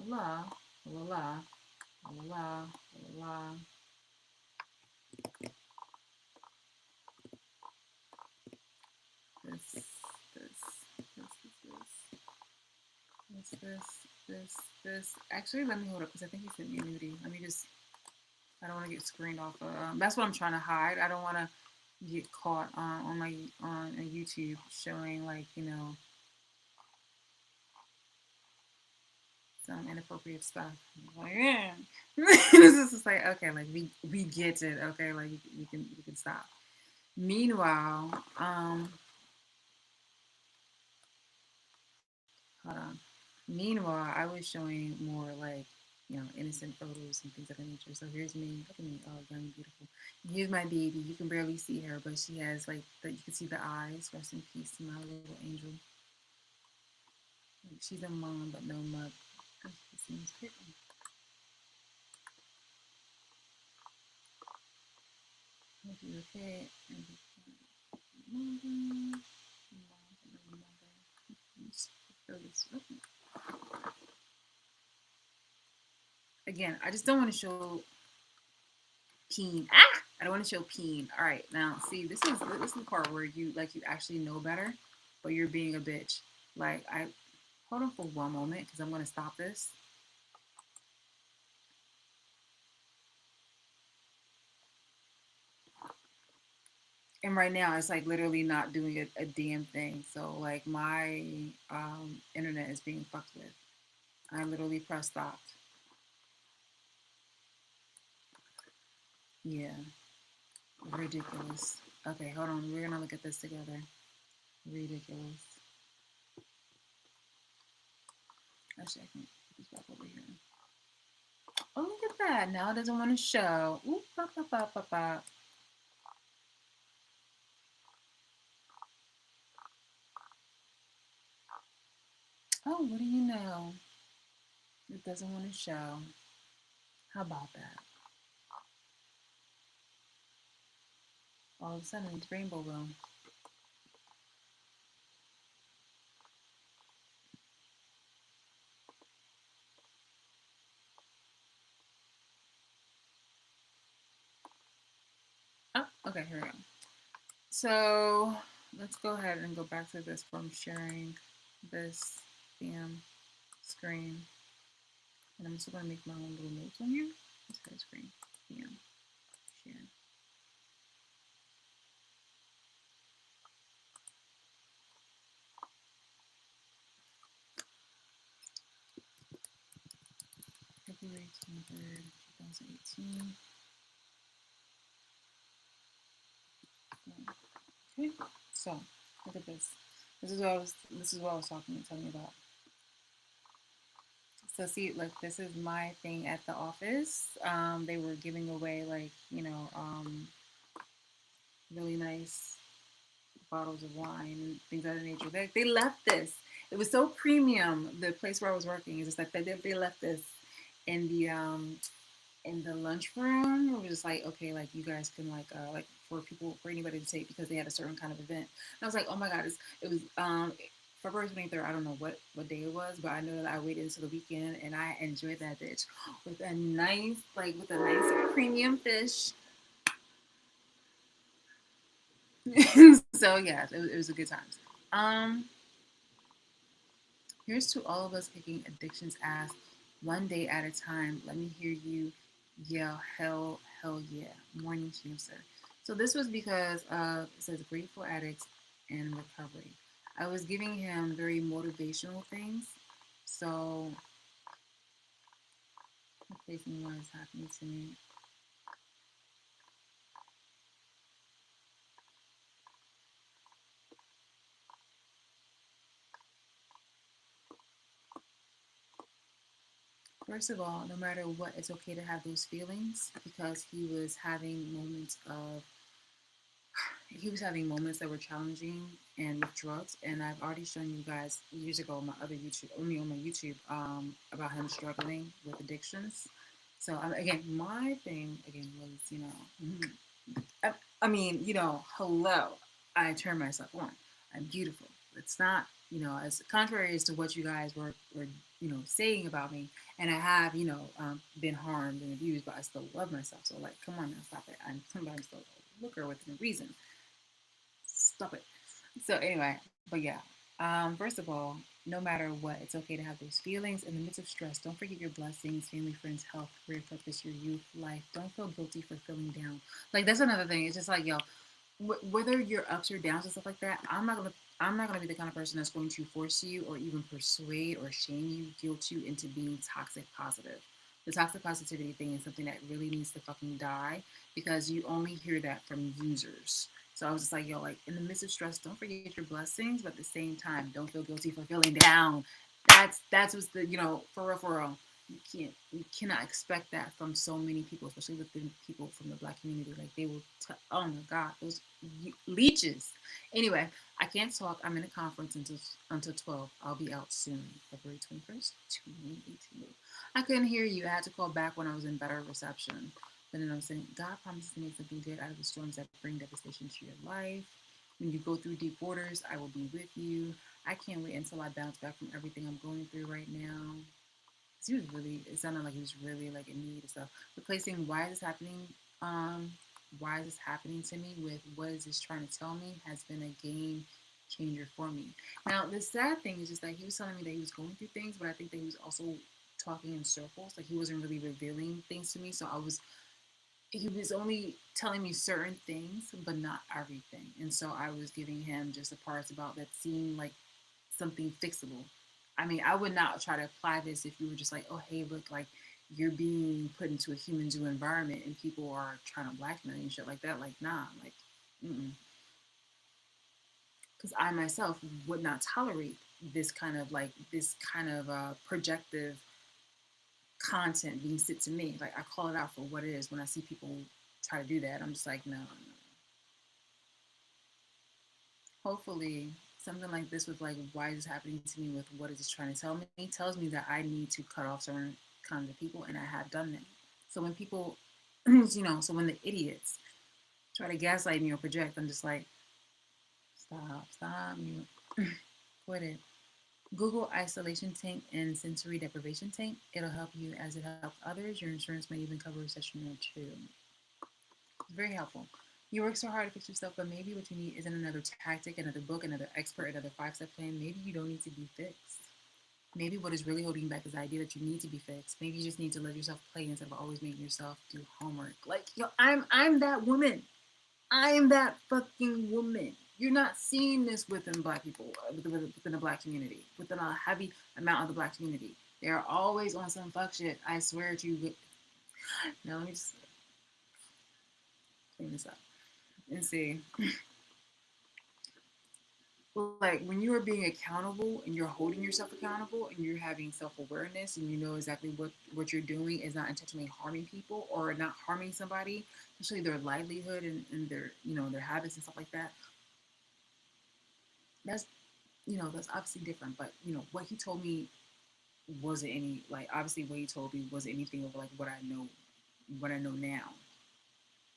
la la la la la la. This this this. Actually, let me hold up because I think he sent me a nudie. Let me just. I don't want to get screened off. That's what I'm trying to hide. I don't want to get caught on a YouTube showing like some inappropriate stuff. Like, yeah. This is just like okay, like we get it. Okay, like you can stop. Meanwhile, hold on. Meanwhile, I was showing more like, innocent photos and things of that nature. So here's me. Look at me, all young and beautiful. Here's my baby. You can barely see her, but she has like you can see the eyes. Rest in peace to my little angel. Like, she's a mom, but no mug. She seems pretty. Hope you're okay. Mother. Again, I just don't want to show peen. I don't want to show peen. All right, now see, this is the part where you actually know better, but you're being a bitch. Like I hold on for one moment because I'm gonna stop this. And right now it's like literally not doing a damn thing. So like my internet is being fucked with. I literally pressed stop. Yeah, ridiculous. Okay, hold on. We're gonna look at this together. Ridiculous. Actually, I can put this back over here. Oh, look at that. Now it doesn't want to show. Ooh, pop, pop, pop, pop, pop. Oh, what do you know? It doesn't want to show. How about that? All of a sudden, it's Rainbow Room. Oh, okay, here we go. So let's go ahead and go back to this from sharing this damn screen. And I'm just going to make my own little notes on here. Let's screen. Damn. Share. February 23rd, 2018. Okay, so look at this. This is what I was telling you about. So see, like this is my thing at the office. They were giving away like really nice bottles of wine and things of that nature. They left this. It was so premium. The place where I was working is just like they left this in the lunchroom. It was just like, okay, like you guys can like for anybody to take because they had a certain kind of event. And I was like, oh my god, it was February 23rd. I don't know what day it was, but I know that I waited until the weekend and I enjoyed that bitch with a nice premium fish. So yeah, it was a good time. Um, Here's to all of us kicking addictions ass one day at a time. Let me hear you yell hell yeah. Morning Shamster. So this was because it says grateful addicts and recovery. I was giving him very motivational things. So facing what is happening to me. First of all, no matter what, it's okay to have those feelings because he was having moments that were challenging and with drugs. And I've already shown you guys years ago on my other YouTube, only on my YouTube, about him struggling with addictions. So again, my thing again was, I mean, hello, I turn myself on. I'm beautiful. It's not, as contrary as to what you guys were saying about me. And I have, been harmed and abused, but I still love myself. So like, come on now, stop it. I'm sometimes still a looker within reason. Stop it. So anyway, but yeah. First of all, no matter what, it's okay to have those feelings in the midst of stress. Don't forget your blessings, family, friends, health, career, purpose, your youth, life. Don't feel guilty for feeling down. Like that's another thing. It's just like yo, whether you're ups or downs and stuff like that. I'm not gonna be the kind of person that's going to force you or even persuade or shame you, guilt you into being toxic positive. The toxic positivity thing is something that really needs to fucking die because you only hear that from users. So I was just like, yo, like in the midst of stress, don't forget your blessings, but at the same time, don't feel guilty for feeling down. That's what's the for real, for real. You cannot expect that from so many people, especially within people from the black community. Like they will oh my god, those leeches. Anyway, I can't talk. I'm in a conference until 12. I'll be out soon, February 21st, 2018. I couldn't hear you. I had to call back when I was in better reception. But then I'm saying, God promises to make something good out of the storms that bring devastation to your life. When you go through deep waters, I will be with you. I can't wait until I bounce back from everything I'm going through right now. He was really, it sounded like he was really like in need of stuff. Replacing why is this happening? Um, why is this happening to me with what is this trying to tell me has been a game changer for me. Now, the sad thing is just that he was telling me that he was going through things, but I think that he was also talking in circles. Like he wasn't really revealing things to me. So he was only telling me certain things, but not everything. And so I was giving him just the parts about that seemed like something fixable. I mean, I would not try to apply this if you were just like, oh, hey, look, like you're being put into a human zoo environment and people are trying to blackmail you and shit like that. Like, nah, like, because I myself would not tolerate this kind of projective content being sent to me. Like, I call it out for what it is when I see people try to do that. I'm just like, no, no. Hopefully something like this with like why is this happening to me with what is this trying to tell me tells me that I need to cut off certain kinds of people, and I have done that. So when people so when the idiots try to gaslight me or project, I'm just like, stop, quit it. Google isolation tank and sensory deprivation tank. It'll help you as it helps others. Your insurance may even cover a session or two. It's very helpful. You work so hard to fix yourself, but maybe what you need isn't another tactic, another book, another expert, another 5-step plan. Maybe you don't need to be fixed. Maybe what is really holding you back is the idea that you need to be fixed. Maybe you just need to let yourself play instead of always making yourself do homework. Like, I'm that woman. I am that fucking woman. You're not seeing this within black people, within the black community, within a heavy amount of the black community. They're always on some fuck shit. I swear to you. Now let me just clean this up and see. Like when you are being accountable and you're holding yourself accountable and you're having self-awareness and you know exactly what you're doing is not intentionally harming people or not harming somebody, especially their livelihood and their their habits and stuff like that. That's that's obviously different. But what he told me wasn't any like obviously what he told me wasn't anything of like what I know now,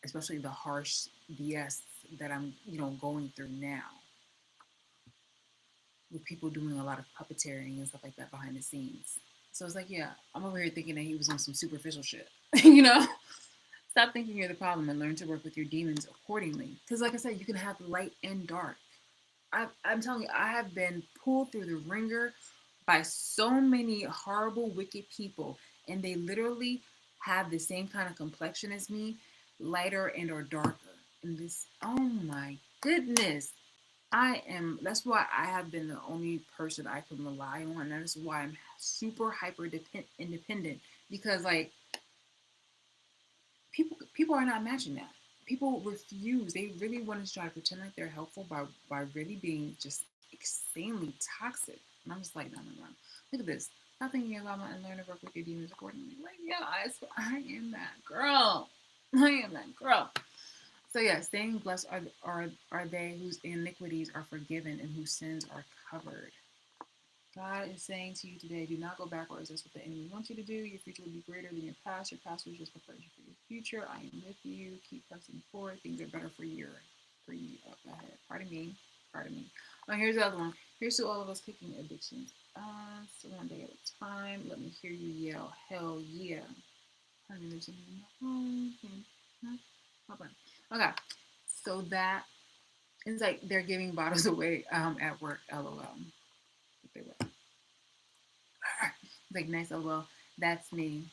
especially the harsh BS that I'm going through now with people doing a lot of puppeteering and stuff like that behind the scenes. So it's like, yeah, I'm over here thinking that he was on some superficial shit. Stop thinking you're the problem and learn to work with your demons accordingly. Because, like I said, you can have light and dark. I'm telling you, I have been pulled through the ringer by so many horrible, wicked people, and they literally have the same kind of complexion as me, lighter and or darker. And this, oh my goodness, that's why I have been the only person I can rely on. That is why I'm super hyper independent because like people are not matching that. People refuse. They really want to try to pretend like they're helpful by really being just insanely toxic. And I'm just like, no, no, no. Look at this. Stop thinking about and learn to work with your demons accordingly. Like, yeah, I am that girl. I am that girl. So yeah, staying blessed are they whose iniquities are forgiven and whose sins are covered. God is saying to you today, do not go backwards. That's what the enemy wants you to do. Your future will be greater than your past. Your past was just preparation for your future. I am with you. Keep pressing forward. Things are better for you up ahead. Pardon me. Pardon me. Oh, here's the other one. Here's to all of us kicking addictions. So one day at a time. Let me hear you yell, hell yeah. Pardon me, there's something. Okay. So that it's like they're giving bottles away at work. LOL. They were. Like nice. LOL. That's me.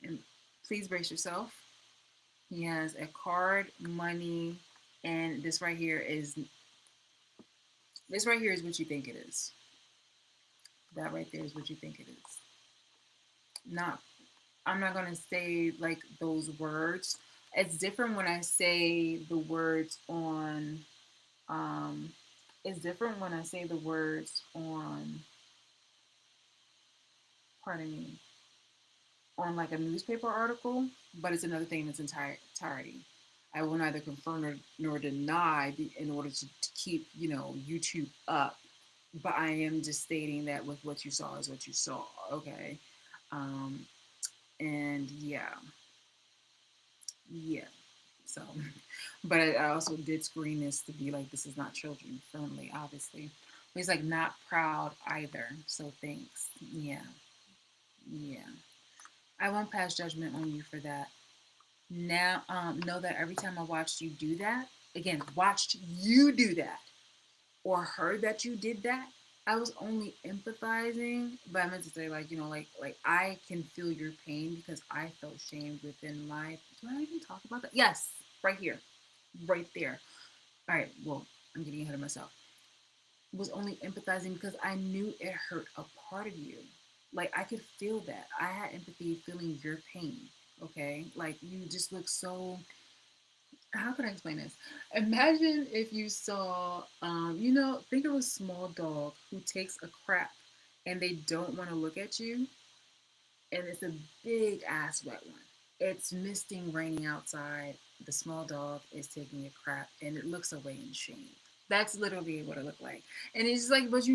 And please brace yourself. He has a card, money, and this right here is what you think it is. That right there is what you think it is. Not I'm not gonna say like those words. It's different when I say the words on um it's different when I say the words on pardon me, on like a newspaper article, but it's another thing in its entirety. I will neither confirm nor deny in order to keep, YouTube up. But I am just stating that with what you saw is what you saw. Okay. Um, and yeah. So, but I also did screen this to be like, this is not children friendly, obviously. But he's like, not proud either. So thanks. Yeah. Yeah. I won't pass judgment on you for that. Now, know that every time I watched you do that, again, watched you do that, or heard that you did that, I was only empathizing. But I meant to say, like, like I can feel your pain because I felt shamed within my. Do I even talk about that? Yes, right here, right there. All right. Well, I'm getting ahead of myself. Was only empathizing because I knew it hurt a part of you. Like I could feel that. I had empathy feeling your pain. Okay, like you just look so, how can I explain this? Imagine if you saw, think of a small dog who takes a crap and they don't want to look at you, and it's a big ass wet one. It's misting, raining outside. The small dog is taking a crap and it looks away in shame. That's literally what it looked like. And it's just like, it's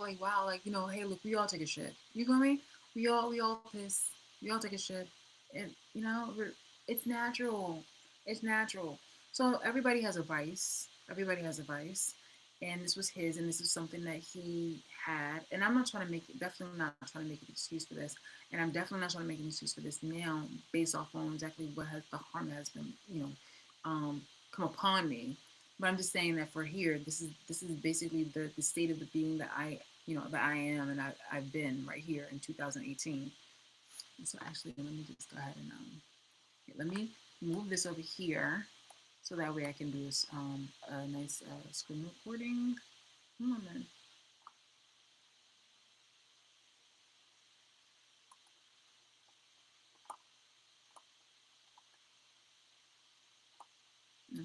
like, wow, like, hey, look, we all take a shit. You feel me? We all piss. We all take a shit. And, it's natural. It's natural. So everybody has a vice. Everybody has a vice. And this was his, and this is something that he had. And I'm not trying to definitely not trying to make an excuse for this. And I'm definitely not trying to make an excuse for this now, based off on exactly what the harm has been, come upon me. But I'm just saying that for here, this is basically the state of the being that I am, and I've been right here in 2018. So actually, let me just go ahead and let me move this over here, so that way I can do this a nice screen recording. Come on, man. No,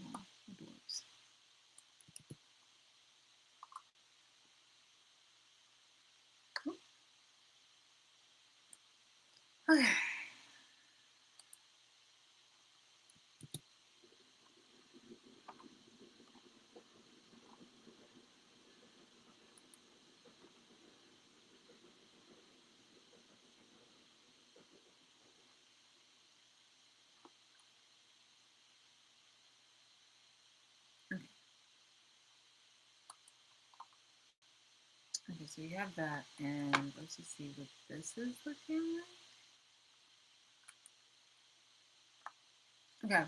doors. Okay. Okay, so you have that, and let's just see what this is looking like. Okay,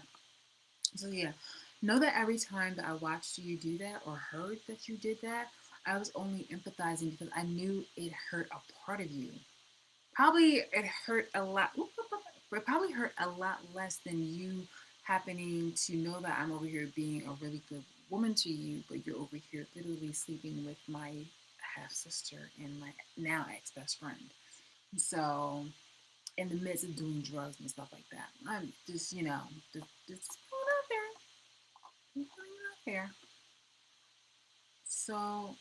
so yeah, know that every time that I watched you do that or heard that you did that, I was only empathizing because I knew it hurt a part of you. Probably it hurt a lot. It probably hurt a lot less than you happening to know that I'm over here being a really good woman to you, but you're over here literally sleeping with my half sister and my now ex best friend. So in the midst of doing drugs and stuff like that, I'm just just putting it out there. I'm putting it out there. So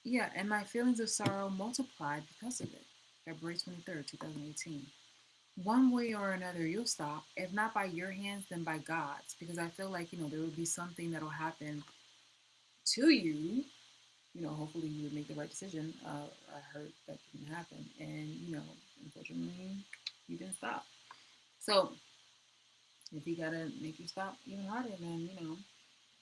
yeah, and my feelings of sorrow multiplied because of it. February 23rd, 2018. One way or another, you'll stop. If not by your hands, then by God's. Because I feel like, there would be something that'll happen to you. Hopefully you would make the right decision. I heard that didn't happen. And, unfortunately, you didn't stop. So if he gotta make you stop even harder, then.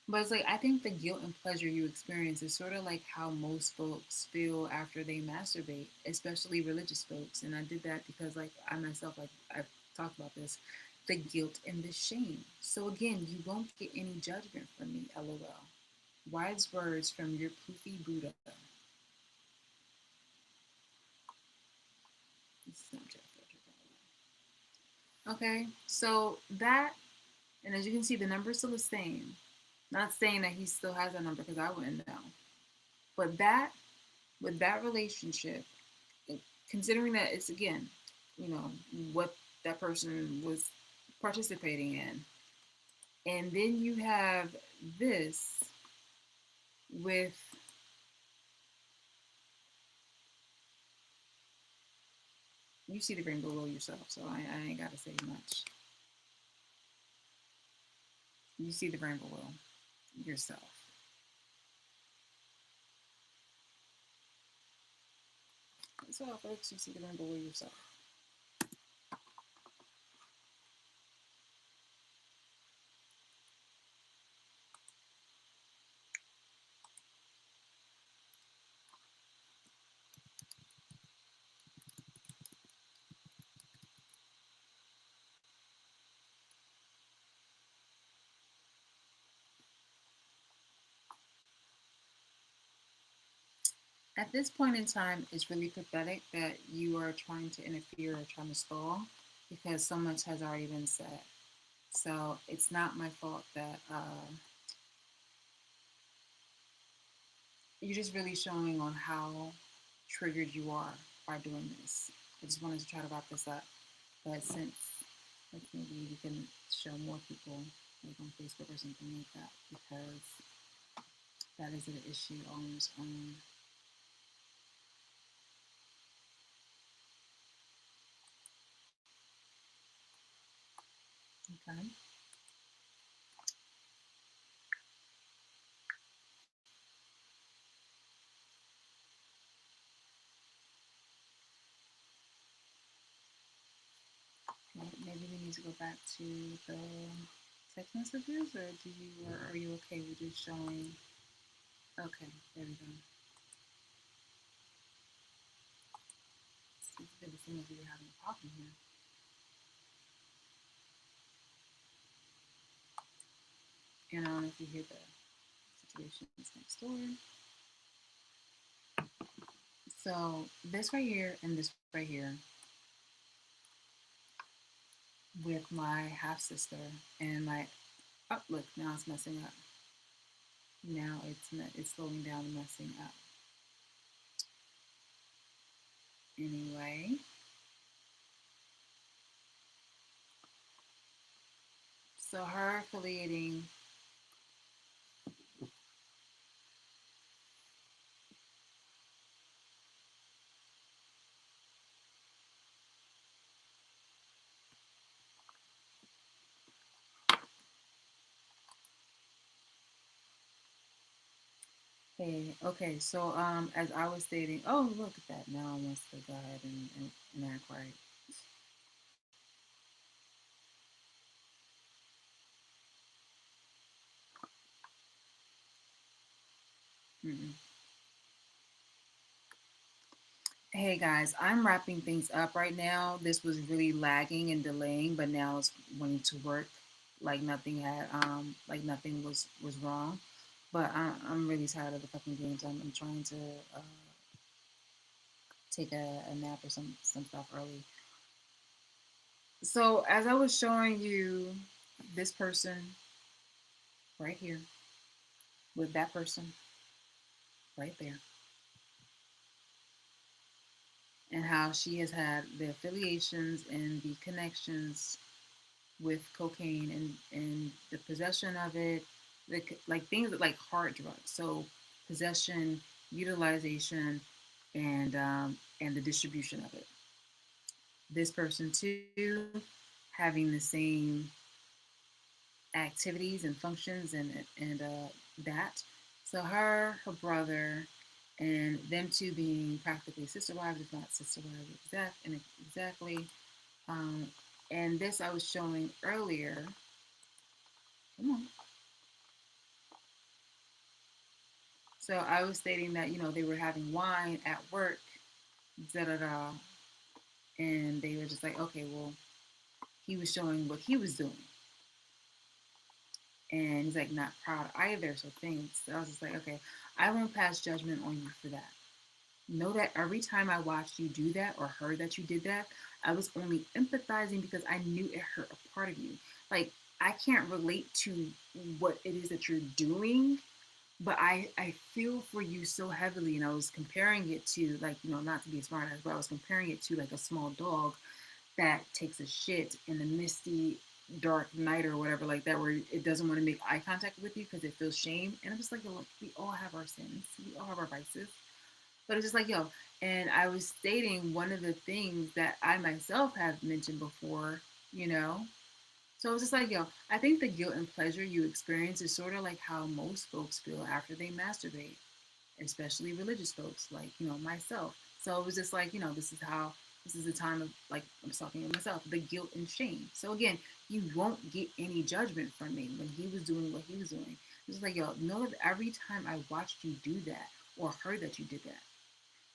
But it's like, I think the guilt and pleasure you experience is sort of like how most folks feel after they masturbate, especially religious folks. And I did that because, like, I myself, like, I've talked about this, the guilt and the shame. So again, you won't get any judgment from me, lol. Wise words from your poofy Buddha. Snapchat filter. Okay, so that, and as you can see, the number is still the same. Not saying that he still has that number because I wouldn't know. But that, with that relationship, considering that it's again, what that person was participating in, and then you have this with You see the rainbow will yourself, so I ain't gotta say much. You see the rainbow will yourself. That's all, folks. You see the rainbow will yourself. At this point in time, it's really pathetic that you are trying to interfere or trying to stall because so much has already been said. So it's not my fault that you're just really showing on how triggered you are by doing this. I just wanted to try to wrap this up, but since like maybe we can show more people like on Facebook or something like that because that is an issue on its own. Okay. Okay. Maybe we need to go back to the text messages, or are you okay with just showing? Okay, there we go. It seems like we're having a problem here. And I don't know if you hear the situations next door. So this right here and this right here with my half sister and my look, now it's messing up. Now it's slowing down and messing up. Anyway, so her affiliating. Hey, okay, so as I was stating, oh look at that. Now I wants to go ahead and act right. Mm-mm. Hey guys, I'm wrapping things up right now. This was really lagging and delaying, but now it's wanting to work like nothing was wrong. But I'm really tired of the fucking games. I'm trying to uh, take a nap or some stuff early. So as I was showing you this person right here with that person right there, and how she has had the affiliations and the connections with cocaine and the possession of it, like things that like hard drugs. So possession, utilization, and the distribution of it. This person too, having the same activities and functions and that. So her brother, and them two being practically sister wives, if not sister wives, exactly. Um, and this I was showing earlier. Come on. So I was stating that they were having wine at work, da da da, and they were just like, okay, well, he was showing what he was doing, and he's like not proud either. So thanks. So I was just like, okay, I won't pass judgment on you for that. Know that every time I watched you do that or heard that you did that, I was only empathizing because I knew it hurt a part of you. Like I can't relate to what it is that you're doing, but I feel for you so heavily, and I was comparing it to like not to be a smart ass, but I was comparing it to like a small dog that takes a shit in a misty dark night or whatever like that, where it doesn't want to make eye contact with you because it feels shame. And I'm just like, look, we all have our sins, we all have our vices. But it's just like, yo, and I was stating one of the things that I myself have mentioned before, you know. So it's just like, yo, I think the guilt and pleasure you experience is sort of like how most folks feel after they masturbate, especially religious folks, like, myself. So it was just like, this is the time of, like, I'm talking to myself, the guilt and shame. So again, you won't get any judgment from me when he was doing what he was doing. It's like, yo, know that every time I watched you do that or heard that you did that.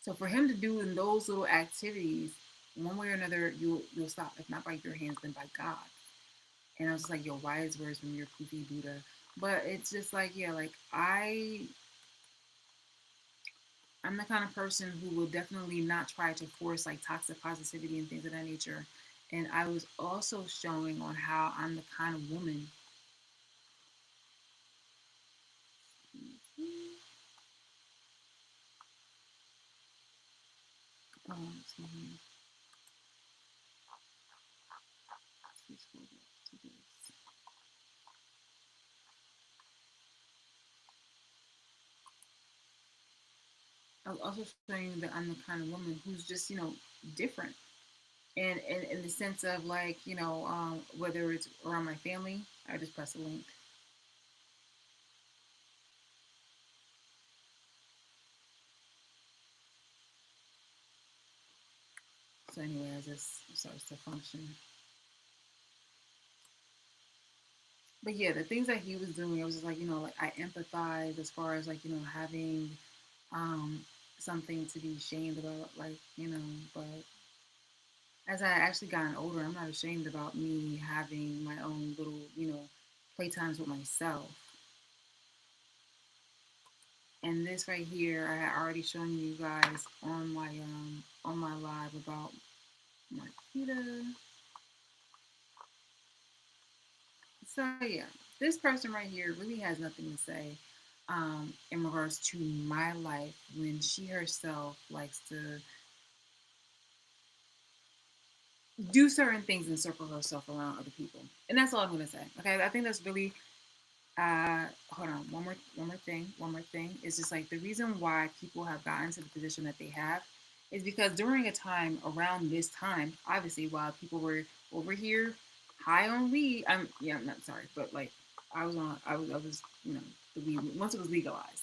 So for him to do in those little activities, one way or another, you'll stop. If not by your hands, then by God. And I was just like, yo, wise words from your poofy Buddha. But it's just like, yeah, like I'm the kind of person who will definitely not try to force like toxic positivity and things of that nature. And I was also showing on how I'm the kind of woman. Excuse me. I was also saying that I'm the kind of woman who's just, different. And in the sense of like, whether it's around my family, I just press a link. So anyway, as this starts to function. But yeah, the things that he was doing, I was just like, like I empathize as far as like, having um something to be ashamed about, like, but as I actually gotten older, I'm not ashamed about me having my own little, playtimes with myself. And this right here, I had already shown you guys on my live about Marquita. So yeah, this person right here really has nothing to say in regards to my life when she herself likes to do certain things and circle herself around other people. And that's all I'm gonna say. Okay, I think that's really hold on, one more thing. It's just like the reason why people have gotten to the position that they have is because during a time around this time, obviously while people were over here high on weed, I'm not sorry, but like I was, the weed once it was legalized.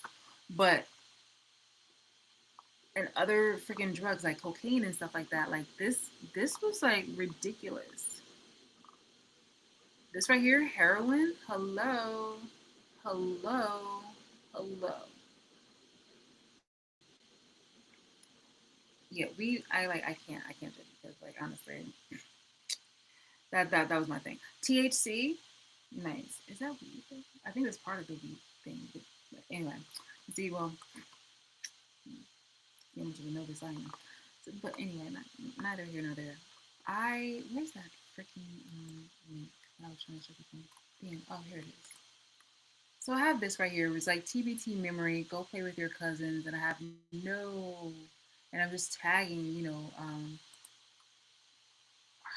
But and other freaking drugs like cocaine and stuff like that, like this was like ridiculous. This right here, heroin, hello, hello, hello. Yeah, I can't do it because like honestly that was my thing. THC, nice. Is that weed? I think that's part of the weed thing. But anyway, see, well, you don't even know this, I know. So, but anyway, neither here nor there. Where's that freaking link? I was trying to check the thing. Damn. Oh, here it is. So I have this right here. It was like TBT memory. Go play with your cousins, and I have no, and I'm just tagging,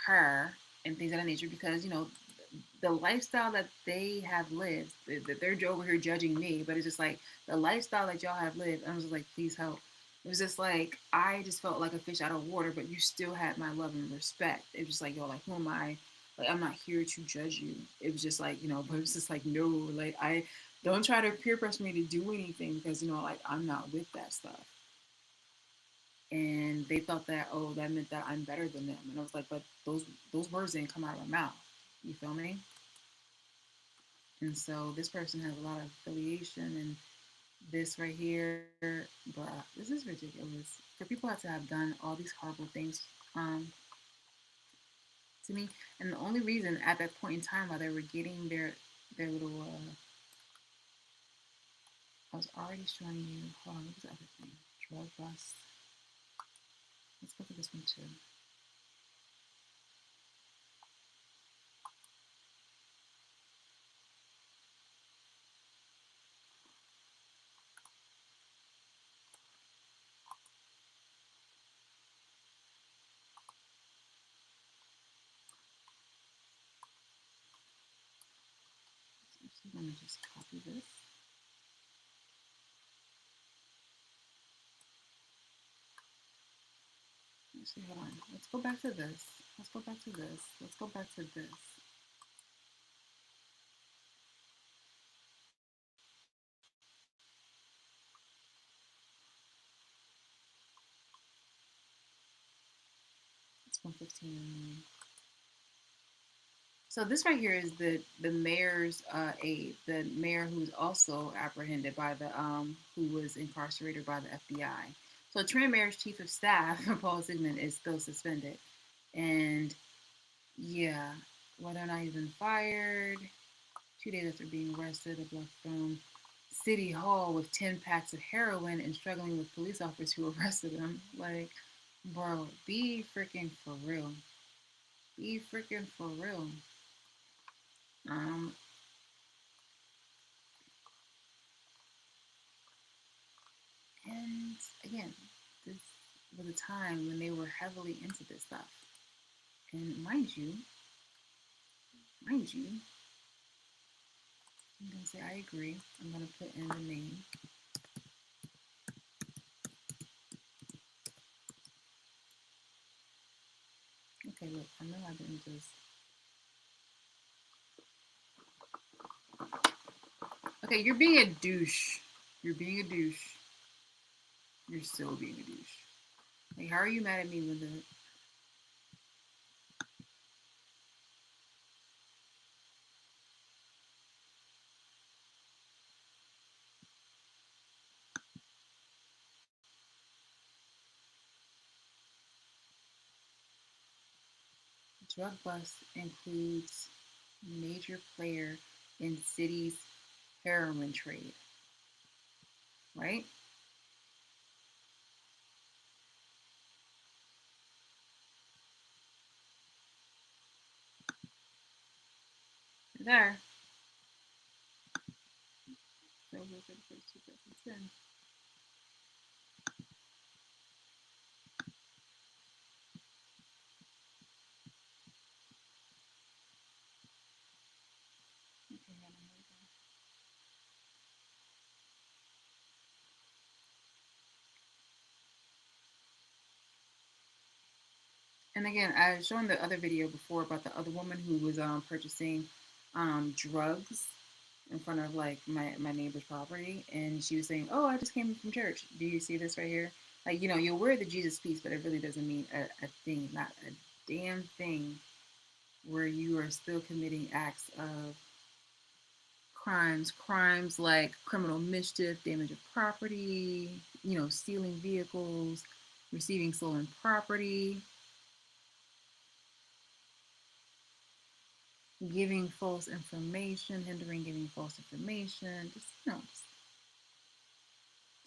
her and things of that nature because the lifestyle that they have lived, that they're over here judging me, but it's just like the lifestyle that y'all have lived. I was just like, please help. It was just like I just felt like a fish out of water, but you still had my love and respect. It was just like, yo, like who am I? Like I'm not here to judge you. It was just like, but it was just like no, like I don't try to peer pressure me to do anything because like I'm not with that stuff. And they thought that, oh, that meant that I'm better than them. And I was like, but those words didn't come out of my mouth. You feel me? And so this person has a lot of affiliation and this right here, bruh, this is ridiculous. For people to have done all these horrible things um, to me, and the only reason at that point in time while they were getting their little, I was already showing you. Hold on, what was the other thing? Drug bust. Let's go for this one too. I'm gonna just copy this. Actually, hold on. Let's go back to this. Let's go back to this. Let's go back to this. It's 115. So this right here is the mayor's aide, the mayor who's also apprehended by the who was incarcerated by the FBI. So Trent Mayor's chief of staff, Paul Sigmund, is still suspended, and yeah, whether or not he's been fired, 2 days after being arrested, they left from City Hall with 10 packs of heroin and struggling with police officers who arrested him. Like, bro, be freaking for real. Be freaking for real. Um, and again, this was a time when they were heavily into this stuff. And mind you, I'm gonna say I agree. I'm gonna put in the name. Okay, look, I know I didn't just. Okay, you're being a douche. You're being a douche. You're still being a douche. Like, how are you mad at me with the drug bust includes major player in city's heroin trade, right? There. October 31st, 2010. Okay, hold on, and again, I was showing the other video before about the other woman who was purchasing drugs in front of like my neighbor's property, and she was saying, "Oh, I just came from church." Do you see this right here? Like, you'll wear the Jesus piece, but it really doesn't mean a thing, not a damn thing, where you are still committing acts of crimes like criminal mischief, damage of property, stealing vehicles, receiving stolen property, giving false information, hindering giving false information, just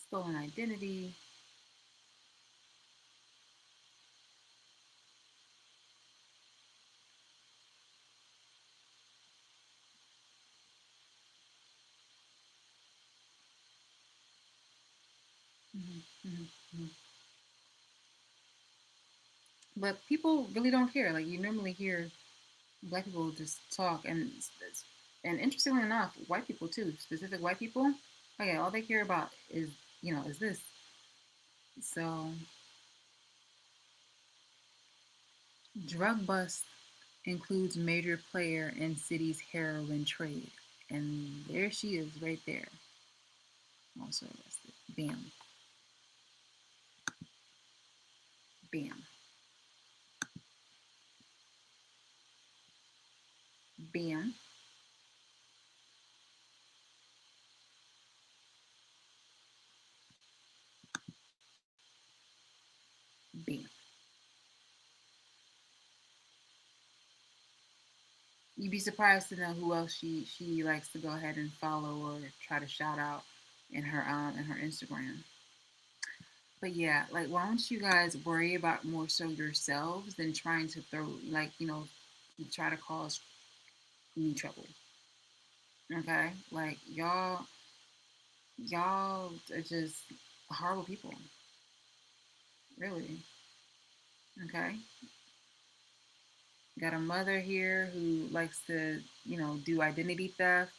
stolen identity. Mm-hmm. But people really don't care. Like, you normally hear black people just talk, and interestingly enough, white people too, specific white people. Okay, all they care about is this. So, drug bust includes major player in city's heroin trade, and there she is, right there, also arrested. Bam, bam, bam, bam. You'd be surprised to know who else she likes to go ahead and follow or try to shout out in her Instagram. But yeah, like, why don't you guys worry about more so yourselves than trying to throw, like, try to cause me trouble. Okay, like, y'all are just horrible people, really. Okay, got a mother here who likes to do identity theft,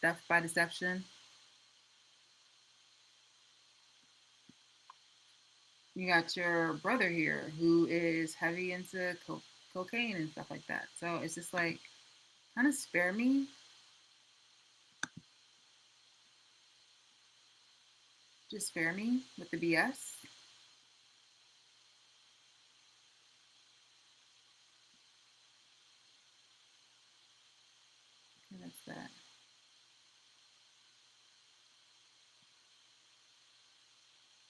theft by deception. You got your brother here who is heavy into cocaine and stuff like that. So it's just like, kind of spare me. Just spare me with the BS. And that's that.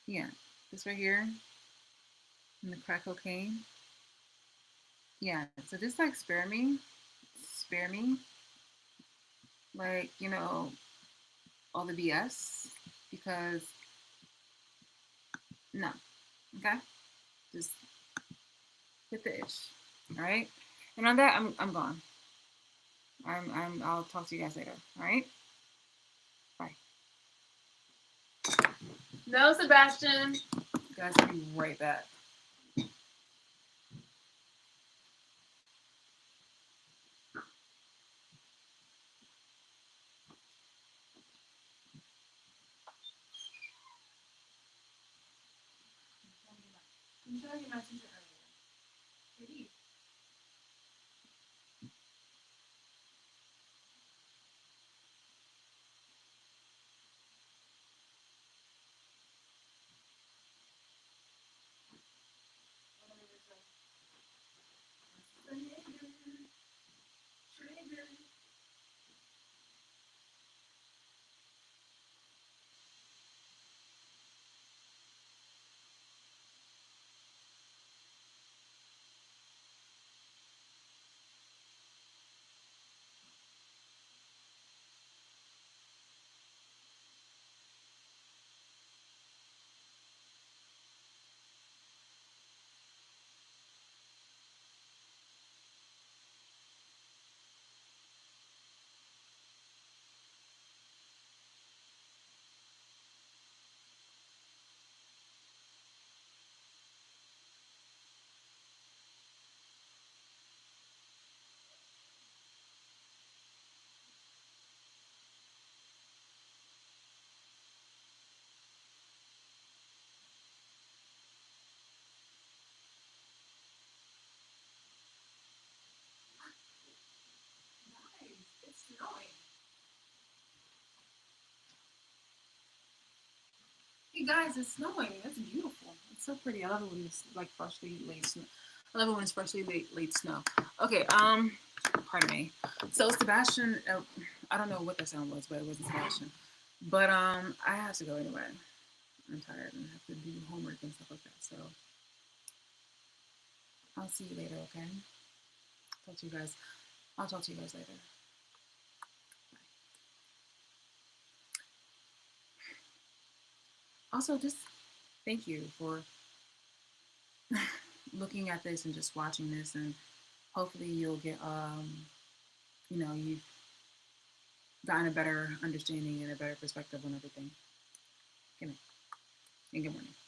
Yeah, this right here, and the crack cocaine. Yeah, so just like spare me, like, all the BS, because no, okay, just hit the ish, all right. And on that, I'm gone. I'll talk to you guys later. All right, bye. No, Sebastian. Guys, I'll be right back. I'm trying to get my teacher earlier. Nice. It's snowing. Hey guys, it's snowing. That's beautiful. It's so pretty. I love it when it's like freshly late snow. I love it when it's freshly late snow. Okay, pardon me. So Sebastian, I don't know what that sound was, but it wasn't Sebastian. But I have to go anyway. I'm tired and have to do homework and stuff like that. So I'll see you later. Okay. Talk to you guys. I'll talk to you guys later. Also, just thank you for looking at this and just watching this, and hopefully you'll get you've gotten a better understanding and a better perspective on everything. Good night and good morning.